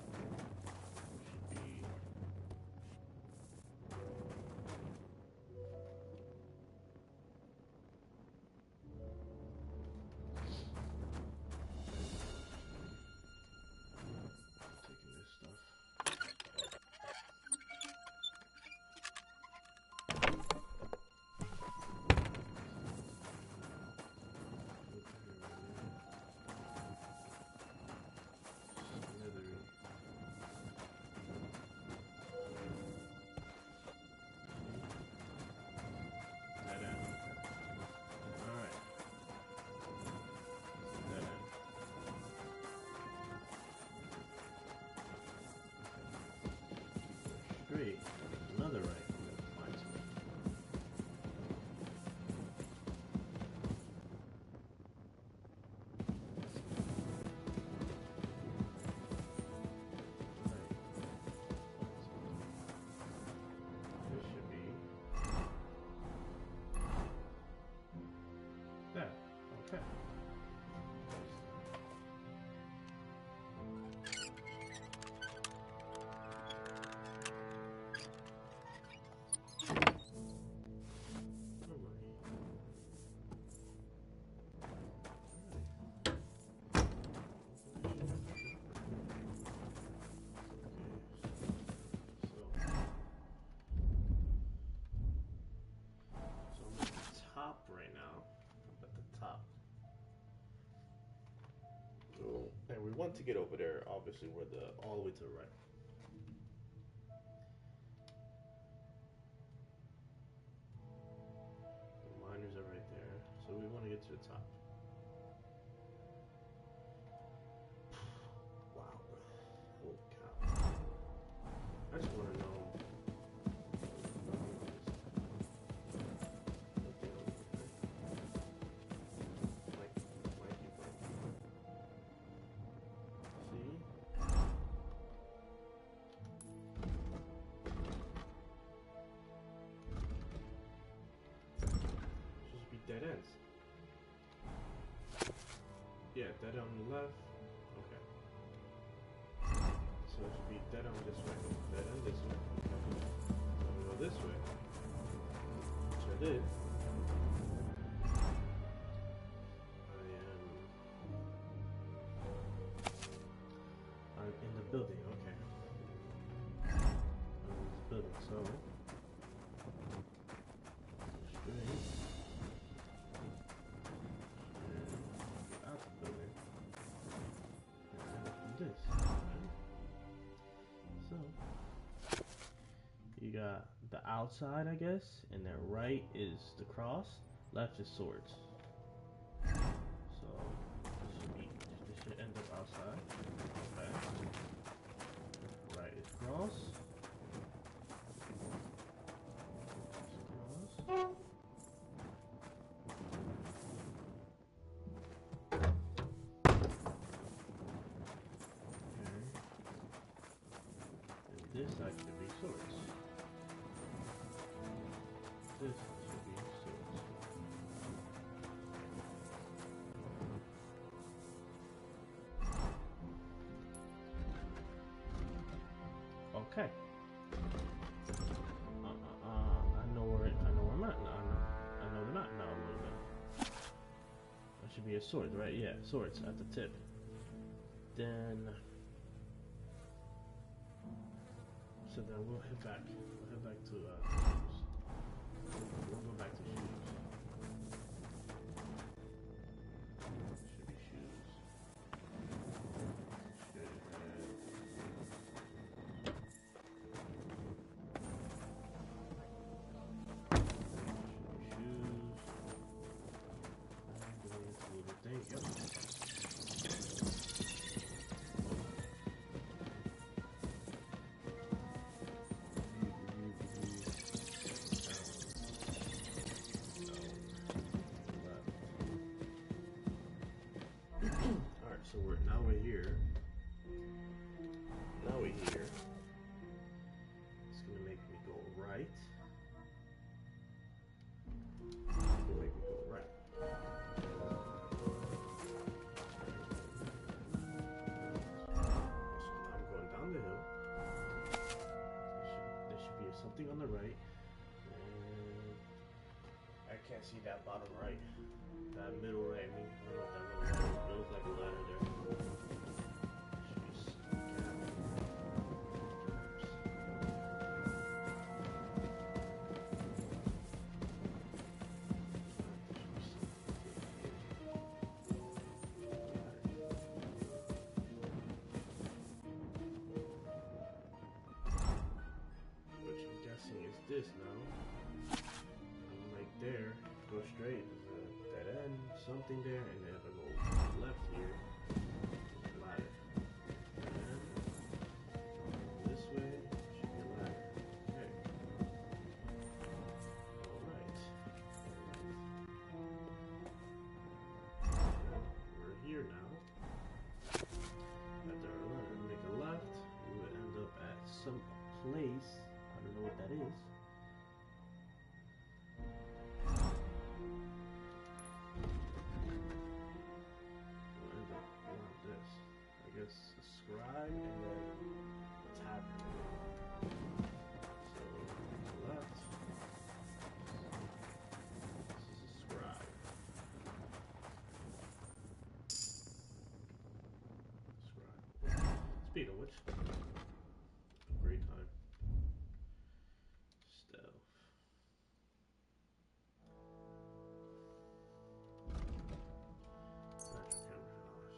we want to get over there, obviously we're all the way to the right. The miners are right there, so we want to get to the top. Wow. Holy cow. I just want to know. Dead ends. Yeah, dead on the left. Okay. So it should be dead on this way. Dead end this way. So we go this way. Which I did. I'm in the building. Okay. I'm in this building. So straight. You got the outside, I guess, and then right is the cross, left is swords. So this should end up outside. Okay. Right is cross. This actually be swords. This should be swords. Okay. I know where I'm at now. I know the map now a little bit. That should be a sword, right? Yeah, swords at the tip. Then. So then we'll head back. We'll head back to shoes. We'll go back to shoes. Should be shoes. So we're here. Now we're here. It's gonna make me go right. It's gonna make me go right. So I'm going down the hill. There should be something on the right. And I can't see that bottom right. That middle right, I mean, I don't know what that middle is. It looks like a ladder there. Which I'm guessing is this now. I'm right there. Go straight. Dead end, something there, and then if I go left here, ladder. And this way should be a ladder. Okay. Alright. We're here now. After our ladder, make a left, we would end up at some place. I don't know what that is. A scribe and then a tavern. So left. This is a scribe. Speaking of which, great time. Stealth. Natural camera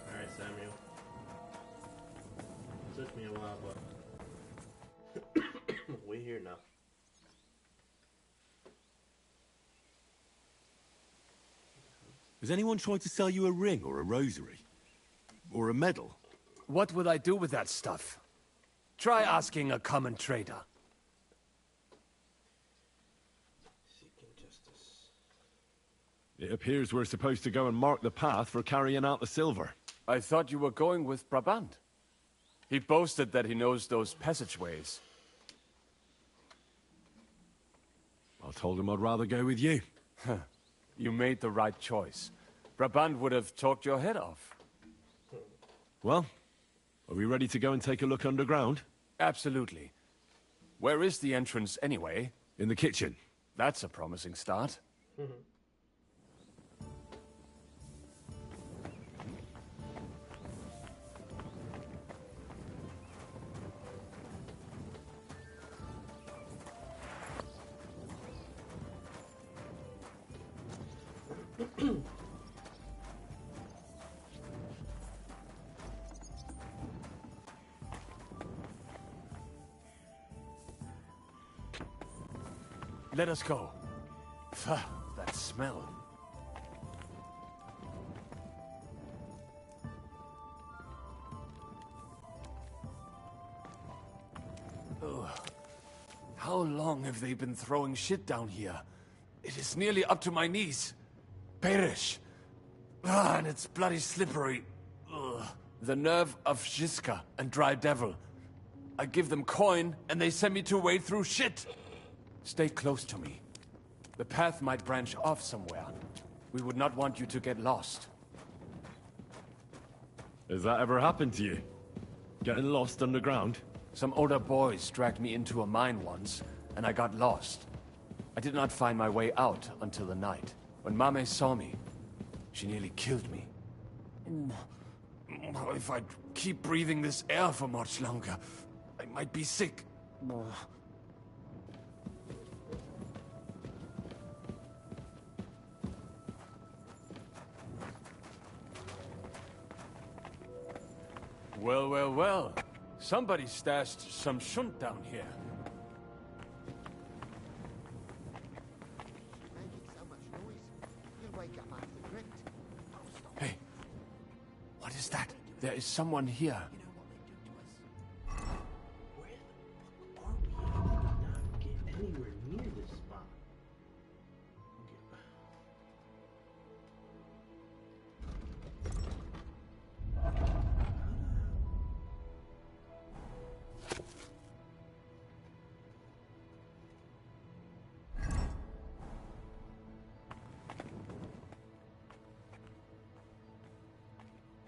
Alright, Samuel. Took me a while, but we're here now. Has anyone tried to sell you a ring or a rosary? Or a medal? What would I do with that stuff? Try asking a common trader. It appears we're supposed to go and mark the path for carrying out the silver. I thought you were going with Brabant. He boasted that he knows those passageways. I told him I'd rather go with you. You made the right choice. Brabant would have talked your head off. Well, are we ready to go and take a look underground? Absolutely. Where is the entrance anyway? In the kitchen. That's a promising start. Let us go. Pho, that smell. Ugh. How long have they been throwing shit down here? It is nearly up to my knees. Perish. Ah, and it's bloody slippery. Ugh. The nerve of Shiska and Dry Devil. I give them coin, and they send me to wade through shit. Stay close to me. The path might branch off somewhere. We would not want you to get lost. Has that ever happened to you? Getting lost underground? Some older boys dragged me into a mine once, and I got lost. I did not find my way out until the night. When Mame saw me, she nearly killed me. If I keep breathing this air for much longer, I might be sick. Well, well, well. Somebody stashed some shunt down here. Hey, what is that? There is someone here. Get anywhere near this spot.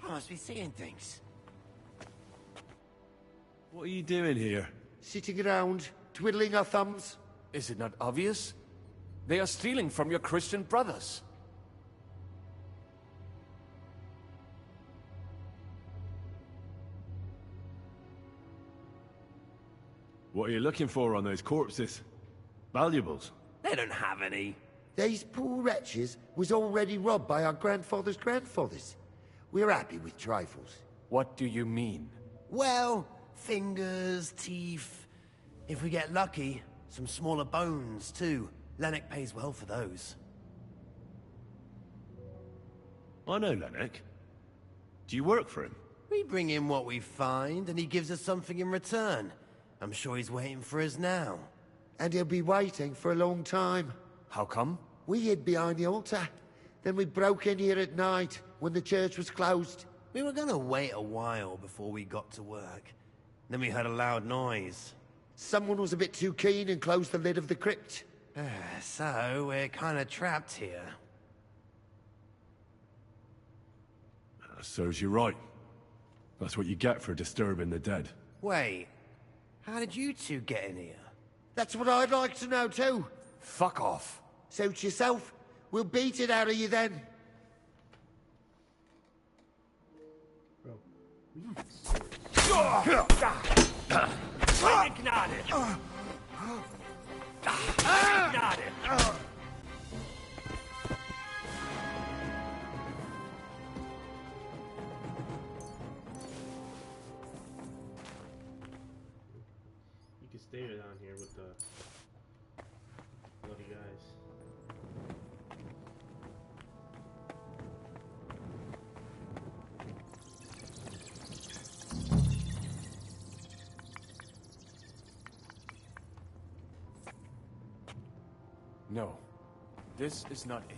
I must be seeing things. What are you doing here? Sitting around, twiddling our thumbs. Is it not obvious? They are stealing from your Christian brothers. What are you looking for on those corpses? Valuables? They don't have any. These poor wretches was already robbed by our grandfather's grandfathers. We're happy with trifles. What do you mean? Well, fingers, teeth. If we get lucky, some smaller bones, too. Lennox pays well for those. I know Lennox. Do you work for him? We bring him what we find, and he gives us something in return. I'm sure he's waiting for us now. And he'll be waiting for a long time. How come? We hid behind the altar. Then we broke in here at night, when the church was closed. We were gonna wait a while before we got to work. Then we heard a loud noise. Someone was a bit too keen and closed the lid of the crypt. So, we're kinda trapped here. That serves you right. That's what you get for disturbing the dead. Wait, how did you two get in here? That's what I'd like to know too. Fuck off. Suit yourself. We'll beat it out of you then. You can stay down here with the bloody guys. No, this is not it.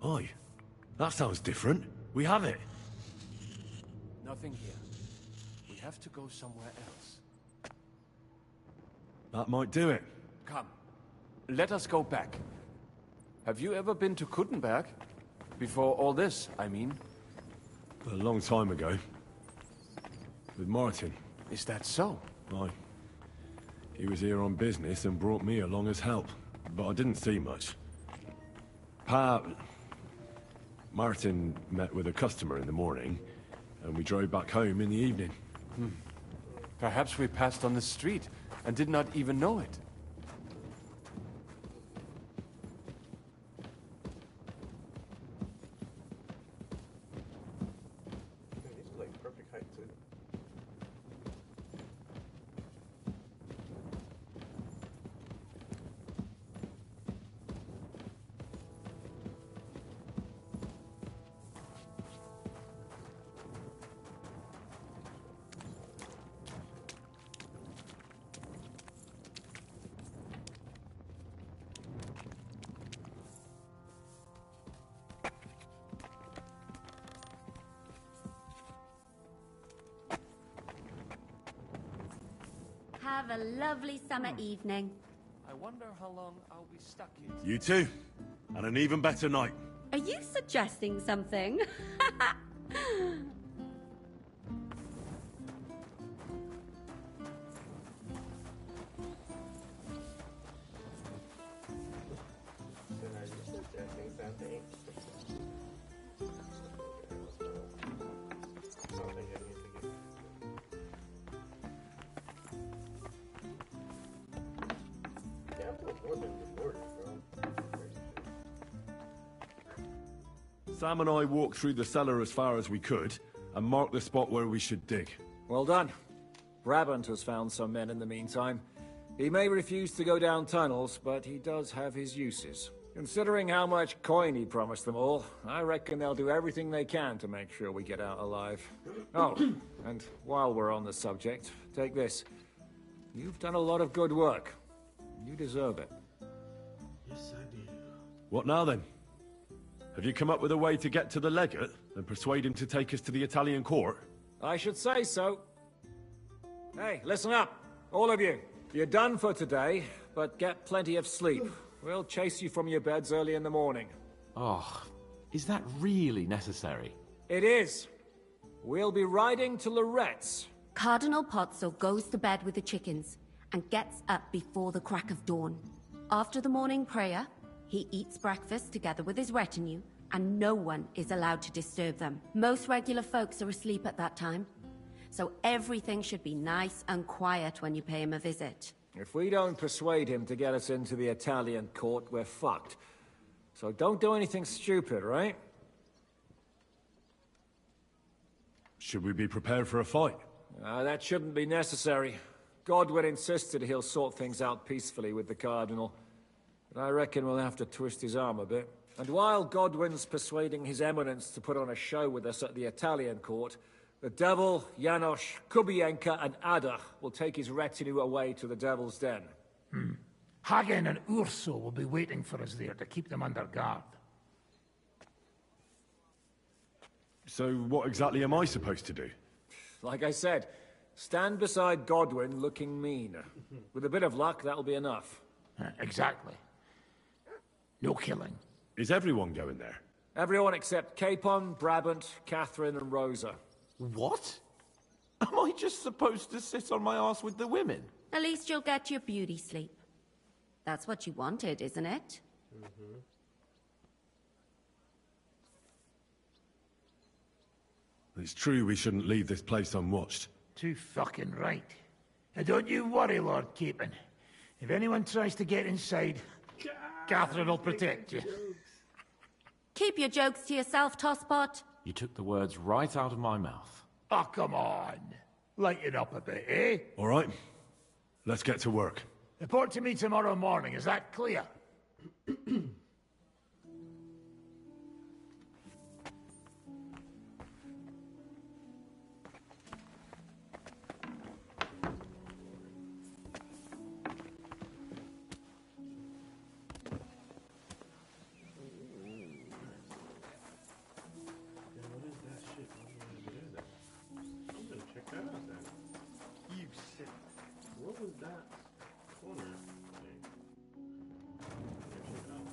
Oi, that sounds different. We have it. Nothing here. We have to go somewhere else. That might do it. Come, let us go back. Have you ever been to Kuttenberg? Before all this, I mean. A long time ago. With Martin. Is that so? Aye. He was here on business and brought me along as help, but I didn't see much. Martin met with a customer in the morning, and we drove back home in the evening. Perhaps we passed on the street and did not even know it. Have a lovely summer evening. I wonder how long I'll be stuck here. You too. And an even better night. Are you suggesting something? Sam and I walked through the cellar as far as we could, and marked the spot where we should dig. Well done. Brabant has found some men in the meantime. He may refuse to go down tunnels, but he does have his uses. Considering how much coin he promised them all, I reckon they'll do everything they can to make sure we get out alive. Oh, and while we're on the subject, take this. You've done a lot of good work. You deserve it. Yes, I do. What now then? Have you come up with a way to get to the legate and persuade him to take us to the Italian court? I should say so. Hey, listen up, all of you. You're done for today, but get plenty of sleep. We'll chase you from your beds early in the morning. Oh, is that really necessary? It is. We'll be riding to Loretz. Cardinal Pozzo goes to bed with the chickens and gets up before the crack of dawn. After the morning prayer, he eats breakfast together with his retinue, and no one is allowed to disturb them. Most regular folks are asleep at that time, so everything should be nice and quiet when you pay him a visit. If we don't persuade him to get us into the Italian court, we're fucked. So don't do anything stupid, right? Should we be prepared for a fight? That shouldn't be necessary. Godwin insisted he'll sort things out peacefully with the Cardinal. But I reckon we'll have to twist his arm a bit. And while Godwin's persuading His Eminence to put on a show with us at the Italian court, the Devil, Janos, Kubienka, and Ada will take his retinue away to the Devil's Den. Hagen and Urso will be waiting for us there to keep them under guard. So what exactly am I supposed to do? Like I said, stand beside Godwin looking mean. With a bit of luck, that'll be enough. Exactly. No killing. Is everyone going there? Everyone except Capon, Brabant, Catherine, and Rosa. What? Am I just supposed to sit on my ass with the women? At least you'll get your beauty sleep. That's what you wanted, isn't it? Mm-hmm. It's true we shouldn't leave this place unwatched. Too fucking right. Now don't you worry, Lord Capon. If anyone tries to get inside, Catherine will protect you. Keep your jokes to yourself, Tosspot. You took the words right out of my mouth. Oh, come on. Lighten up a bit, eh? All right. Let's get to work. Report to me tomorrow morning, is that clear? What was that corner thing? Check it out.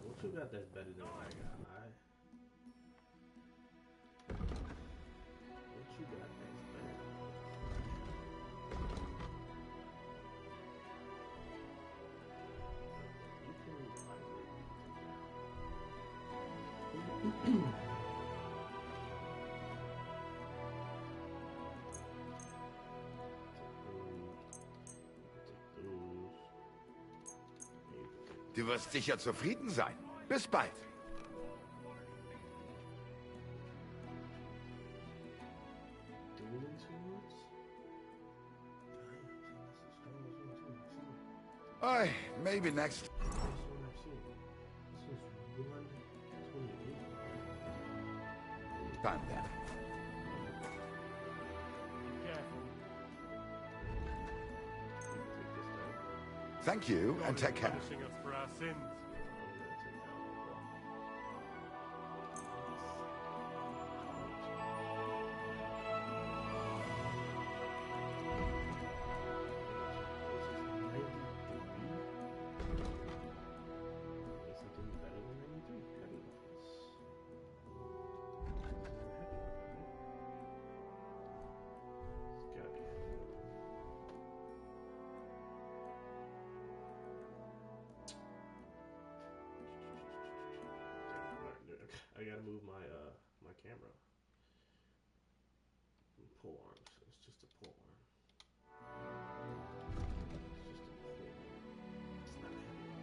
What you got that's better than what I got? Alright. What you got that's better than Du wirst sicher zufrieden sein. Bis bald. Maybe next. Time then. Thank you, and take care. Punishing us for our sins. I gotta move my my camera. Pull arms. It's just a pull arm. It's not heavy.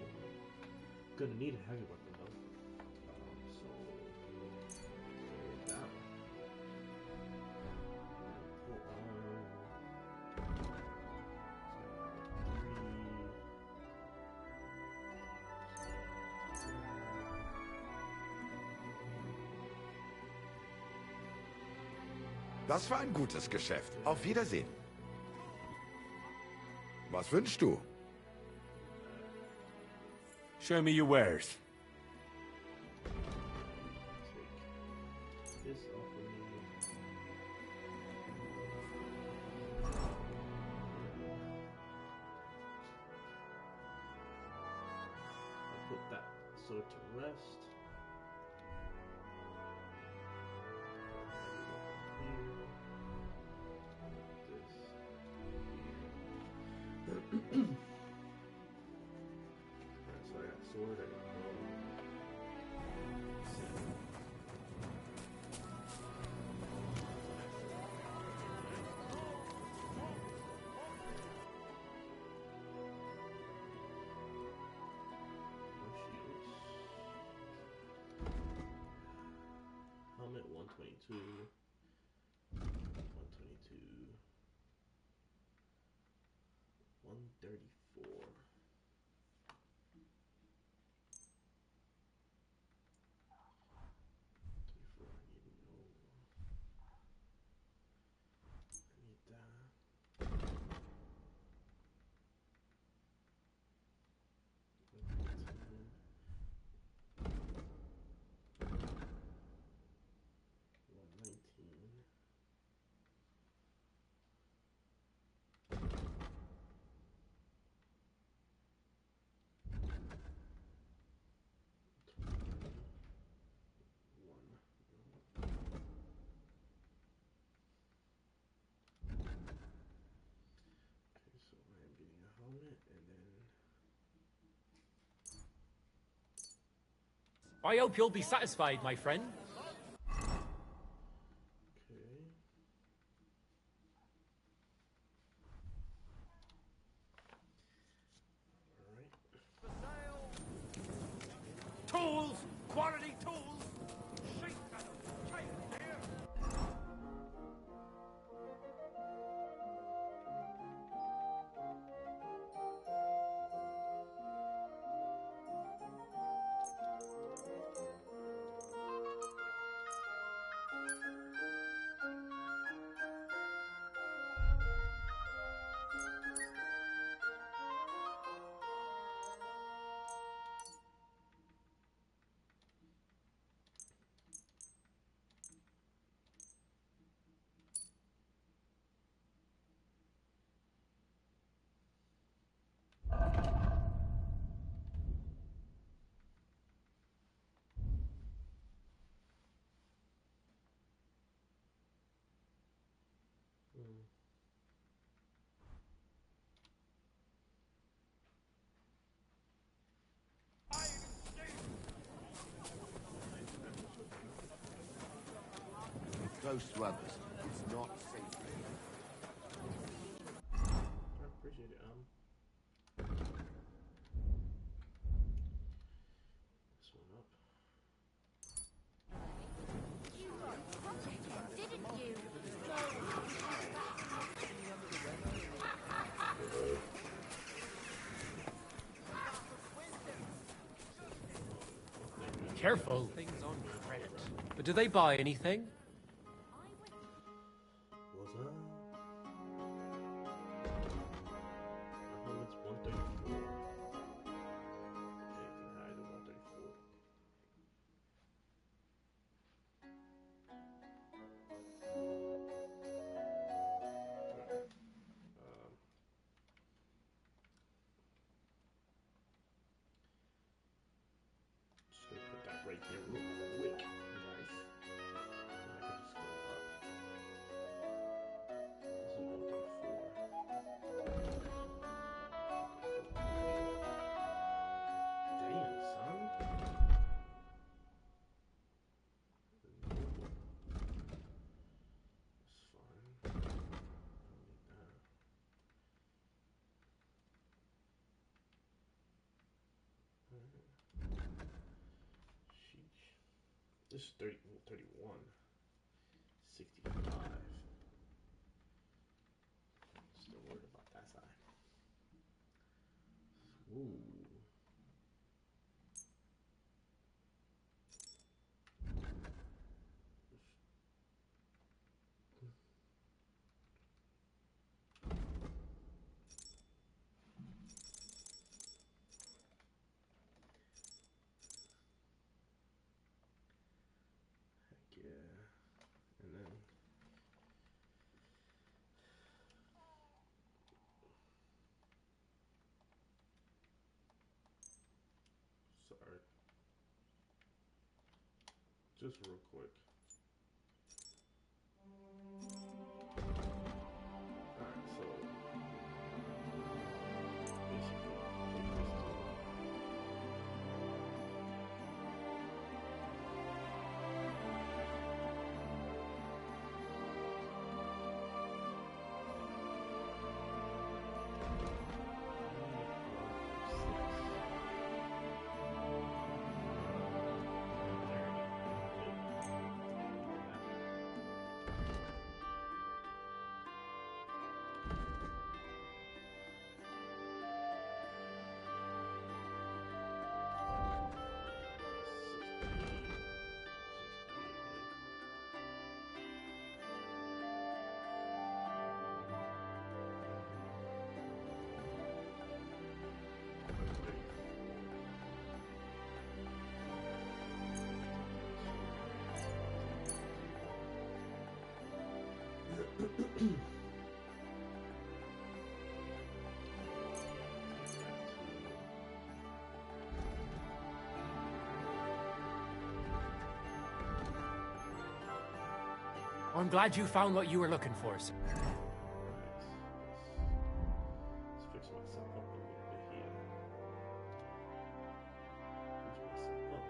It's a pull arm. Gonna need a heavy weapon though. So down. Pull arm. Das war ein gutes Geschäft. Auf Wiedersehen. Was wünschst du? Show me your wares. This off of me. I'll put that sword to rest. So I got sword, I got bow. Helmet 122. 122. 134. I hope you'll be satisfied, my friend. Tools! Quality tools! Close to others. It's not safe. I appreciate it. This one up. You got it, didn't you? Careful. Things on credit. But do they buy anything? Was that? It's 134. Anything higher than 134. Just gonna put that right there real quick, guys. And I can just go up. This is 134. Damn, son. It's fine. I don't need that. Sheesh. This is 30, 31. 65. Still worried about that side. Ooh. Heck yeah. And then sorry. Just real quick. Alright, so basically take this to I'm glad you found what you were looking for, sir. Let's fix myself up a little bit here. Fix myself up.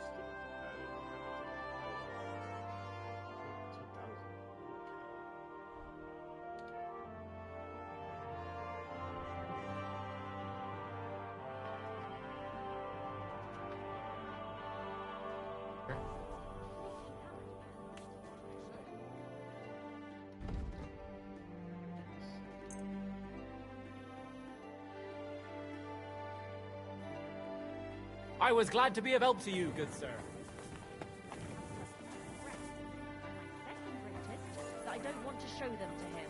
Still have to add in 2,000. I was glad to be of help to you, good sir. That I don't want to show them to him.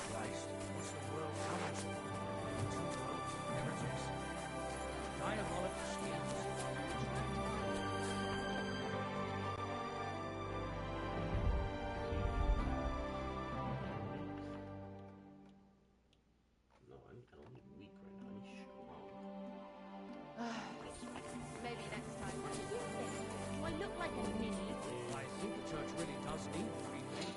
Christ, what's the world coming to? Heretics. Diabolic schemes. No, I don't need weak right now. I need strong. Maybe next time. What do you think? Do I look like a ninny? I think the church really does need free reign.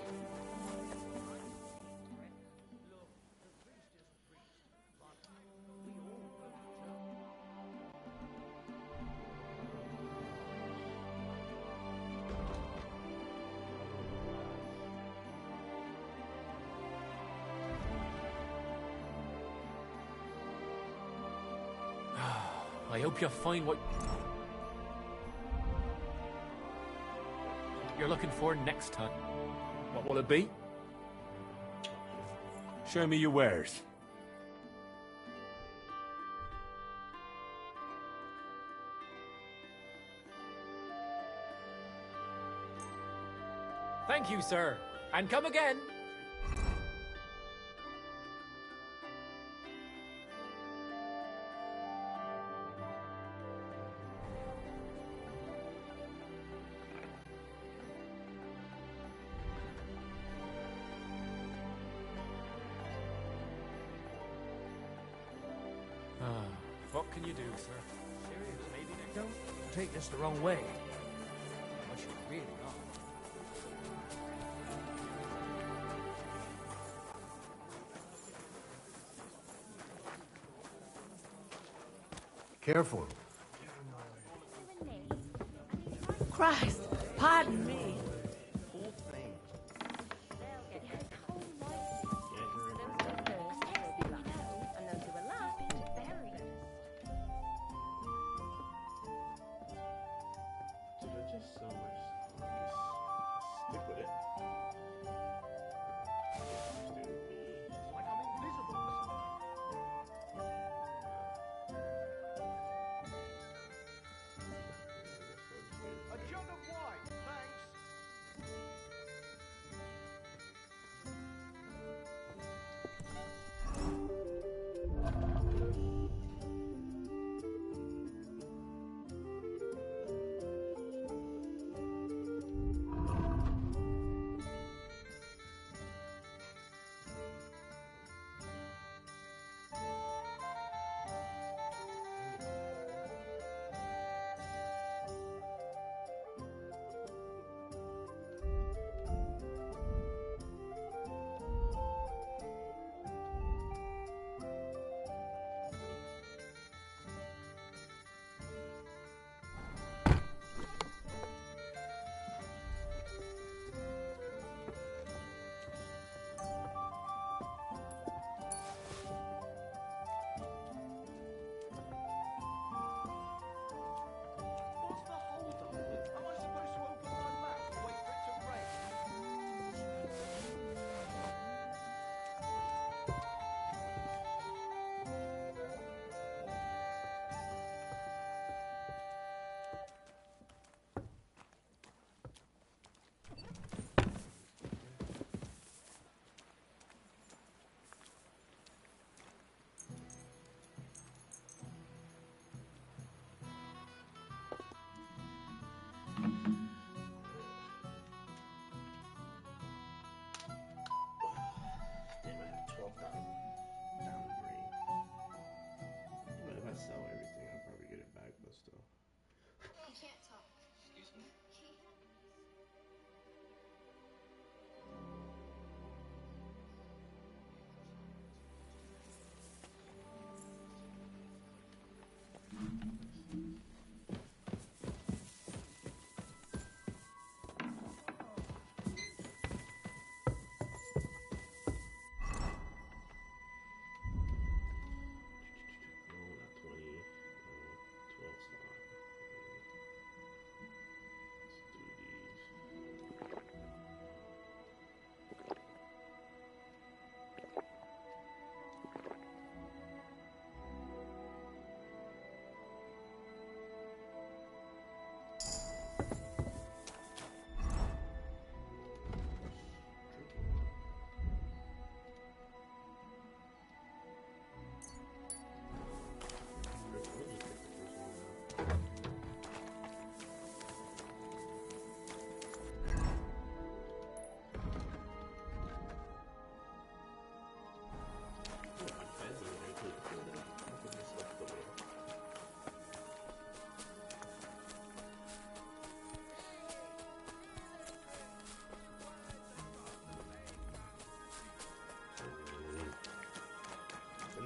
I hope you find what you're looking for next time. What will it be? Show me your wares. Thank you, sir. And come again. What can you do, sir? Don't take this the wrong way. Unless you're really not. Careful. Christ, pardon me.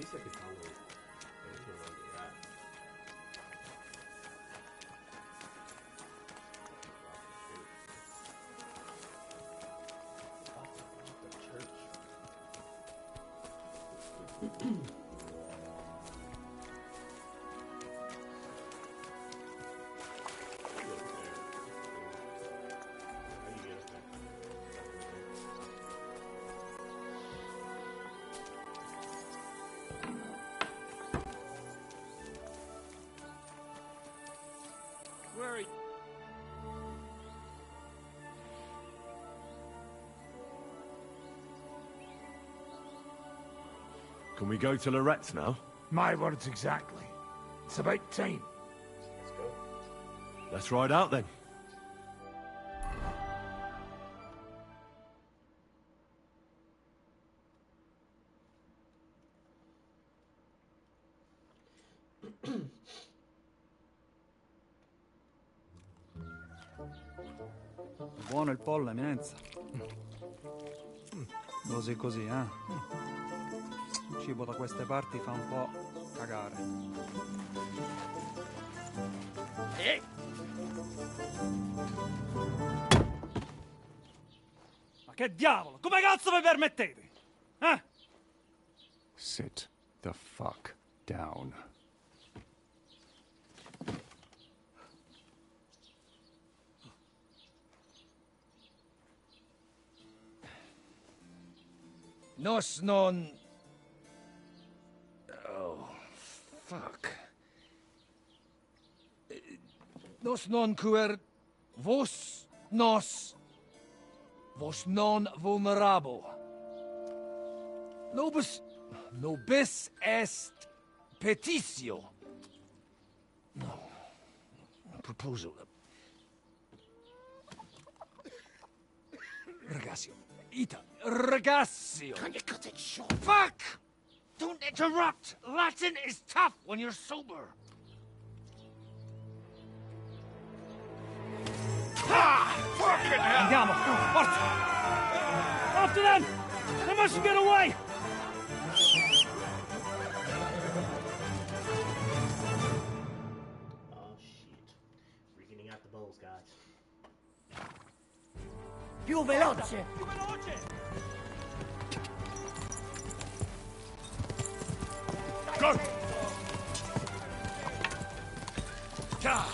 least I could tell them where they're at. Where are you? Can we go to Loretz now? My words exactly. It's about time. Let's go. Let's ride out then. Buono il pollo, eminenza. Così così, eh? Il cibo da queste parti fa un po' cagare. Ma che diavolo? Come cazzo vi permettete? Eh? Sit the fuck down. Nos non... Oh, fuck. Nos non cuer... Vos nos... Vos non vulnerabo. Nobis est petitio. No. Proposal. Ragazio. Ita. Ragazio. Can you cut it short? Fuck! Don't interrupt! Latin is tough when you're sober. Ah! Fucking hell! Andiamo! Forza! After them! They mustn't get away! Oh shit. We're getting out the bowls, guys. Più veloce! Più veloce! Go! Ja!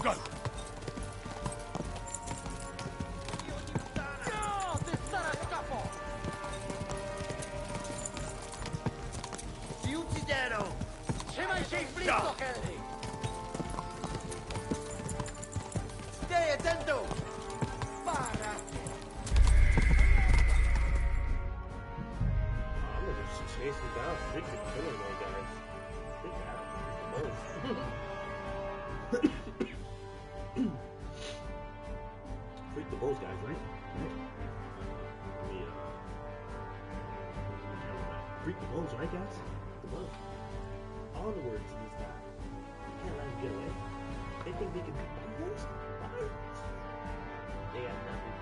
Go! Ti ucciderò! Se mai sei fritto, Kennedy! Stai attento! Spara! I'm gonna just chase him down, freaking killing my guys. Freak out, freak the bulls, guys, right? Let me, freak the bulls, right, guys? The bulls. Onwards is that. You can't let them get away. They think they can beat the bulls? What? They have nothing.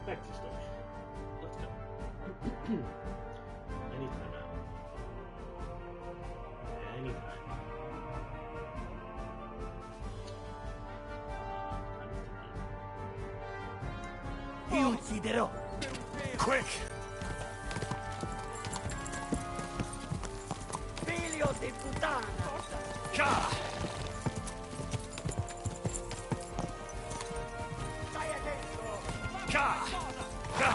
Back to story. Let's go. Anytime out. Anytime. Ti ucciderò! Quick! Figlio di puttana! Ja! Stai attento! Ja! Ja!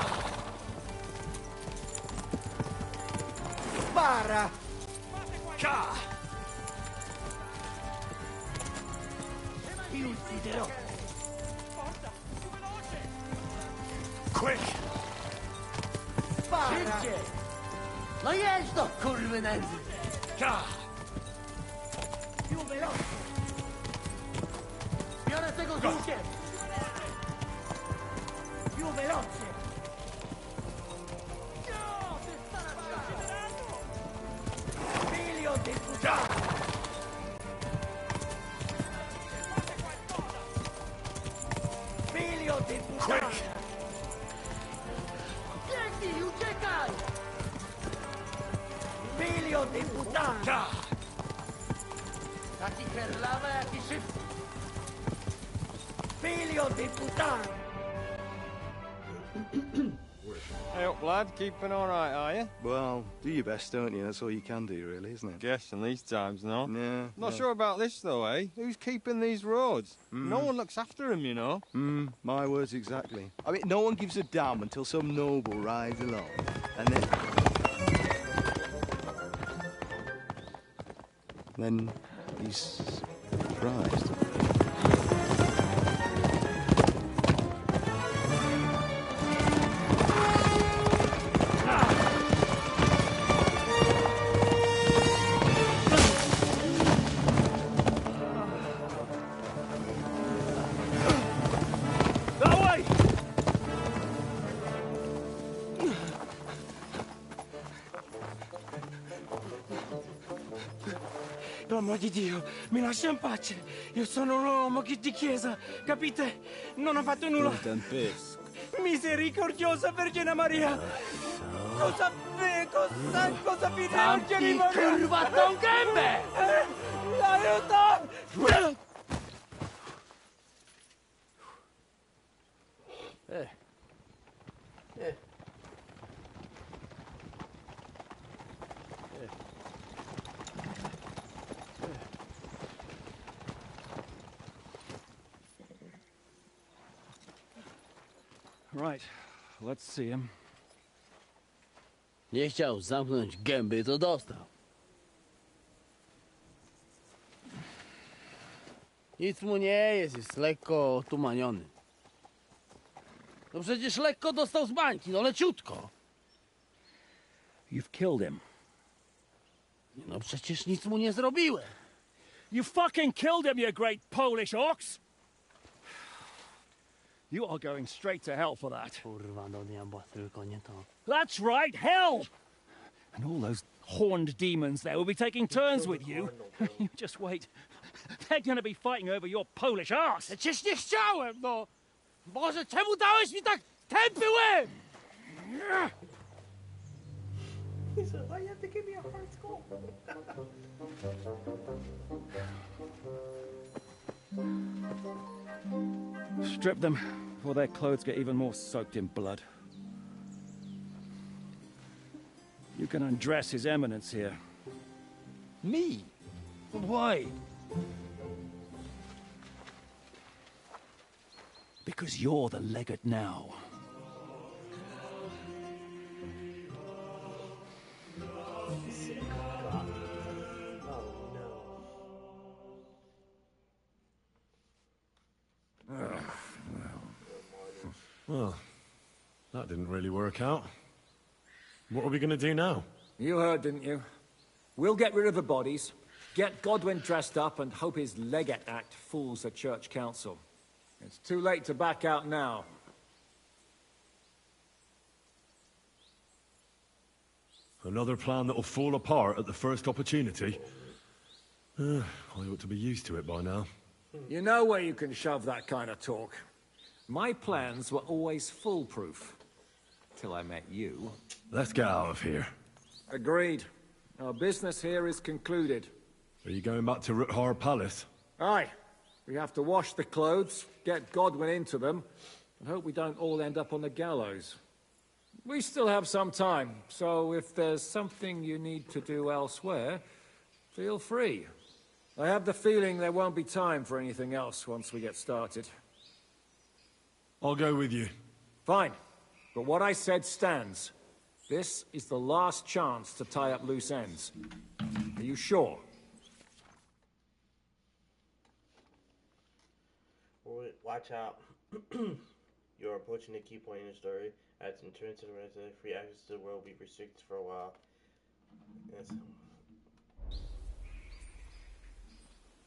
Spara! Ja! Ti ucciderò! Quick! Spara! Ma io sto curvenendo! Ja! Più veloce! E ora te così! Più veloce! Figlio di puttana! Figlio di puttana! Tieni, uciekaj! Figlio di puttana! Ja! Taki Lava chi si... Figlio di puttana! Hey up, lad. Keeping all right, are you? Well, do your best, don't you? That's all you can do, really, isn't it? Guess in these times, no? Yeah. Not sure about this, though, eh? Who's keeping these roads? No one looks after them, you know. My words exactly. I mean, no one gives a damn until some noble rides along. And then he's surprised. Per amor di Dio, mi lascia in pace. Io sono un uomo di chiesa, capite? Non ho fatto nulla. Misericordiosa Vergine Maria. Cosa vi Vergine Maria? Kurva, ton gębę! Aiuto! Right, let's see him. Nie chciał zamknąć gęby, to dostał. Nic mu nie jest lekko otumaniony. No przecież lekko dostał z bańki, no leciutko. You've killed him. No przecież nic mu nie zrobiłem. You fucking killed him, you great Polish ox! You are going straight to hell for that. Kurwa, do diabła, tylko nie to. That's right, hell! And all those horned demons there will be taking turns with you. You just wait. They're gonna be fighting over your Polish ass. Przecież nie chciałem, no! Boże, czemu dałeś mi tak tępy łeb? He said, why you have to give me a hard skull? Strip them before their clothes get even more soaked in blood. You can undress His Eminence here. Me? Why? Because you're the legate now. Well, that didn't really work out. What are we going to do now? You heard, didn't you? We'll get rid of the bodies, get Godwin dressed up, and hope his Legate Act fools the Church Council. It's too late to back out now. Another plan that'll fall apart at the first opportunity? I ought to be used to it by now. You know where you can shove that kind of talk. My plans were always foolproof. Till I met you. Let's get out of here. Agreed. Our business here is concluded. Are you going back to Ruthar Palace? Aye. We have to wash the clothes, get Godwin into them, and hope we don't all end up on the gallows. We still have some time, so if there's something you need to do elsewhere, feel free. I have the feeling there won't be time for anything else once we get started. I'll go with you. Fine. But what I said stands. This is the last chance to tie up loose ends. Are you sure? Watch out. You're approaching the key point in the story. As in turns to the resident, free access to the world will be restricted for a while. Yes.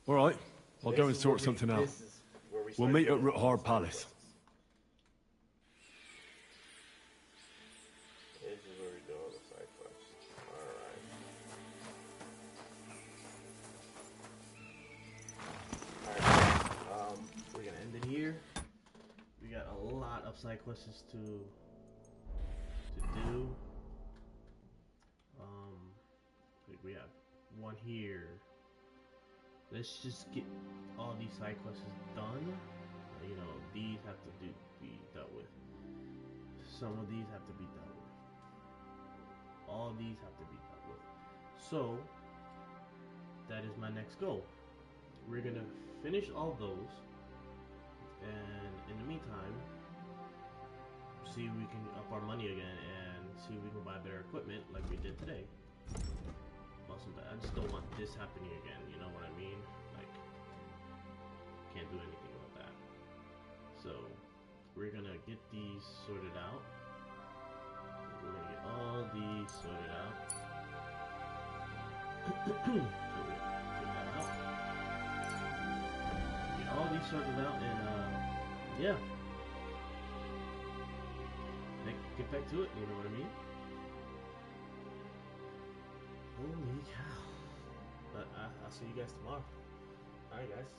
All right, I'll go and sort something out. We'll meet at Ruthar Palace. This is where we do all the side quests. Alright. We're gonna end it here. We got a lot of side quests to do. We have one here. let's just get all these side quests done. You know, these have to be dealt with. Some of these have to be dealt with. All these have to be dealt with. So that is my next goal. We're gonna finish all those, and in the meantime, see if we can up our money again and see if we can buy better equipment like we did today. Awesome, but I just don't want this happening again, you know what I mean? Like, can't do anything about that. So, we're gonna get these sorted out. We're gonna get all these sorted out. So we're gonna take that out. Get all these sorted out and, yeah. Get back to it, you know what I mean? Holy cow. But I'll see you guys tomorrow. Alright, guys.